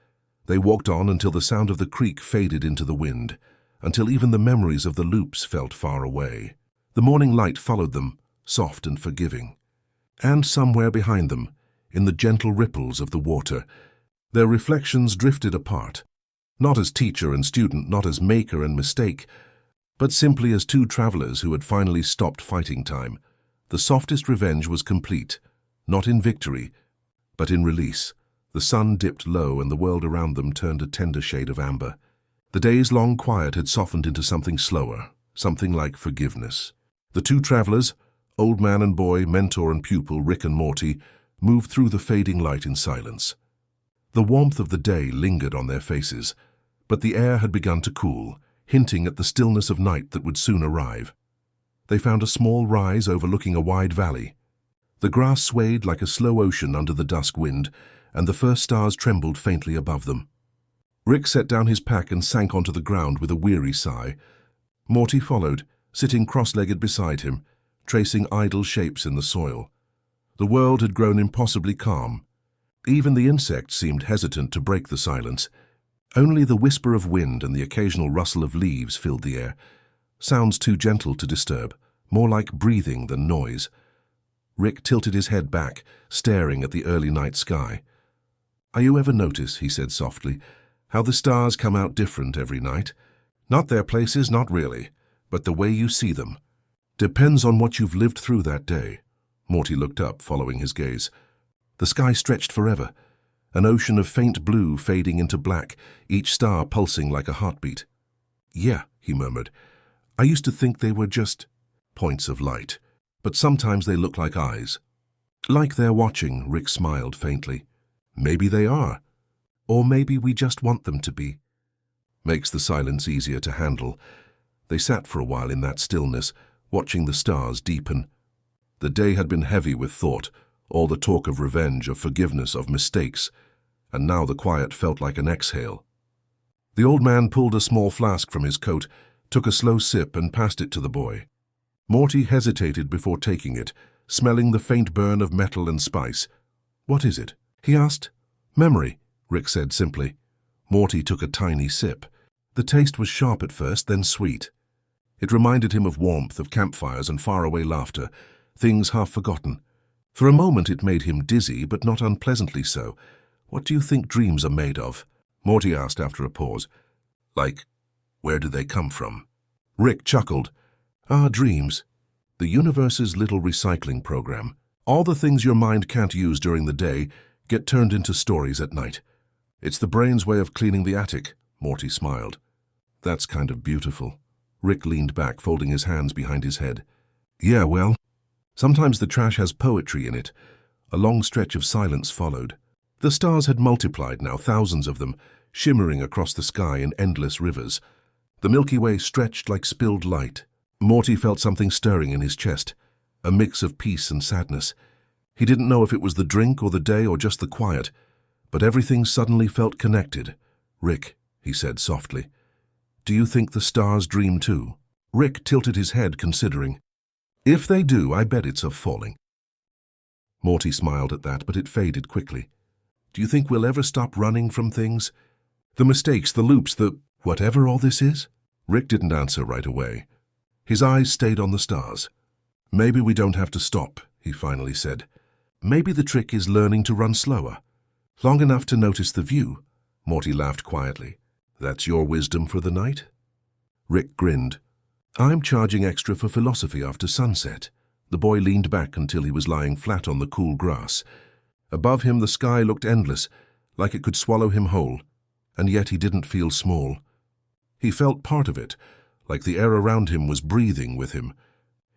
They walked on until the sound of the creek faded into the wind, until even the memories of the loops felt far away. The morning light followed them, soft and forgiving. And somewhere behind them, in the gentle ripples of the water, their reflections drifted apart, not as teacher and student, not as maker and mistake, but simply as two travelers who had finally stopped fighting time. The softest revenge was complete, not in victory, but in release. The sun dipped low and the world around them turned a tender shade of amber. The day's long quiet had softened into something slower, something like forgiveness. The two travelers, old man and boy, mentor and pupil, Rick and Morty, moved through the fading light in silence. The warmth of the day lingered on their faces, but the air had begun to cool, hinting at the stillness of night that would soon arrive. They found a small rise overlooking a wide valley. The grass swayed like a slow ocean under the dusk wind, and the first stars trembled faintly above them. Rick set down his pack and sank onto the ground with a weary sigh. Morty followed, sitting cross-legged beside him, tracing idle shapes in the soil. The world had grown impossibly calm. Even the insects seemed hesitant to break the silence. Only the whisper of wind and the occasional rustle of leaves filled the air, sounds too gentle to disturb, more like breathing than noise. Rick tilted his head back, staring at the early night sky. "You ever notice," he said softly, "how the stars come out different every night? Not their places, not really, but the way you see them. Depends on what you've lived through that day." Morty looked up, following his gaze. The sky stretched forever, an ocean of faint blue fading into black, each star pulsing like a heartbeat. "Yeah," he murmured. "I used to think they were just points of light, but sometimes they look like eyes." "Like they're watching," Rick smiled faintly. "Maybe they are. Or maybe we just want them to be." Makes the silence easier to handle. They sat for a while in that stillness, watching the stars deepen. The day had been heavy with thought, all the talk of revenge, of forgiveness, of mistakes, and now the quiet felt like an exhale. The old man pulled a small flask from his coat, took a slow sip and passed it to the boy. Morty hesitated before taking it, smelling the faint burn of metal and spice. "What is it?" he asked. "Memory," Rick said simply. Morty took a tiny sip. The taste was sharp at first, then sweet. It reminded him of warmth, of campfires and faraway laughter, things half forgotten. For a moment it made him dizzy, but not unpleasantly so. "What do you think dreams are made of?" Morty asked after a pause. "Like, where do they come from?" Rick chuckled. Dreams. The universe's little recycling program. All the things your mind can't use during the day get turned into stories at night. It's the brain's way of cleaning the attic," Morty smiled. "That's kind of beautiful." Rick leaned back, folding his hands behind his head. "Yeah, well, sometimes the trash has poetry in it." A long stretch of silence followed. The stars had multiplied now, thousands of them, shimmering across the sky in endless rivers. The Milky Way stretched like spilled light. Morty felt something stirring in his chest, a mix of peace and sadness. He didn't know if it was the drink or the day or just the quiet, but everything suddenly felt connected. "Rick," he said softly, "do you think the stars dream too?" Rick tilted his head, considering. "If they do, I bet it's of falling." Morty smiled at that, but it faded quickly. "Do you think we'll ever stop running from things? The mistakes, the loops, whatever all this is?" Rick didn't answer right away. His eyes stayed on the stars. "Maybe we don't have to stop," he finally said. "Maybe the trick is learning to run slower. Long enough to notice the view." Morty laughed quietly. "That's your wisdom for the night?" Rick grinned. "I'm charging extra for philosophy after sunset." The boy leaned back until he was lying flat on the cool grass. Above him the sky looked endless, like it could swallow him whole, and yet he didn't feel small. He felt part of it, like the air around him was breathing with him.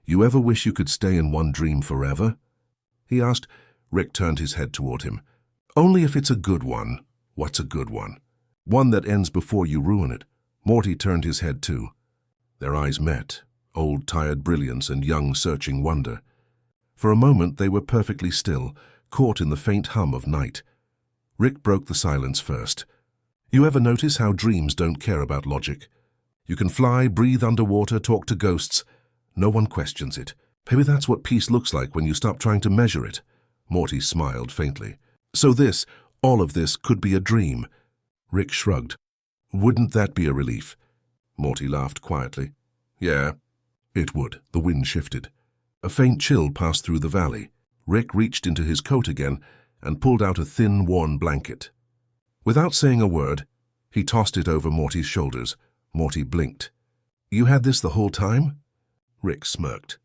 "You ever wish you could stay in one dream forever?" he asked. Rick turned his head toward him. "Only if it's a good one." "What's a good one?" "One that ends before you ruin it." Morty turned his head too. Their eyes met, old tired brilliance and young searching wonder. For a moment they were perfectly still, caught in the faint hum of night. Rick broke the silence first. "You ever notice how dreams don't care about logic? You can fly, breathe underwater, talk to ghosts. No one questions it. Maybe that's what peace looks like when you stop trying to measure it." Morty smiled faintly. "So all of this could be a dream." Rick shrugged. "Wouldn't that be a relief?" Morty laughed quietly. "Yeah, it would." The wind shifted. A faint chill passed through the valley. Rick reached into his coat again and pulled out a thin, worn blanket. Without saying a word, he tossed it over Morty's shoulders. Morty blinked. "You had this the whole time?" Rick smirked.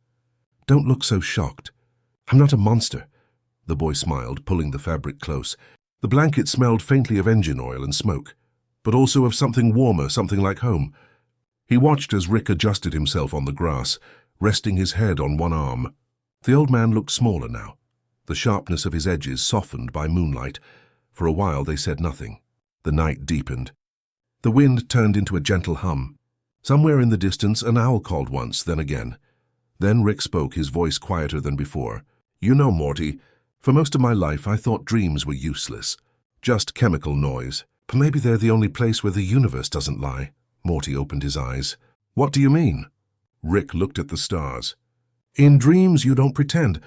"Don't look so shocked. I'm not a monster." The boy smiled, pulling the fabric close. The blanket smelled faintly of engine oil and smoke, but also of something warmer, something like home. He watched as Rick adjusted himself on the grass, resting his head on one arm. The old man looked smaller now. The sharpness of his edges softened by moonlight. For a while they said nothing. The night deepened. The wind turned into a gentle hum. Somewhere in the distance an owl called once, then again. Then Rick spoke, his voice quieter than before. "You know, Morty, for most of my life I thought dreams were useless. Just chemical noise. But maybe they're the only place where the universe doesn't lie." Morty opened his eyes. "What do you mean?" Rick looked at the stars. "In dreams you don't pretend.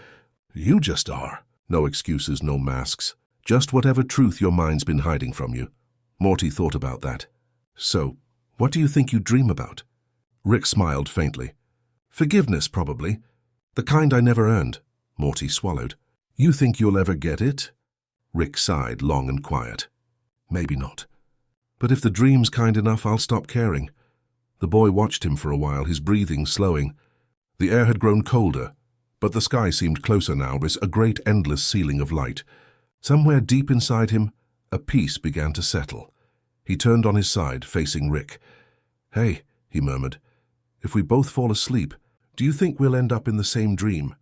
You just are. No excuses, no masks. Just whatever truth your mind's been hiding from you." Morty thought about that. "So, what do you think you dream about?" Rick smiled faintly. "Forgiveness, probably. The kind I never earned." Morty swallowed. "You think you'll ever get it?" Rick sighed, long and quiet. "Maybe not. But if the dream's kind enough, I'll stop caring." The boy watched him for a while, his breathing slowing. The air had grown colder, but the sky seemed closer now, with a great endless ceiling of light. Somewhere deep inside him, a peace began to settle. He turned on his side, facing Rick. "Hey," he murmured, "if we both fall asleep, do you think we'll end up in the same dream?"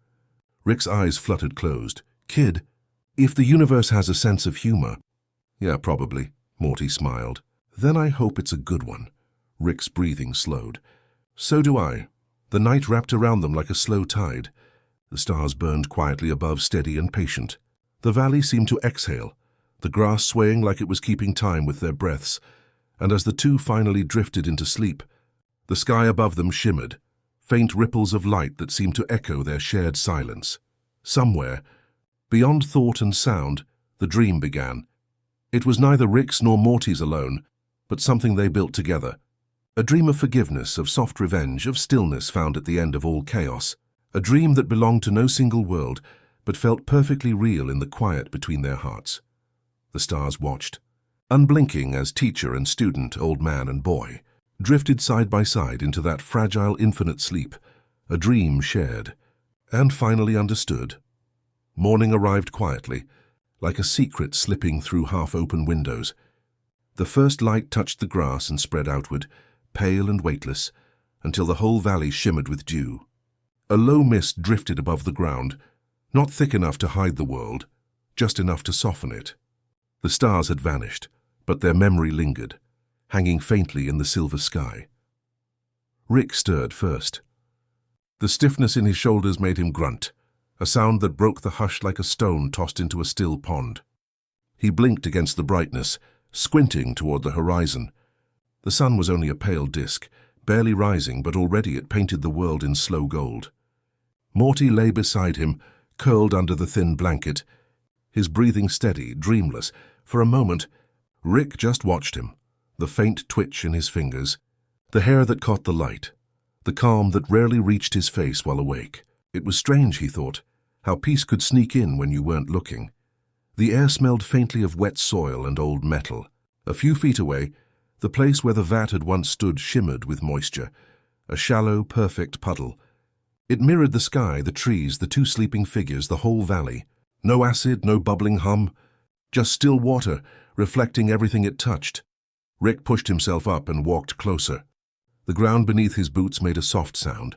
Rick's eyes fluttered closed. "Kid, if the universe has a sense of humor—" "Yeah, probably," Morty smiled. "Then I hope it's a good one." Rick's breathing slowed. "So do I." The night wrapped around them like a slow tide. The stars burned quietly above, steady and patient. The valley seemed to exhale, the grass swaying like it was keeping time with their breaths. And as the two finally drifted into sleep, the sky above them shimmered, faint ripples of light that seemed to echo their shared silence. Somewhere, beyond thought and sound, the dream began. It was neither Rick's nor Morty's alone, but something they built together. A dream of forgiveness, of soft revenge, of stillness found at the end of all chaos. A dream that belonged to no single world, but felt perfectly real in the quiet between their hearts. The stars watched, unblinking as teacher and student, old man and boy, drifted side by side into that fragile, infinite sleep, a dream shared, and finally understood. Morning arrived quietly, like a secret slipping through half-open windows. The first light touched the grass and spread outward, pale and weightless, until the whole valley shimmered with dew. A low mist drifted above the ground, not thick enough to hide the world, just enough to soften it. The stars had vanished, but their memory lingered, hanging faintly in the silver sky. Rick stirred first. The stiffness in his shoulders made him grunt. a sound that broke the hush like a stone tossed into a still pond. He blinked against the brightness, squinting toward the horizon. The sun was only a pale disk, barely rising, but already it painted the world in slow gold. Morty lay beside him, curled under the thin blanket, his breathing steady, dreamless. For a moment, Rick just watched him, the faint twitch in his fingers, the hair that caught the light, the calm that rarely reached his face while awake. It was strange, he thought, how peace could sneak in when you weren't looking. The air smelled faintly of wet soil and old metal. A few feet away, the place where the vat had once stood shimmered with moisture, a shallow, perfect puddle. It mirrored the sky, the trees, the two sleeping figures, the whole valley. No acid, no bubbling hum, just still water, reflecting everything it touched. Rick pushed himself up and walked closer. The ground beneath his boots made a soft sound.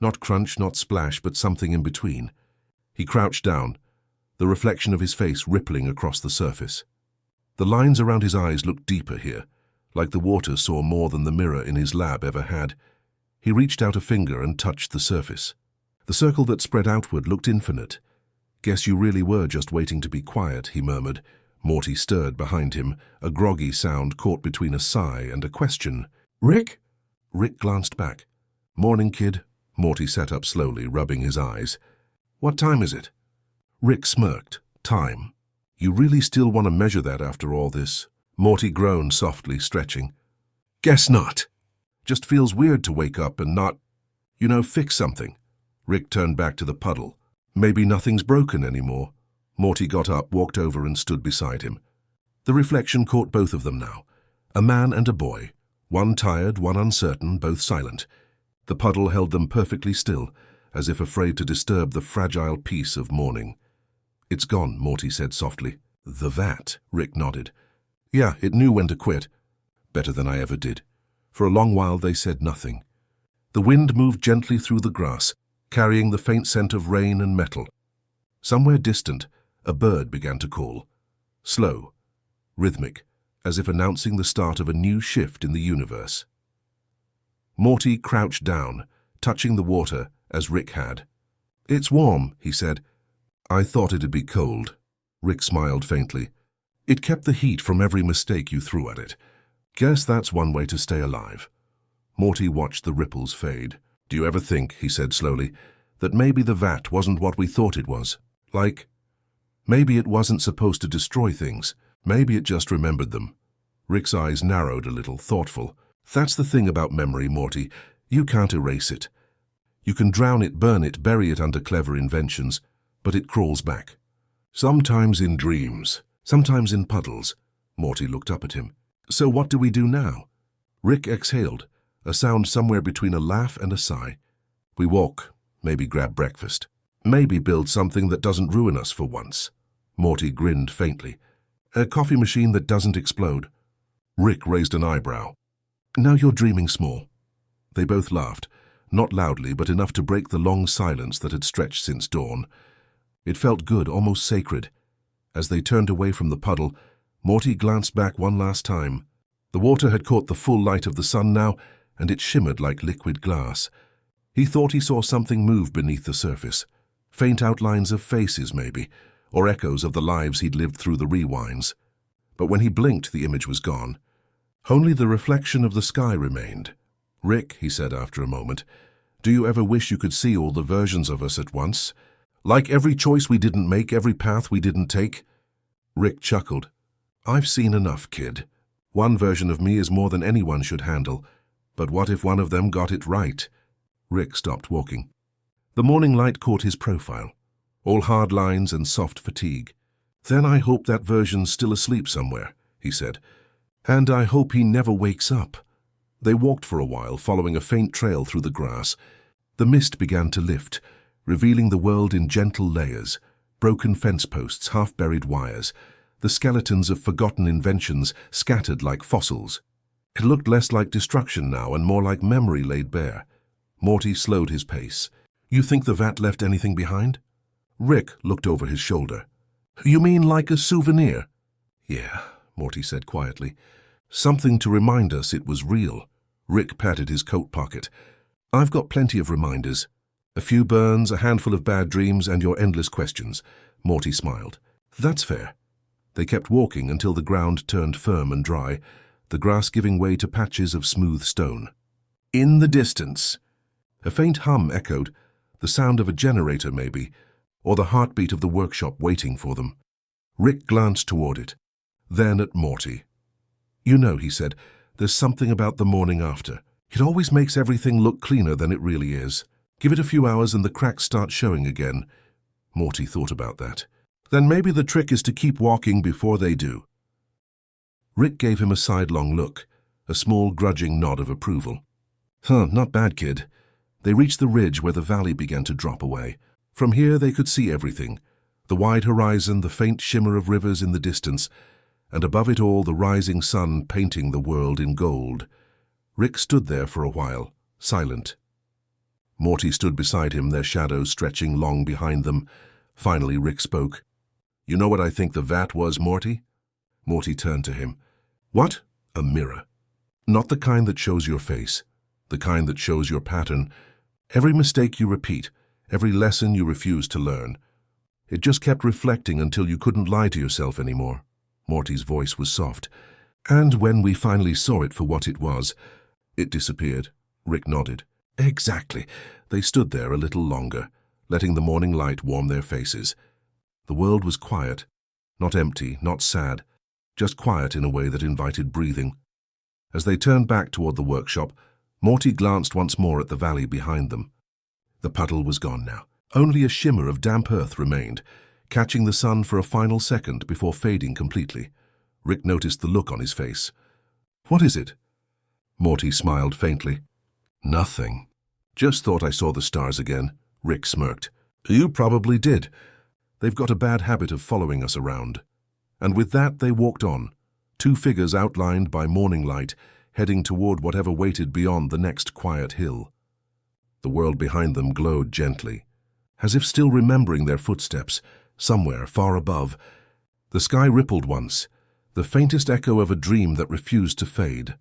Not crunch, not splash, but something in between. He crouched down, the reflection of his face rippling across the surface. The lines around his eyes looked deeper here, like the water saw more than the mirror in his lab ever had. He reached out a finger and touched the surface. The circle that spread outward looked infinite. "Guess you really were just waiting to be quiet," he murmured. Morty stirred behind him, a groggy sound caught between a sigh and a question. "Rick?" Rick glanced back. "Morning, kid." Morty sat up slowly, rubbing his eyes. "What time is it?" Rick smirked. "Time. You really still want to measure that after all this?" Morty groaned softly, stretching. "Guess not. Just feels weird to wake up and not, fix something." Rick turned back to the puddle. "Maybe nothing's broken anymore." Morty got up, walked over and stood beside him. The reflection caught both of them now. A man and a boy. One tired, one uncertain, both silent. The puddle held them perfectly still, as if afraid to disturb the fragile peace of morning. "It's gone," Morty said softly. "The vat," Rick nodded. "Yeah, it knew when to quit. Better than I ever did." For a long while they said nothing. The wind moved gently through the grass, carrying the faint scent of rain and metal. Somewhere distant, a bird began to call. Slow, rhythmic, as if announcing the start of a new shift in the universe. Morty crouched down, touching the water as Rick had. "It's warm," he said. "I thought it'd be cold." Rick smiled faintly. "It kept the heat from every mistake you threw at it. Guess that's one way to stay alive." Morty watched the ripples fade. "Do you ever think," he said slowly, "that maybe the vat wasn't what we thought it was? Maybe it wasn't supposed to destroy things. Maybe it just remembered them." Rick's eyes narrowed a little, thoughtful. "That's the thing about memory, Morty. You can't erase it. You can drown it, burn it, bury it under clever inventions, but it crawls back. Sometimes in dreams, sometimes in puddles." Morty looked up at him. "So what do we do now?" Rick exhaled, a sound somewhere between a laugh and a sigh. "We walk, maybe grab breakfast. Maybe build something that doesn't ruin us for once." Morty grinned faintly. "A coffee machine that doesn't explode." Rick raised an eyebrow. "Now you're dreaming small." They both laughed, not loudly, but enough to break the long silence that had stretched since dawn. It felt good, almost sacred. As they turned away from the puddle, Morty glanced back one last time. The water had caught the full light of the sun now, and it shimmered like liquid glass. He thought he saw something move beneath the surface. Faint outlines of faces, maybe, or echoes of the lives he'd lived through the rewinds. But when he blinked, the image was gone. Only the reflection of the sky remained. "Rick," he said after a moment, "do you ever wish you could see all the versions of us at once? Like every choice we didn't make, every path we didn't take?" Rick chuckled. "I've seen enough, kid. One version of me is more than anyone should handle. But what if one of them got it right?" Rick stopped walking. The morning light caught his profile, all hard lines and soft fatigue. "Then I hope that version's still asleep somewhere," he said. "And I hope he never wakes up." They walked for a while, following a faint trail through the grass. The mist began to lift, revealing the world in gentle layers, broken fence posts, half-buried wires, the skeletons of forgotten inventions scattered like fossils. It looked less like destruction now and more like memory laid bare. Morty slowed his pace. "You think the vat left anything behind?" Rick looked over his shoulder. "You mean like a souvenir?" "Yeah," Morty said quietly. "Something to remind us it was real." Rick patted his coat pocket. "I've got plenty of reminders. A few burns, a handful of bad dreams, and your endless questions. Morty smiled. That's fair. They kept walking until the ground turned firm and dry, the grass giving way to patches of smooth stone. In the distance, a faint hum echoed, the sound of a generator maybe, or the heartbeat of the workshop waiting for them. Rick glanced toward it, then at Morty. You know, he said, there's something about the morning after. It always makes everything look cleaner than it really is. Give it a few hours and the cracks start showing again. Morty thought about that. Then maybe the trick is to keep walking before they do. Rick gave him a sidelong look, a small grudging nod of approval. Not bad, kid. They reached the ridge where the valley began to drop away. From here they could see everything. The wide horizon, the faint shimmer of rivers in the distance, and above it all the rising sun painting the world in gold. Rick stood there for a while, silent. Morty stood beside him, their shadows stretching long behind them. Finally Rick spoke. You know what I think the vat was, Morty? Morty turned to him. What? A mirror. Not the kind that shows your face, the kind that shows your pattern. Every mistake you repeat, every lesson you refuse to learn. It just kept reflecting until you couldn't lie to yourself anymore. Morty's voice was soft. And when we finally saw it for what it was, it disappeared. Rick nodded. Exactly. They stood there a little longer, letting the morning light warm their faces. The world was quiet, not empty, not sad, just quiet in a way that invited breathing. As they turned back toward the workshop, Morty glanced once more at the valley behind them. The puddle was gone now. Only a shimmer of damp earth remained, catching the sun for a final second before fading completely. Rick noticed the look on his face. What is it? Morty smiled faintly. Nothing. Just thought I saw the stars again. Rick smirked. You probably did. They've got a bad habit of following us around. And with that they walked on, two figures outlined by morning light, heading toward whatever waited beyond the next quiet hill. The world behind them glowed gently, as if still remembering their footsteps, somewhere far above. The sky rippled once, the faintest echo of a dream that refused to fade.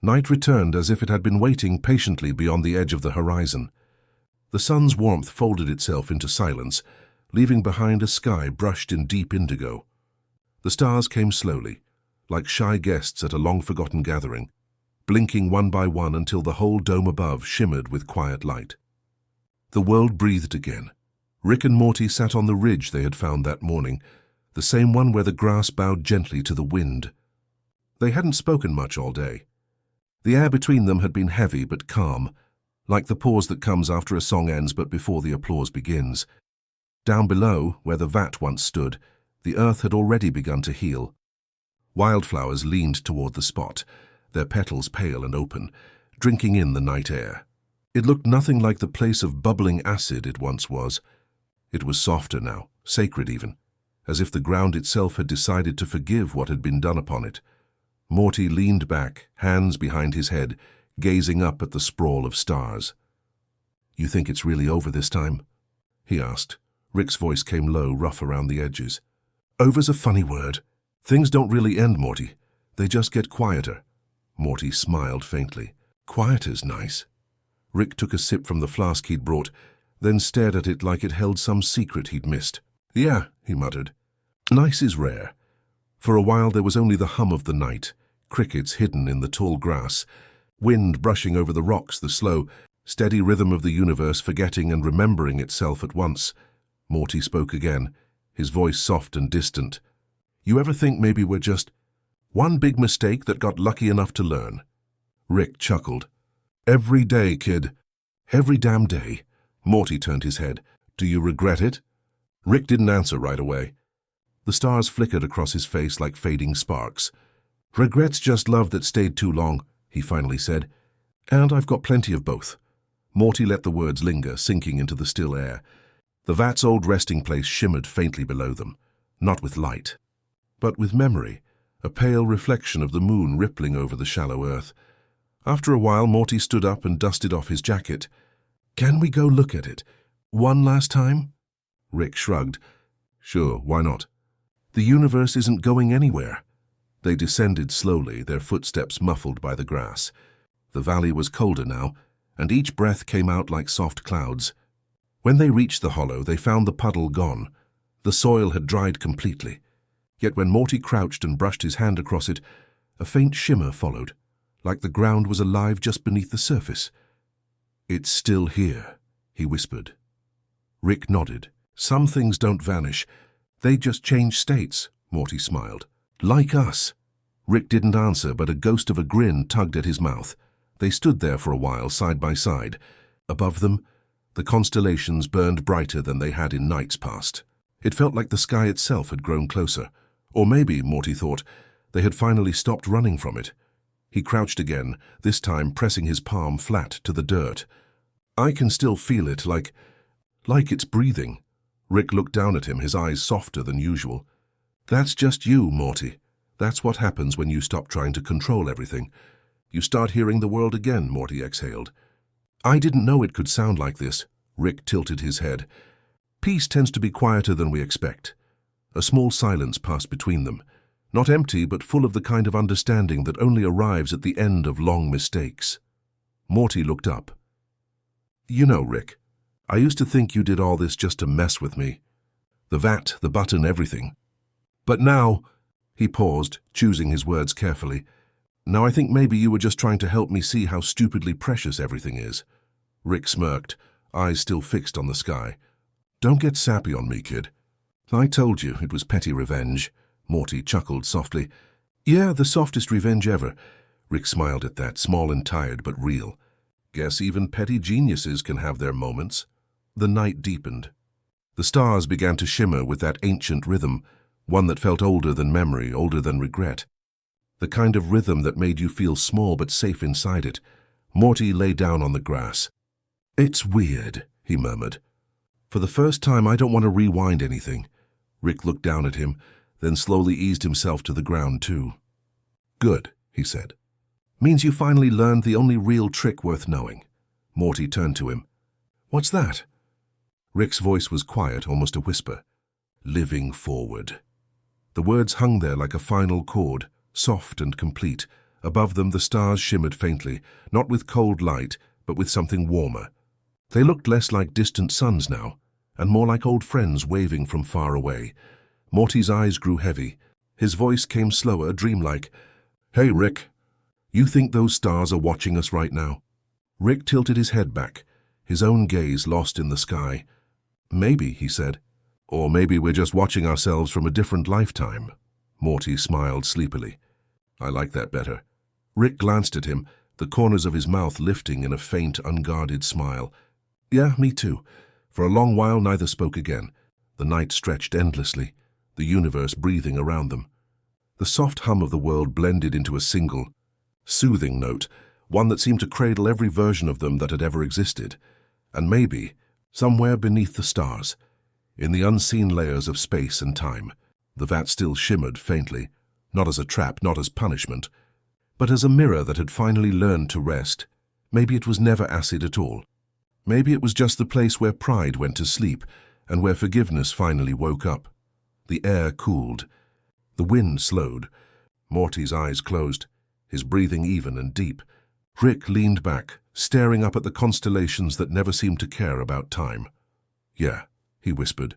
Night returned as if it had been waiting patiently beyond the edge of the horizon. The sun's warmth folded itself into silence, leaving behind a sky brushed in deep indigo. The stars came slowly, like shy guests at a long-forgotten gathering, blinking one by one until the whole dome above shimmered with quiet light. The world breathed again. Rick and Morty sat on the ridge they had found that morning, the same one where the grass bowed gently to the wind. They hadn't spoken much all day. The air between them had been heavy but calm, like the pause that comes after a song ends but before the applause begins. Down below, where the vat once stood, the earth had already begun to heal. Wildflowers leaned toward the spot, their petals pale and open, drinking in the night air. It looked nothing like the place of bubbling acid it once was. It was softer now, sacred even, as if the ground itself had decided to forgive what had been done upon it. Morty leaned back, hands behind his head, gazing up at the sprawl of stars. You think it's really over this time? He asked. Rick's voice came low, rough around the edges. Over's a funny word. Things don't really end, Morty. They just get quieter. Morty smiled faintly. Quieter's nice. Rick took a sip from the flask he'd brought, then stared at it like it held some secret he'd missed. Yeah, he muttered. Nice is rare. For a while there was only the hum of the night, crickets hidden in the tall grass, wind brushing over the rocks, the slow, steady rhythm of the universe forgetting and remembering itself at once. Morty spoke again, his voice soft and distant. You ever think maybe we're just one big mistake that got lucky enough to learn? Rick chuckled. Every day, kid. Every damn day. Morty turned his head. Do you regret it? Rick didn't answer right away. The stars flickered across his face like fading sparks. Regret's just love that stayed too long, he finally said. And I've got plenty of both. Morty let the words linger, sinking into the still air. The vat's old resting place shimmered faintly below them, not with light, but with memory, a pale reflection of the moon rippling over the shallow earth. After a while, Morty stood up and dusted off his jacket. Can we go look at it? One last time? Rick shrugged. Sure, why not? The universe isn't going anywhere. They descended slowly, their footsteps muffled by the grass. The valley was colder now, and each breath came out like soft clouds. When they reached the hollow, they found the puddle gone. The soil had dried completely. Yet when Morty crouched and brushed his hand across it, a faint shimmer followed, like the ground was alive just beneath the surface. "It's still here," he whispered. Rick nodded. "Some things don't vanish. They just change states," Morty smiled. "Like us." Rick didn't answer, but a ghost of a grin tugged at his mouth. They stood there for a while, side by side. Above them, the constellations burned brighter than they had in nights past. It felt like the sky itself had grown closer. Or maybe, Morty thought, they had finally stopped running from it. He crouched again, this time pressing his palm flat to the dirt. "I can still feel it, like it's breathing." Rick looked down at him, his eyes softer than usual. "That's just you, Morty. That's what happens when you stop trying to control everything. You start hearing the world again," Morty exhaled. "I didn't know it could sound like this." Rick tilted his head. "Peace tends to be quieter than we expect." A small silence passed between them. Not empty, but full of the kind of understanding that only arrives at the end of long mistakes. Morty looked up. "You know, Rick, I used to think you did all this just to mess with me. The vat, the button, everything. But now," he paused, choosing his words carefully, "now I think maybe you were just trying to help me see how stupidly precious everything is." Rick smirked, eyes still fixed on the sky. "Don't get sappy on me, kid. I told you it was petty revenge." Morty chuckled softly. "Yeah, the softest revenge ever." Rick smiled at that, small and tired, but real. "Guess even petty geniuses can have their moments." The night deepened. The stars began to shimmer with that ancient rhythm, one that felt older than memory, older than regret. The kind of rhythm that made you feel small but safe inside it. Morty lay down on the grass. "It's weird," he murmured. "For the first time, I don't want to rewind anything." Rick looked down at him, then slowly eased himself to the ground too. "Good," he said. "Means you finally learned the only real trick worth knowing." Morty turned to him. "What's that?" Rick's voice was quiet, almost a whisper. "Living forward." The words hung there like a final chord, soft and complete. Above them the stars shimmered faintly, not with cold light, but with something warmer. They looked less like distant suns now, and more like old friends waving from far away. Morty's eyes grew heavy. His voice came slower, dreamlike. "Hey, Rick, you think those stars are watching us right now?" Rick tilted his head back, his own gaze lost in the sky. "Maybe," he said. "Or maybe we're just watching ourselves from a different lifetime." Morty smiled sleepily. "I like that better." Rick glanced at him, the corners of his mouth lifting in a faint, unguarded smile. "Yeah, me too." For a long while neither spoke again. The night stretched endlessly, the universe breathing around them. The soft hum of the world blended into a single, soothing note, one that seemed to cradle every version of them that had ever existed. And maybe, somewhere beneath the stars, in the unseen layers of space and time, the vat still shimmered faintly, not as a trap, not as punishment, but as a mirror that had finally learned to rest. Maybe it was never acid at all. Maybe it was just the place where pride went to sleep and where forgiveness finally woke up. The air cooled. The wind slowed. Morty's eyes closed, his breathing even and deep. Rick leaned back, staring up at the constellations that never seemed to care about time. "Yeah," he whispered,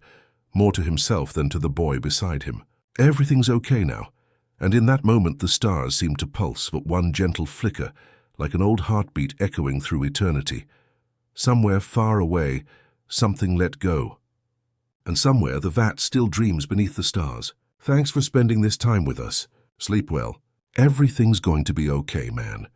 more to himself than to the boy beside him. "Everything's okay now." And in that moment the stars seemed to pulse but one gentle flicker, like an old heartbeat echoing through eternity. Somewhere far away, something let go. And somewhere the vat still dreams beneath the stars. "Thanks for spending this time with us. Sleep well. Everything's going to be okay, man."